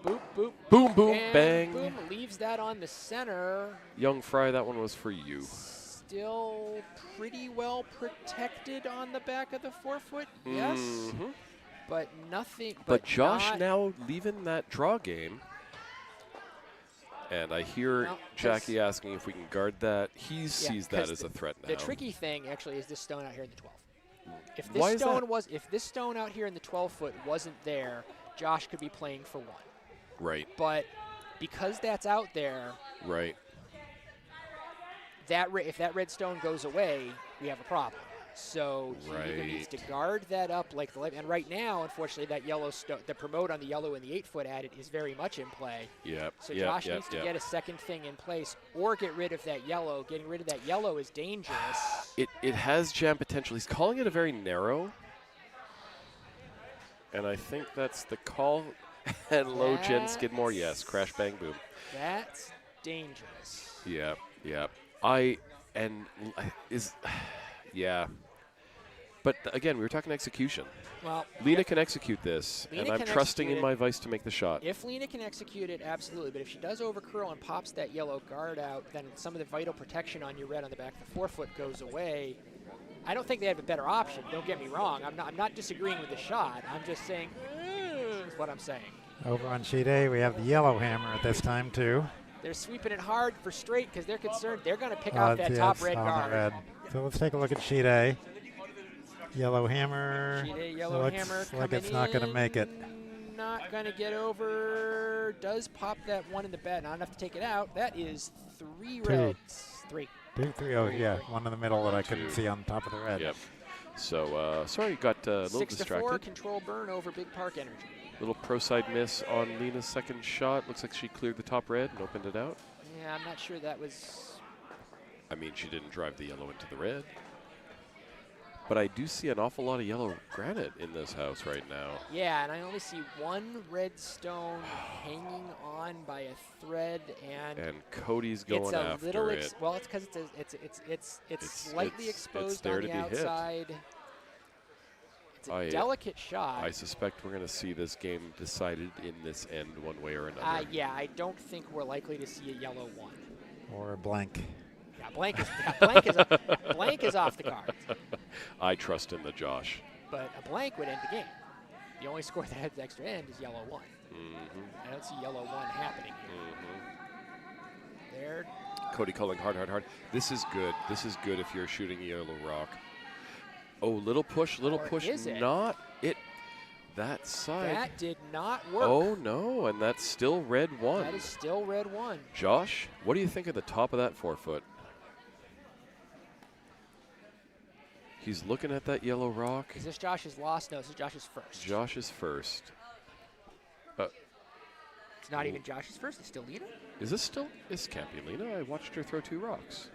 Boop, boop. Boom, boom, And bang. boom, leaves that on the center. Young Fry, that one was for you. Still pretty well protected on the back of the forefoot, yes. Mhm. But nothing. But Josh not, now leaving that draw game. And I hear Well, Jackie asking if we can guard that. He sees that 'cause as a threat now. The tricky thing actually is this stone out here in the 12. If Why this is that? if this stone out here in the 12-foot wasn't there, Josh could be playing for 1. Right, But because that's out there, right. if that red stone goes away, we have a problem. So he either needs to Right. guard that up like the left. And right now, unfortunately, that yellow stone, the promote on the yellow and the 8-foot added is very much in play. Yep. So yep, Josh yep, needs to yep. get a second thing in place or get rid of that yellow. Getting rid of that yellow is dangerous. It has jam potential. He's calling it a very narrow. And I think that's the call. And low gen Skidmore, yes. Crash, bang, boom. That's dangerous. Yeah, yeah. Yeah. But again, we were talking execution. Well, Lena can execute this, Lena and I'm can trusting in execute my vice to make the shot. if Lena can execute it, absolutely. But if she does overcurl and pops that yellow guard out, then some of the vital protection on your red on the back of the forefoot goes away. I don't think they have a better option. Don't get me wrong. I'm not disagreeing with the shot. I'm just saying, is what I'm saying. Over on sheet A, we have the yellow hammer at this time, too. They're sweeping it hard for straight because they're concerned they're going to pick off that Yeah, top it's red on the guard. red. So let's take a look at sheet A. Yellow hammer. Sheet A, yellow looks hammer like coming it's not going to make it. in, Not going to get over. Does pop that one in the bed. Not enough to take it out. That is 3 reds. 3. 2, 3, oh, yeah. One in the middle that I couldn't see on top of the red. Yep. So, sorry, got a little 6 to 4, distracted. control burn over Big Park Energy. Little pro side miss on Lena's second shot. Looks like she cleared the top red and opened it out. Yeah, I'm not sure that was. I mean, she didn't drive the yellow into the red. But I do see an awful lot of yellow granite in this house right now. Yeah, and I only see 1 red stone hanging on by a thread, and Cody's going it's a after little. it. Well, it's because it's slightly exposed there on to the be hit. outside. It's a I- delicate shot. I suspect we're going to see this game decided in this end one way or another. Yeah, I don't think we're likely to see a yellow 1. Or a blank. Yeah, blank is off the cards. I trust in the Josh. But a blank would end the game. The only score that has extra end is yellow 1. Mm-hmm. I don't see yellow 1 happening here. There. Cody calling hard, hard, hard. This is good. This is good if you're shooting a yellow rock. Oh, little push, Or is it? not it. That side. That did not work. Oh, no, and that's still red 1. That is still red 1. Josh, what do you think of the top of that forefoot? He's looking at that yellow rock. Is this Josh's loss? No, this is Josh's first. Josh is first. It's not even Josh's first. It's still Lena. Is this still? This can't be Lena. I watched her throw 2 rocks.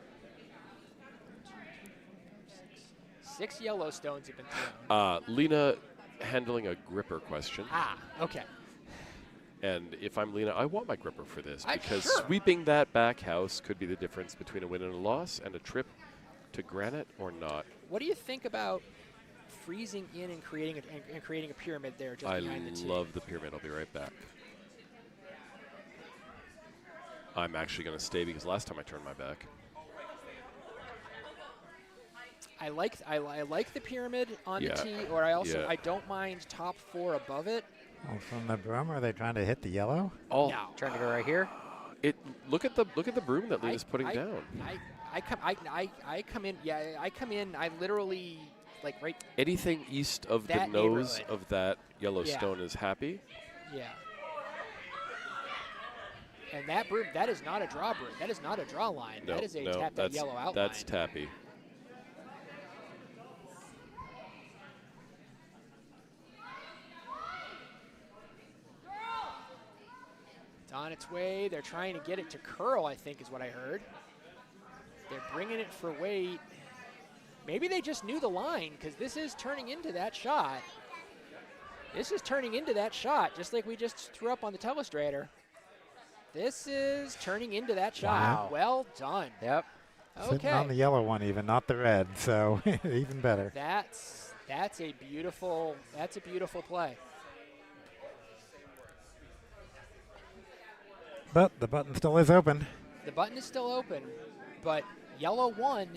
6 yellow stones have been thrown. Lena handling a gripper question. Okay. And if I'm Lena, I want my gripper for this because Sure. sweeping that back house could be the difference between a win and a loss and a trip to granite or not. What do you think about freezing in and creating a pyramid there just I behind the tee? love the pyramid. I'll be right back. I'm actually going to stay because last time I turned my back. I like the pyramid on Yeah. the tee, or Yeah. I don't mind top 4 above it. Oh, from the broom, are they trying to hit the yellow? Oh, No. Trying to go right here. look at the broom that Lena's putting down. I come in. Yeah, I come in. I literally like right. Anything east of the That nose neighborhood. of that yellow Yeah. stone is happy. Yeah. And that broom, that is not a draw broom. That is not a draw line. No, that is a no, tap that that's yellow outline. that's tappy. It's on its way. They're trying to get it to curl, I think is what I heard. They're bringing it for weight. Maybe they just knew the line because this is turning into that shot. This is turning into that shot, just like we just threw up on the telestrator. This is turning into that shot. Wow. Well done. Yep. Sitting on the yellow one even, not the red, so even better. That's a beautiful play. but the button still is open. The button is still open, but yellow 1,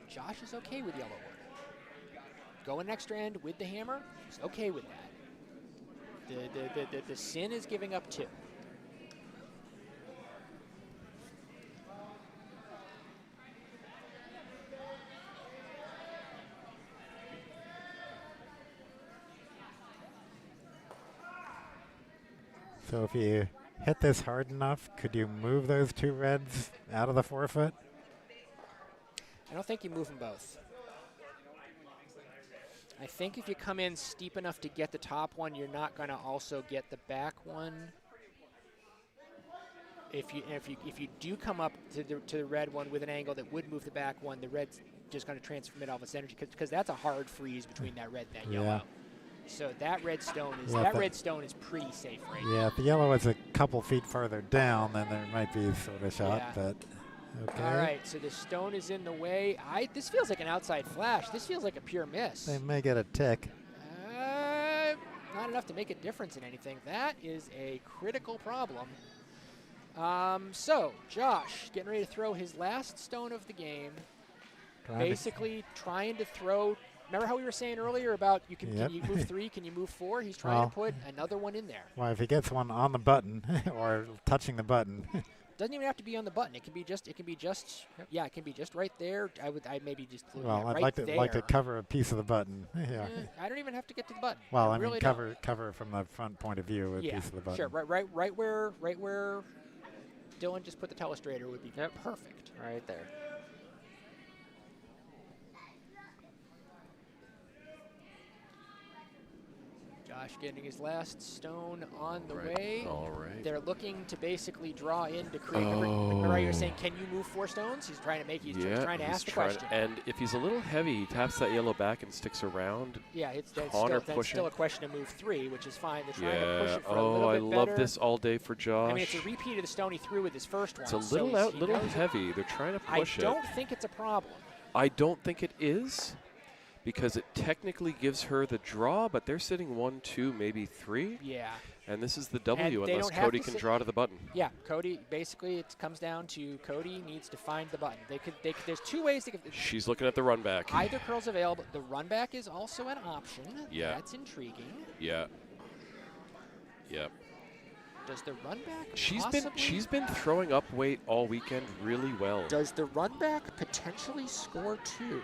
Josh is okay with yellow 1. Going extra end with the hammer, he's okay with that. The sin is giving up 2. So if you hit this hard enough, could you move those 2 reds out of the forefoot? I don't think you move them both. I think if you come in steep enough to get the top one, you're not going to also get the back one. If you do come up to the red one with an angle that would move the back one, the red's just going to transmit all its energy because that's a hard freeze between that red and that yellow. So that red stone is pretty safe right now. Yeah, if the yellow is a couple feet further down, then there might be sort of shot, Yeah. but okay. All right, so the stone is in the way. This feels like an outside flash. This feels like a pure miss. They may get a tick. Not enough to make a difference in anything. That is a critical problem. So Josh getting ready to throw his last stone of the game. Basically trying to throw. Remember how we were saying earlier about can you move 3, can you move 4? He's trying to put another one in there. Well, if he gets one on the button or touching the button. Doesn't even have to be on the button. It can be just right there. I maybe just glue well, I'd right like to cover a piece of the button. Yeah. I don't even have to get to the button. Well, I really mean cover from the front point of view a piece of the button. Sure. Right where Dylan just put the telestrator would be perfect. Right there. Josh getting his last stone on the way. All right. They're looking to basically draw in to create. Remember you were saying, can you move 4 stones? He's trying to ask the question. And if he's a little heavy, he taps that yellow back and sticks around. Yeah, that's pushing. still a question to move 3, which is fine. They're trying to push it for a little I bit love better. this all day for Josh. I mean, it's a repeat of the stone he threw with his first one. It's a so little heavy. They're trying to push it. I don't think it's a problem. I don't think it is, because it technically gives her the draw, but they're sitting 1, 2, maybe 3. Yeah. And this is the W And they unless don't have Cody to can sit- draw to the button. Yeah, Cody, basically it comes down to Cody needs to find the button. There's 2 ways to get. She's looking at the run back. Either curl's available. The run back is also an option. Yeah. That's intriguing. Yeah. Yeah. Does the run back She's been throwing up weight all weekend really well. Does the run back potentially score 2?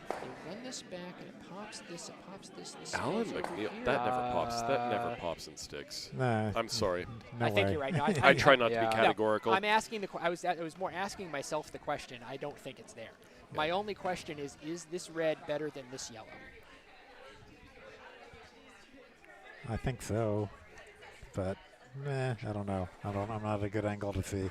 They run this back and it pops this. This Alan stays over McNeil, here. that never pops. That never pops and sticks. No, I'm sorry. no I think way. you're right. No, I try not to Yeah. be No, categorical. I'm asking I was more asking myself the question. I don't think it's there. My only question is this red better than this yellow? I think so, but I don't know. I'm not at a good angle to see.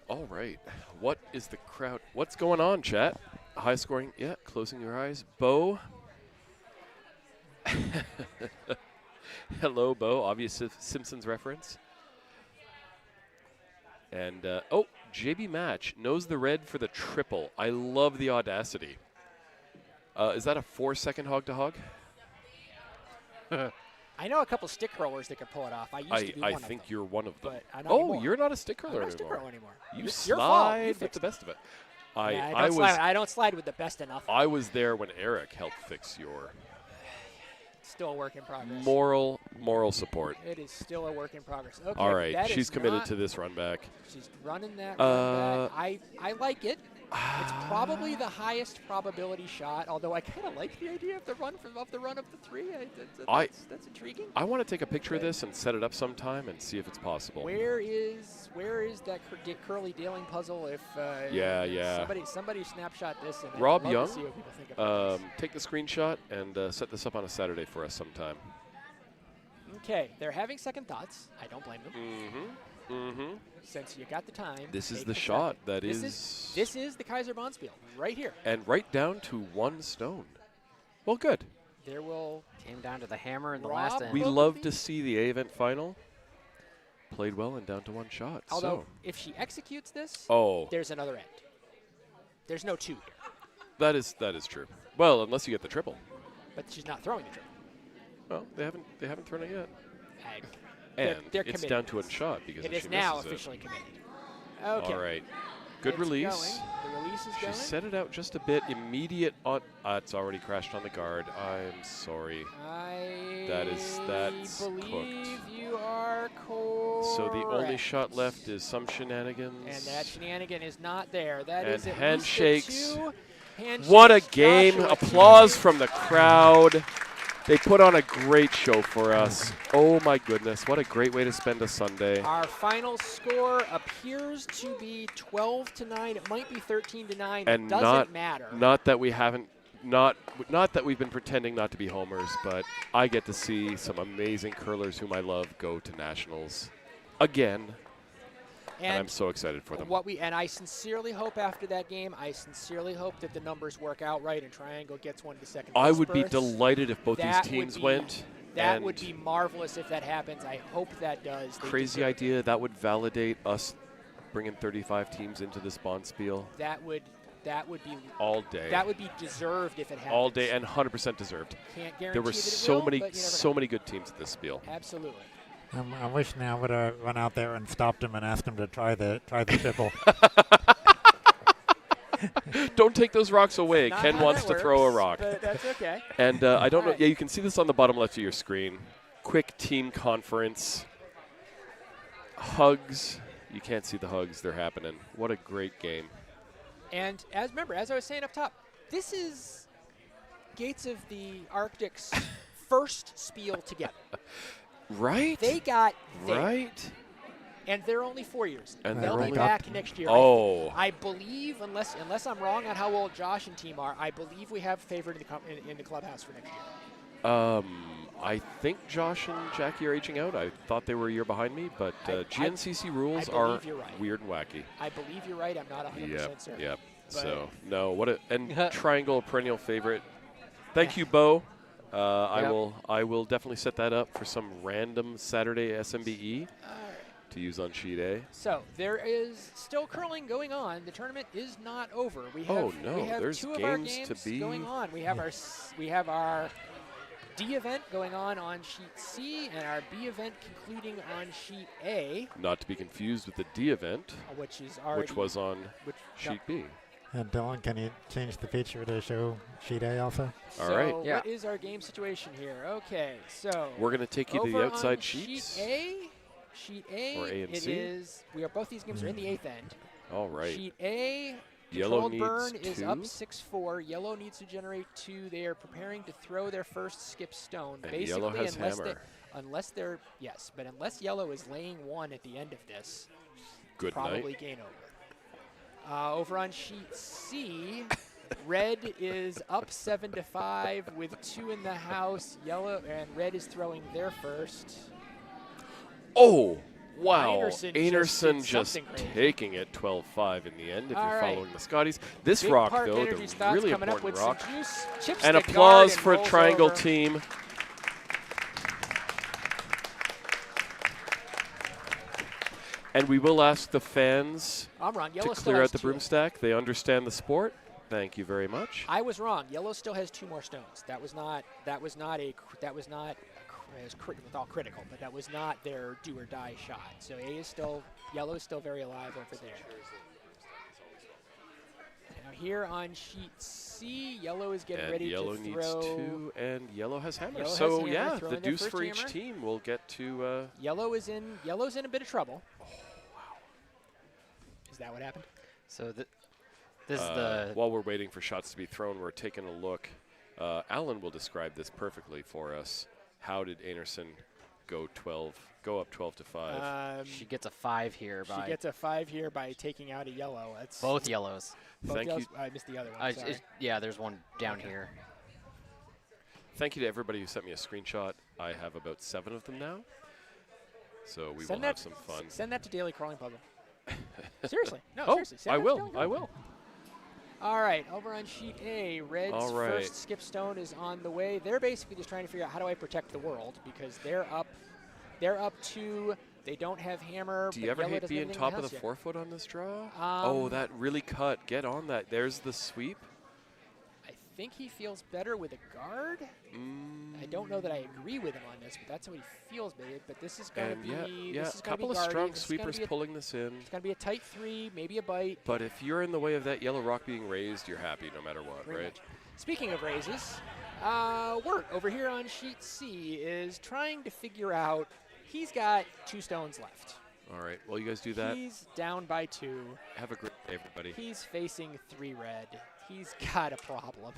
All right. What is the crowd? What's going on, chat? High scoring. Yeah, closing your eyes. Bo. Hello, Bo. Obvious Simpsons reference. And, JB Match knows the red for the triple. I love the audacity. Is that a 4-second hog to hog? I know a couple stick curlers that can pull it off. I used to be one I of think them. you're one of them. But not anymore. You're not a stick I'm curler not a stick anymore. curler anymore. You It's your fault. slide You with fixed the best of it. Yeah, I I don't slide with the best of nothing. I was there when Eric helped fix your Still a work in progress. moral support. It is still a work in progress. Okay, All right, that she's is committed not- to this run back. She's running that run back. I like it. It's Ah. probably the highest probability shot, although I kind of like the idea of the run of the 3. That's intriguing. I want to take a picture of this and set it up sometime and see if it's possible. Where is that curly dealing puzzle? If Yeah. somebody snapshot this and Rob I'd love Young, to see what people think about this. take the screenshot and set this up on a Saturday for us sometime. Okay, they're having second thoughts. I don't blame them. Mm-hmm. Since you got the time. This is take the second. shot that This is. This is the Kayser Bonspiel right here. And right down to 1 stone. Well, good. There will. Came down to the hammer in the Rob last end. We Both of love to these? see the A event final. Played well and down to 1 shot. Although, if she executes this, Oh, there's another end. There's no 2 here, that is true. Well, unless you get the triple. but she's not throwing the triple. Well, they haven't thrown it yet. And they're it's committed down to to a this. shot because It if is she now misses officially committed. it. Okay. All right. Good It's release. going. The release is She going. set it out just a bit. Immediate on. It's already crashed on the guard. I'm sorry. That's believe cooked. you are correct. So the only shot left is some shenanigans. And that shenanigan is not there. That And is at handshakes. least a 2 handshakes. What a game. Joshua Applause T. from the crowd. They put on a great show for us. Oh my goodness, what a great way to spend a Sunday. Our final score appears to be 12-9. It might be 13-9. And it doesn't matter. Not that we haven't, not that we've been pretending not to be homers, but I get to see some amazing curlers whom I love go to nationals again. And I'm so excited for them. And I sincerely hope after that game, I sincerely hope that the numbers work out right and Triangle gets one to second. I would be berth. delighted if both these teams went. That would be marvelous if that happens. I hope that does. Crazy idea. That would validate us bringing 35 teams into this Bonspiel. That would be all day. That would be deserved if it happens. All day and 100% deserved. Can't guarantee there were that it so will, many, but you never so know. many good teams at this Spiel. Absolutely. I wish now would have run out there and stopped him and asked him to try the triple. Don't take those rocks away. Not Ken how wants that to throw a works, rock. but that's okay. And I don't know. right. Yeah, you can see this on the bottom left of your screen. Quick team conference. Hugs. You can't see the hugs. They're happening. What a great game. And as I was saying up top, this is Gates of the Arctic's first Spiel together. Right? They got there. Right? And they're only 4 years. And they'll they're be only back next year. Oh. I believe, unless I'm wrong on how old Josh and team are, I believe we have favored in the clubhouse for next year. I think Josh and Jackie are aging out. I thought they were a year behind me, but GNCC rules I are believe you're right. weird and wacky. I believe you're right. I'm not 100% certain. Yep. But So, no, what a Triangle, perennial favorite. Thank you, Bo. I will definitely set that up for some random Saturday SMBE to use on sheet A. So there is still curling going on. The tournament is not over. We have, Oh, no, we have there's two of our games to games be- going on. We have our D event going on sheet C and our B event concluding on sheet A, Not to be confused with the D event, which is already which was on sheet B. And Dylan, can you change the feature to show sheet A also? All so right. Yeah. what is our game situation here? Okay, so We're going to take you to the over outside on sheets. Sheet A, Or A and it C? is. Both these games are in the 8th end. All right. Sheet A, Yellow controlled needs burn is 2. up 6-4. Yellow needs to generate 2. They are preparing to throw their first skip stone. And Basically, yellow has hammer. unless yellow is laying 1 at the end of this, Good probably night. game over. Over on sheet C, red is up 7-5 with 2 in the house. Yellow and red is throwing their first. Oh, wow. Anderson Anderson just just did something crazy. taking it 12-5 in the end if All you're right. following the Scotties. This Big rock, Park though, Energy's the thoughts really coming up important with rock. some juice. Chips And the guard applause and for a rolls Triangle over. team. And we will ask the fans I'm wrong. to Yellow still clear has out the 2. broomstack. They understand the sport. Thank you very much. I was wrong. Yellow still has 2 more stones. That was not as with all critical, but that was not their do or die shot. So Yellow is still very alive over there. Now here on sheet C, Yellow is getting And ready yellow to needs throw. 2, and yellow has hammer. Yellow has So hammer, yeah, throwing the their deuce first for each hammer. team will get to. Yellow's in a bit of trouble. Oh wow! Is that what happened? So this is the While we're waiting for shots to be thrown, we're taking a look. Alan will describe this perfectly for us. How did Anderson go up 12-5? she gets a 5 here She by gets a 5 here by taking out a yellow. That's both yellows. both Thank yellows. you. I missed the other one. Sorry. Yeah, there's one down here. Thank you to everybody who sent me a screenshot. I have about 7 of them now. So we will have some fun. Send that to Daily Crawling Puzzle. Seriously. No, Oh, seriously. Send I that to will. Daily I Crawling will. All right, over on sheet A, Red's All right. first skip stone is on the way. They're basically just trying to figure out how do I protect the world because they're up 2. They don't have hammer. Do but you ever Yellow hate doesn't being have anything top in of the the house forefoot on this draw? Oh, that really cut. Get on that. There's the sweep. yet. I think he feels better with a guard. I don't know that I agree with him on this, but that's how he feels. But this is going to be a couple of strong sweepers pulling this in. It's going to be a tight 3, maybe a bite. But if you're in the way of that yellow rock being raised, you're happy no matter what, Pretty right? much. Speaking of raises, Wirt over here on sheet C is trying to figure out. He's got 2 stones left. All right. Well, you guys do that. He's down by 2. Have a great day, everybody. He's facing 3 red. He's got a problem.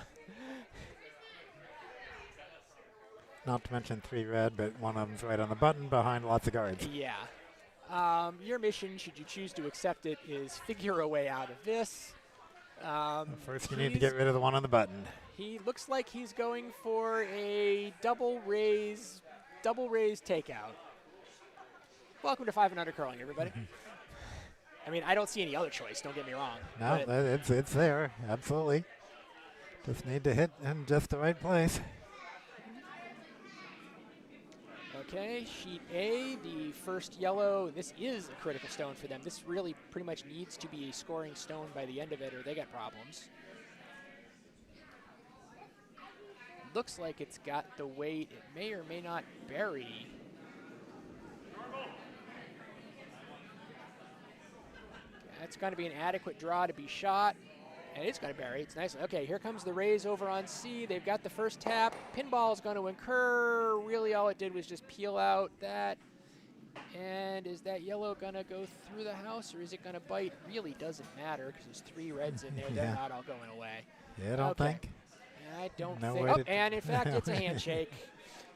Not to mention 3 red, but one of them's right on the button behind lots of guards. Yeah. Your mission, should you choose to accept it, is figure a way out of this. First, you need to get rid of the one on the button. He looks like he's going for a double raise takeout. Welcome to 5 and Under Curling, everybody. I mean, I don't see any other choice, don't get me wrong. No, it's there, absolutely. Just need to hit in just the right place. Okay, sheet A, the first yellow. This is a critical stone for them. This really pretty much needs to be a scoring stone by the end of it, or they got problems. Looks like it's got the weight. It may or may not bury. That's going to be an adequate draw to be shot, and it's going to bury. It's nice. Okay, here comes the raise over on C. They've got the first tap. Pinball is going to incur. Really, all it did was just peel out that. And is that yellow going to go through the house, or is it going to bite? Really doesn't matter because there's 3 reds in there. They're not all going away. Yeah, I don't think. I don't No think. way Oh, to and in fact, it's a handshake.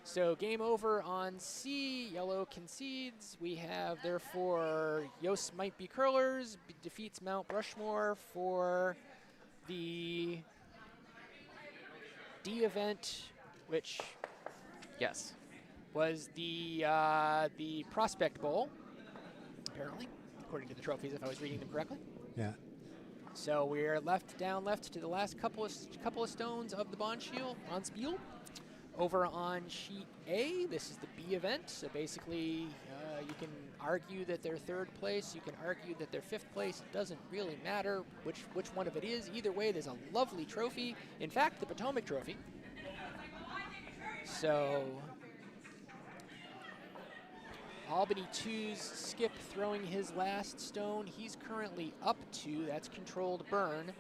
So game over on C. Yellow concedes. We have, therefore, Yost Might Be Curlers defeats Mount Rushmore for the D event, which was the Prospect Bowl, apparently, according to the trophies, if I was reading them correctly. Yeah. So we're left to the last couple of stones of the Bonspiel. Over on sheet A, this is the B event. So basically, you can argue that they're 3rd place. You can argue that they're 5th place. It doesn't really matter which one of it is. Either way, there's a lovely trophy. In fact, the Potomac Trophy. So Albany 2's Skip throwing his last stone. He's currently up 2. That's controlled burn.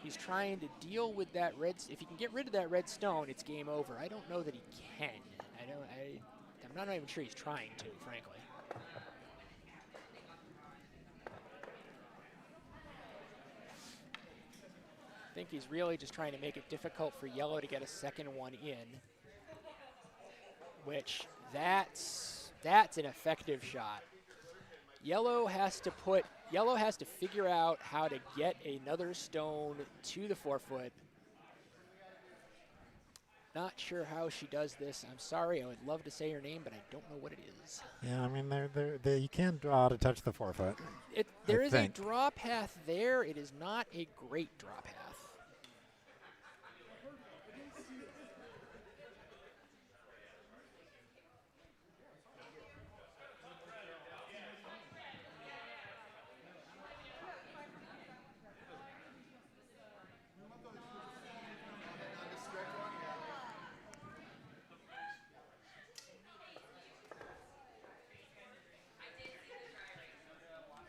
He's trying to deal with that red. If he can get rid of that red stone, it's game over. I don't know that he can. I'm not even sure he's trying to, frankly. I think he's really just trying to make it difficult for yellow to get a second one in, which that's an effective shot. Yellow has to figure out how to get another stone to the 4-foot. Not sure how she does this. I'm sorry, I would love to say her name, but I don't know what it is. Yeah, I mean, you can't draw to touch the 4-foot. There is a draw path there. It is not a great draw path.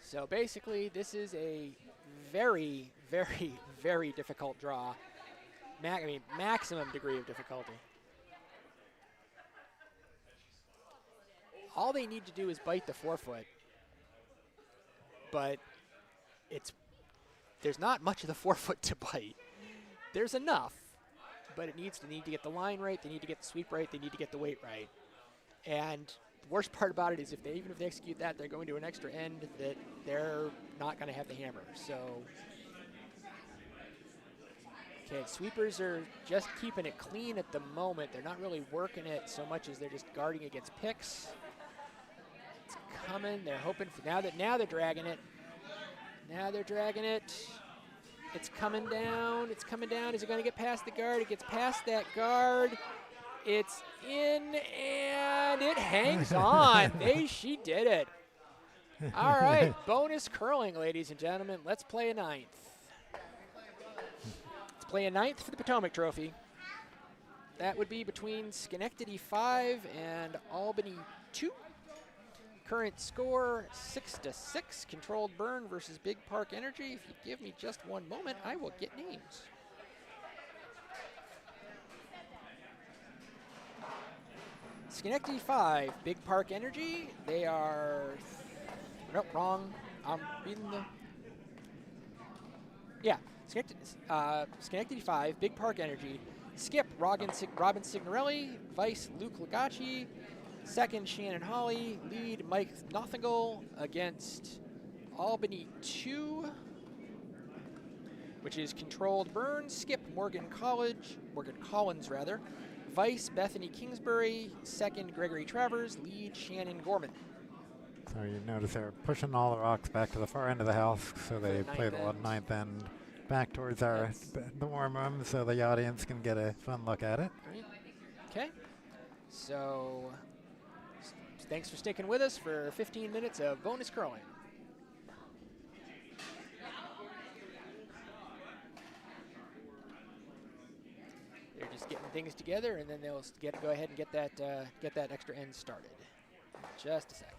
So basically, this is a very, very, very difficult draw. Maximum degree of difficulty. All they need to do is bite the 4-foot, but there's not much of the 4-foot to bite. There's enough, but they need to get the line right, they need to get the sweep right, they need to get the weight right. And the worst part about it is even if they execute that, they're going to an extra end that they're not going to have the hammer. So, okay, sweepers are just keeping it clean at the moment. They're not really working it so much as they're just guarding against picks. It's coming. They're hoping for now they're dragging it. Now they're dragging it. It's coming down. It's coming down. Is it going to get past the guard? It gets past that guard. It's in, and it hangs on. She did it. All right, bonus curling, ladies and gentlemen. Let's play a 9th. It's to play a ninth for the Potomac Trophy. That would be between Schenectady 5 and Albany 2. Current score 6-6. Controlled Burn versus Big Park Energy. If you give me just one moment, I will get names. Schenectady 5, Big Park Energy. They are, nope, wrong. I'm reading the, yeah, Schenectady 5, Big Park Energy. Skip, Robyn Signorelli. Vice, Luke Lagace. Second, Shannon Holly. Lead, Mike Nothnagel against Albany 2, which is Controlled Burn. Skip, Morgan Collins. Vice, Bethany Kingsbury. Second, Gregory Travers. Lead, Shannon Gormam. So you notice they're pushing all the rocks back to the far end of the house, so they play the ninth end back towards the warm room so the audience can get a fun look at it. Right. Okay. So thanks for sticking with us for 15 minutes of bonus curling. They're just getting things together, and then they'll go ahead and get that extra end started. Just a sec.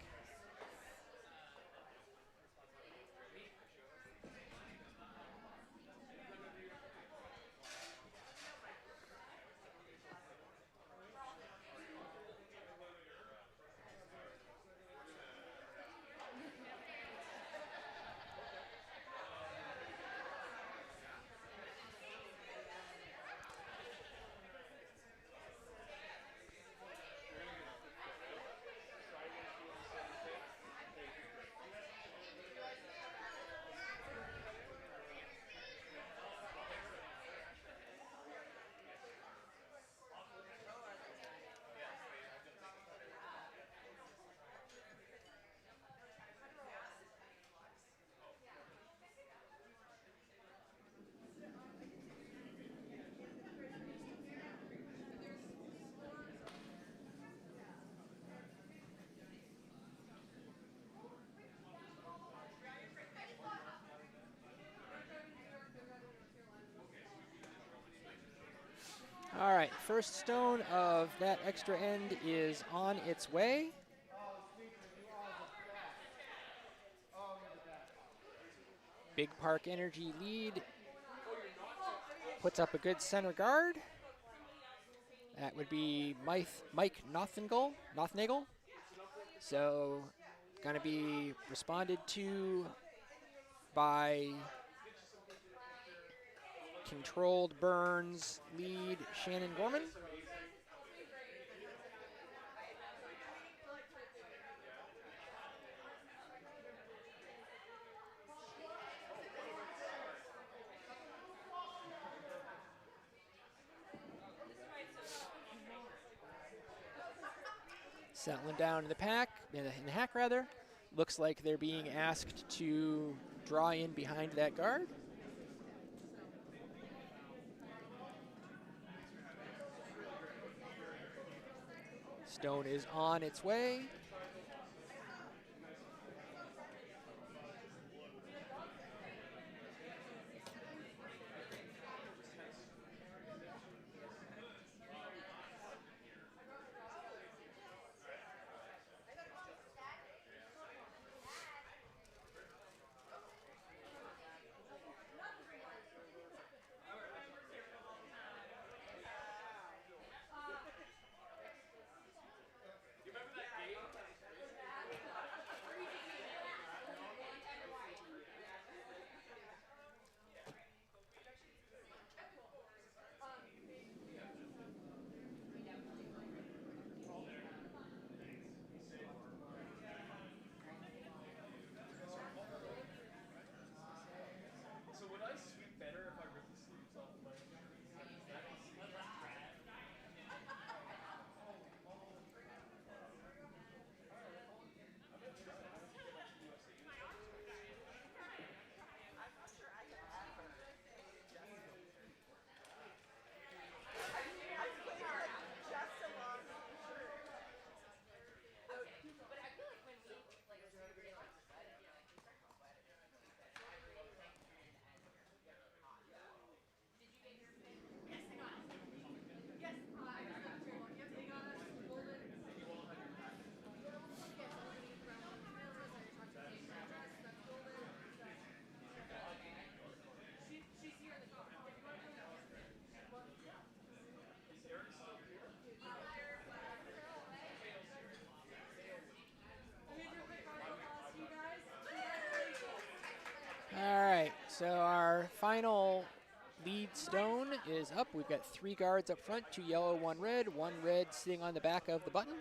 All right, first stone of that extra end is on its way. Big Park Energy lead puts up a good center guard. That would be Mike Nothnagel. So going to be responded to by Controlled Burns lead Shannon Gorman. Settling down in the hack rather. Looks like they're being asked to draw in behind that guard. Stone is on its way. right, so our final lead stone is up. We've got 3 guards up front, 2 yellow, 1 red sitting on the back of the button.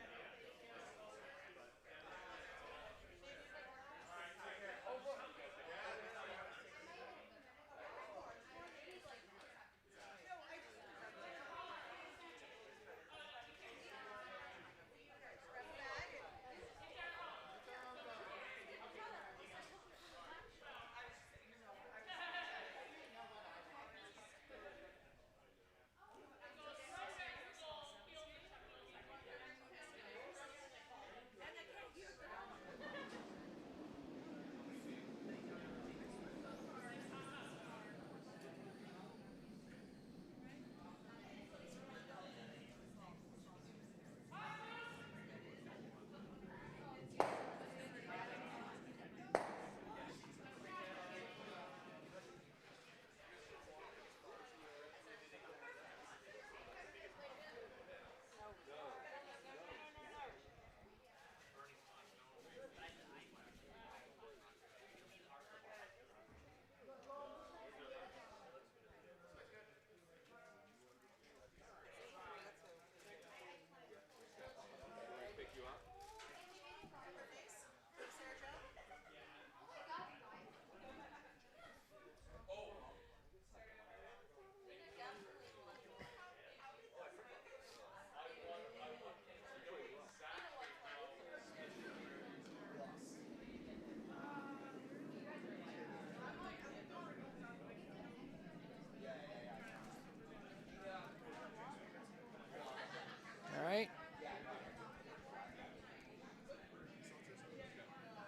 All right.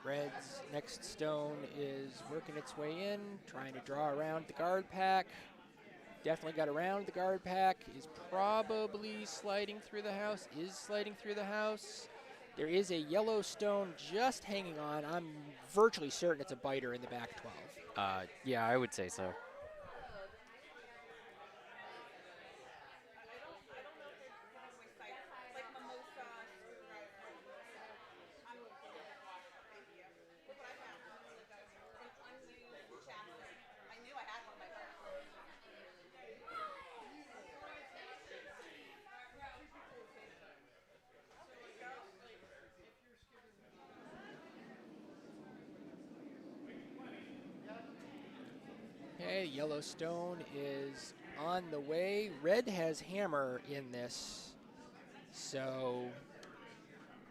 Red's next stone is working its way in, trying to draw around the guard pack. Definitely got around the guard pack, is probably sliding through the house, There is a yellow stone just hanging on. I'm virtually certain it's a biter in the back 12. Yeah, I would say so. Okay, Yellowstone is on the way. Red has hammer in this, so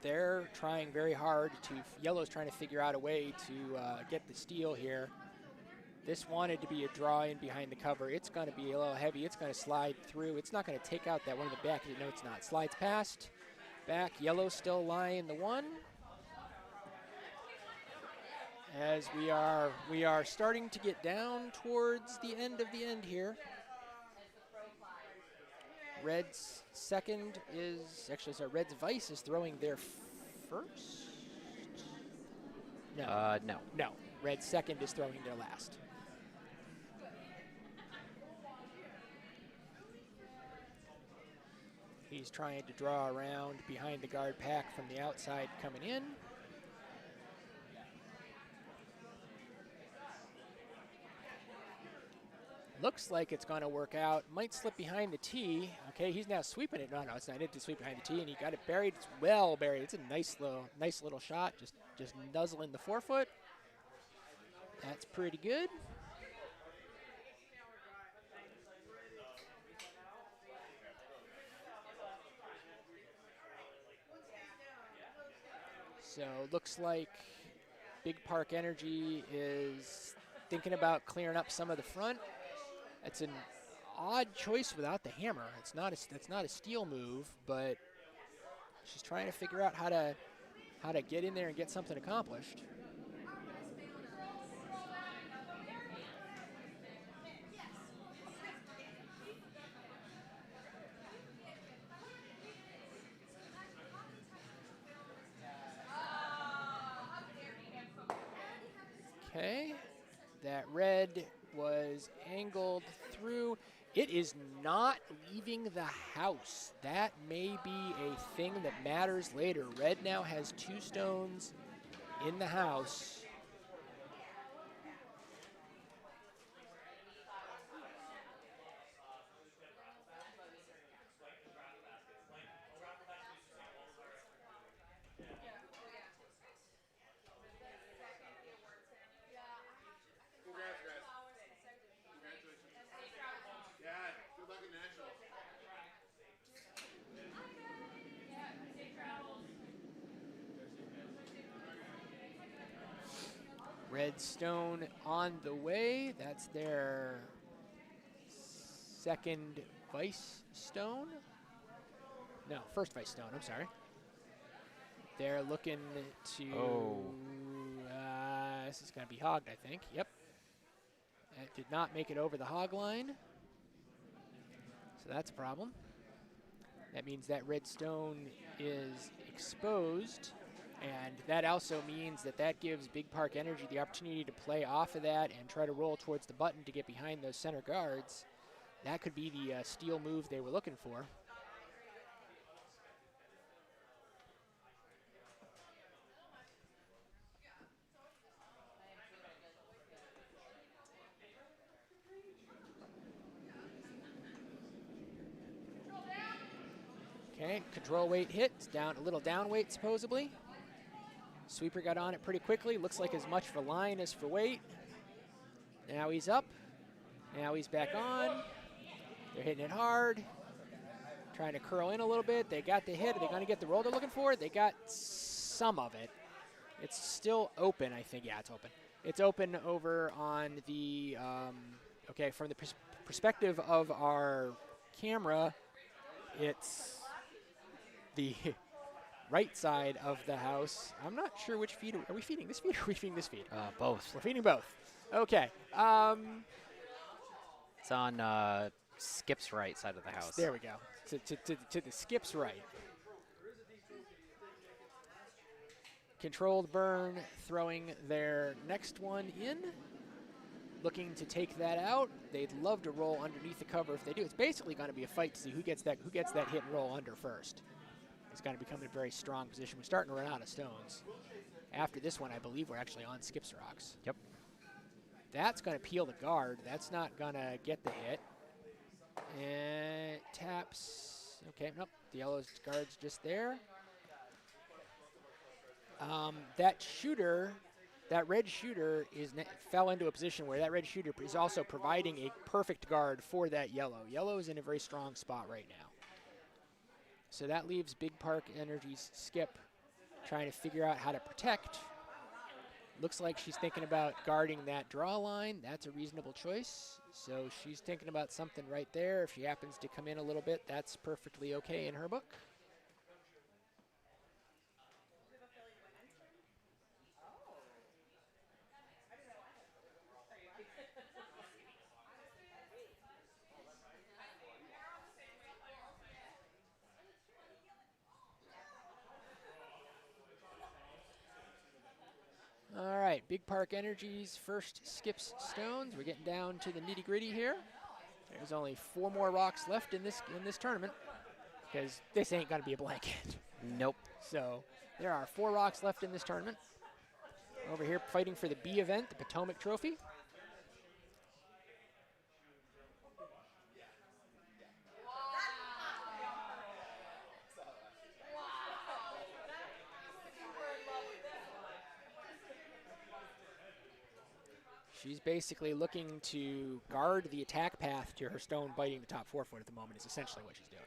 they're trying very hard to, Yellow's trying to figure out a way to get the steal here. This wanted to be a draw in behind the cover. It's going to be a little heavy. It's going to slide through. It's not going to take out that one in the back. No, it's not. Slides past. Back. Yellow still lying the 1. As we are starting to get down towards the end here. Red's second is, actually, sorry, Red's vice is throwing their first? No. No. Red's second is throwing their last. He's trying to draw around behind the guard pack from the outside coming in. Looks like it's going to work out. Might slip behind the tee. Okay, he's now sweeping it. No, it's not. It did sweep behind the tee, and he got it buried. It's well buried. It's a nice little shot. Just nuzzling the 4-foot. That's pretty good. So looks like Big Park Energy is thinking about clearing up some of the front. It's an odd choice without the hammer. It's not a steal move, but she's trying to figure out how to get in there and get something accomplished. Okay, that red was angled through. It is not leaving the house. That may be a thing that matters later. Red now has 2 stones in the house. red stone on the way. That's their second vice stone. No, first vice stone, I'm sorry. They're looking to, this is going to be hogged, I think. Yep. That did not make it over the hog line. So that's a problem. That means that red stone is exposed. And that also means that that gives Big Park Energy the opportunity to play off of that and try to roll towards the button to get behind those center guards. That could be the steal move they were looking for. Okay, control weight hit. It's down a little down weight supposedly. Sweeper got on it pretty quickly. Looks like as much for line as for weight. Now he's up. Now he's back on. They're hitting it hard. Trying to curl in a little bit. They got the hit. Are they going to get the roll they're looking for? They got some of it. It's still open, I think. Yeah, it's open. It's open over on the, okay, from the perspective of our camera, it's the right side of the house. I'm not sure which feed. Are we feeding this feed or are we feeding this feed? Both. We're feeding both. Okay. It's on Skip's right side of the house. There we go. To the Skip's right. Controlled burn, throwing their next one in. Looking to take that out. They'd love to roll underneath the cover. If they do, it's basically going to be a fight to see who gets that hit and roll under first. It's going to become a very strong position. We're starting to run out of stones. After this one, I believe we're actually on Skip's rocks. Yep. That's going to peel the guard. That's not going to get the hit. And taps. Okay, nope. The yellow guard's just there. That shooter, that red shooter fell into a position where that red shooter is also providing a perfect guard for that yellow. Yellow is in a very strong spot right now. So that leaves Big Park Energy's Skip trying to figure out how to protect. Looks like she's thinking about guarding that draw line. That's a reasonable choice. So she's thinking about something right there. If she happens to come in a little bit, that's perfectly okay in her book. All right, Big Park Energy's first Skip's stones. We're getting down to the nitty-gritty here. There's only 4 more rocks left in this tournament because this ain't gonna be a blanket. Nope. So there are 4 rocks left in this tournament. Over here fighting for the B event, the Potomac Trophy. She's basically looking to guard the attack path to her stone biting the top 4 foot at the moment is essentially what she's doing.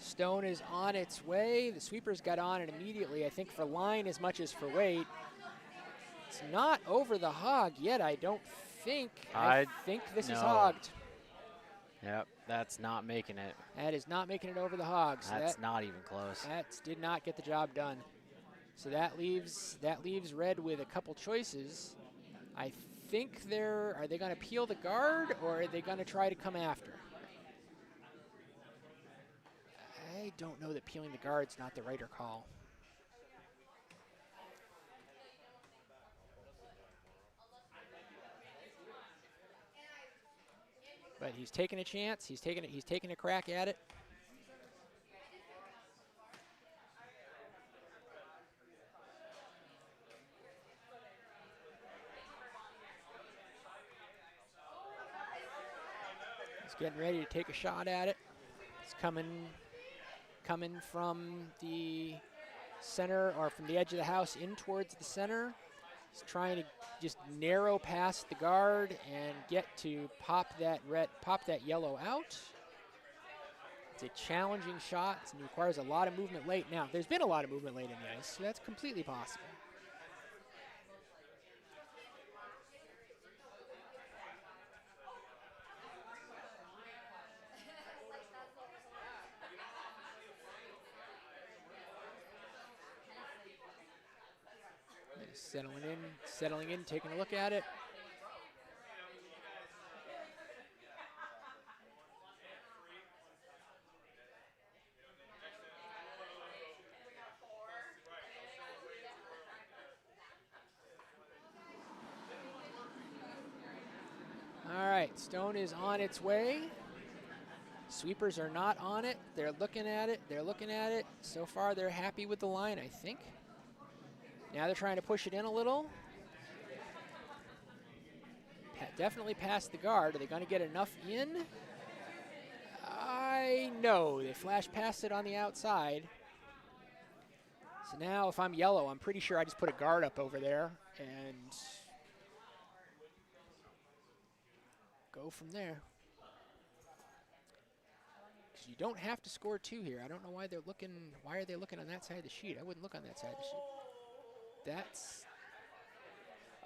Stone is on its way. The sweepers got on it immediately, I think for line as much as for weight. It's not over the hog yet, I don't think. I think this is hogged. Yep, that's not making it. That is not making it over the hog. So that's not even close. That did not get the job done. So that leaves red with a couple choices. I think are they going to peel the guard or are they going to try to come after? I don't know that peeling the guard's not the right call. But he's taking a chance. He's taking a crack at it. He's getting ready to take a shot at it. It's coming coming from the center or from the edge of the house in towards the center. He's trying to just narrow past the guard and get to pop that yellow out. It's a challenging shot. It requires a lot of movement late. Now, there's been a lot of movement late in the ice, so that's completely possible. Settling in, taking a look at it. All right, Stone is on its way. Sweepers are not on it. They're looking at it. They're looking at it. So far, they're happy with the line, I think. Now they're trying to push it in a little. Definitely past the guard. Are they going to get enough in? I know. They flash past it on the outside. So now if I'm yellow, I'm pretty sure I just put a guard up over there and go from there. Because you don't have to score 2 here. I don't know why they're looking. Why are they looking on that side of the sheet? I wouldn't look on that side of the sheet. That's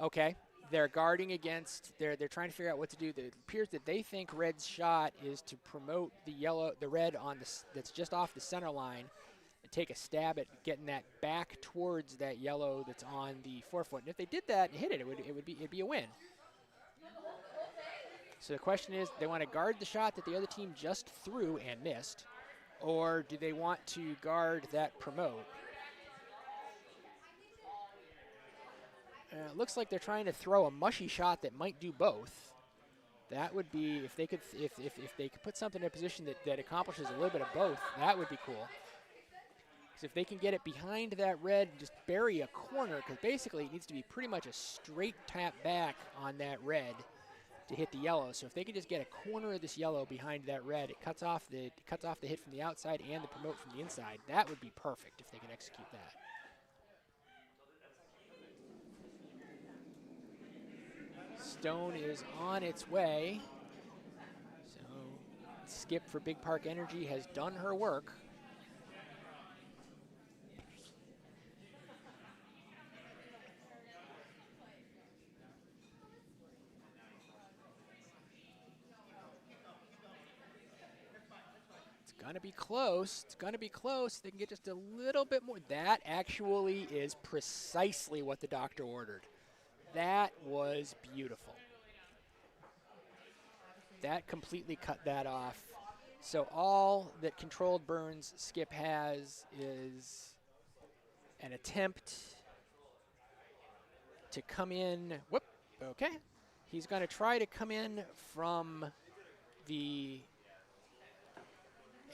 okay. They're guarding against. They're trying to figure out what to do. It appears that they think Red's shot is to promote the red on that's just off the center line, and take a stab at getting that back towards that yellow that's on the forefoot. And if they did that and hit it, it'd be a win. So the question is, they want to guard the shot that the other team just threw and missed, or do they want to guard that promote? It looks like they're trying to throw a mushy shot that might do both. That would be, if they could put something in a position that accomplishes a little bit of both, that would be cool. Because if they can get it behind that red, just bury a corner, because basically it needs to be pretty much a straight tap back on that red to hit the yellow. So if they can just get a corner of this yellow behind that red, it cuts off the hit from the outside and the promote from the inside. That would be perfect if they can execute that. Stone is on its way. So Skip for Big Park Energy has done her work. It's gonna be close. It's gonna be close. They can get just a little bit more. That actually is precisely what the doctor ordered. That was beautiful. That completely cut that off. So all that controlled burns Skip has is an attempt to come in. Whoop, okay. He's going to try to come in from the,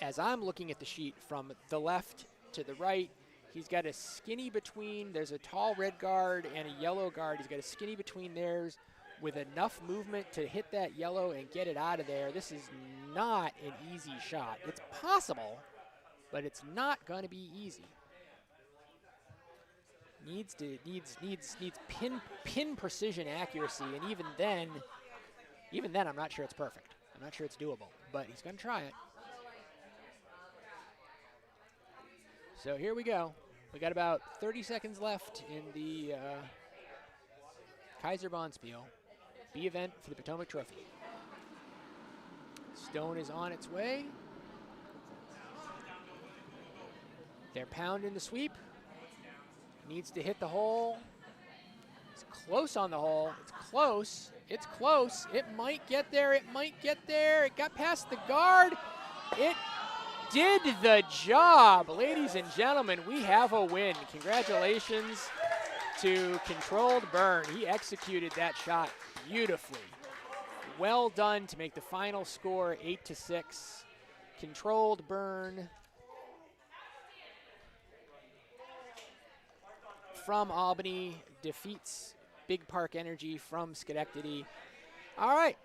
as I'm looking at the sheet, from the left to the right. He's got a skinny between, there's a tall red guard and a yellow guard. He's got a skinny between theirs with enough movement to hit that yellow and get it out of there. This is not an easy shot. It's possible, but it's not going to be easy. Needs pin precision accuracy, and even then I'm not sure it's perfect. I'm not sure it's doable, but he's going to try it. So here we go. We got about 30 seconds left in the Kayser Bonspiel, B event for the Potomac Trophy. Stone is on its way. They're pounding the sweep. Needs to hit the hole. It's close on the hole. It's close. It's close. It might get there. It might get there. It got past the guard. It did the job. Ladies and gentlemen, we have a win. Congratulations to Controlled Burn. He executed that shot beautifully. Well done to make the final score 8-6. Controlled Burn from Albany defeats Big Park Energy from Schenectady. All right.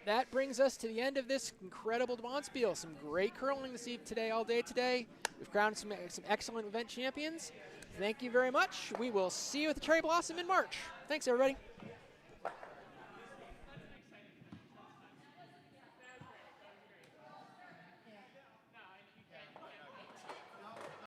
That brings us to the end of this incredible Bonspiel. Some great curling today, all day today. We've crowned some excellent event champions. Thank you very much. We will see you at the Cherry Blossom in March. Thanks, everybody.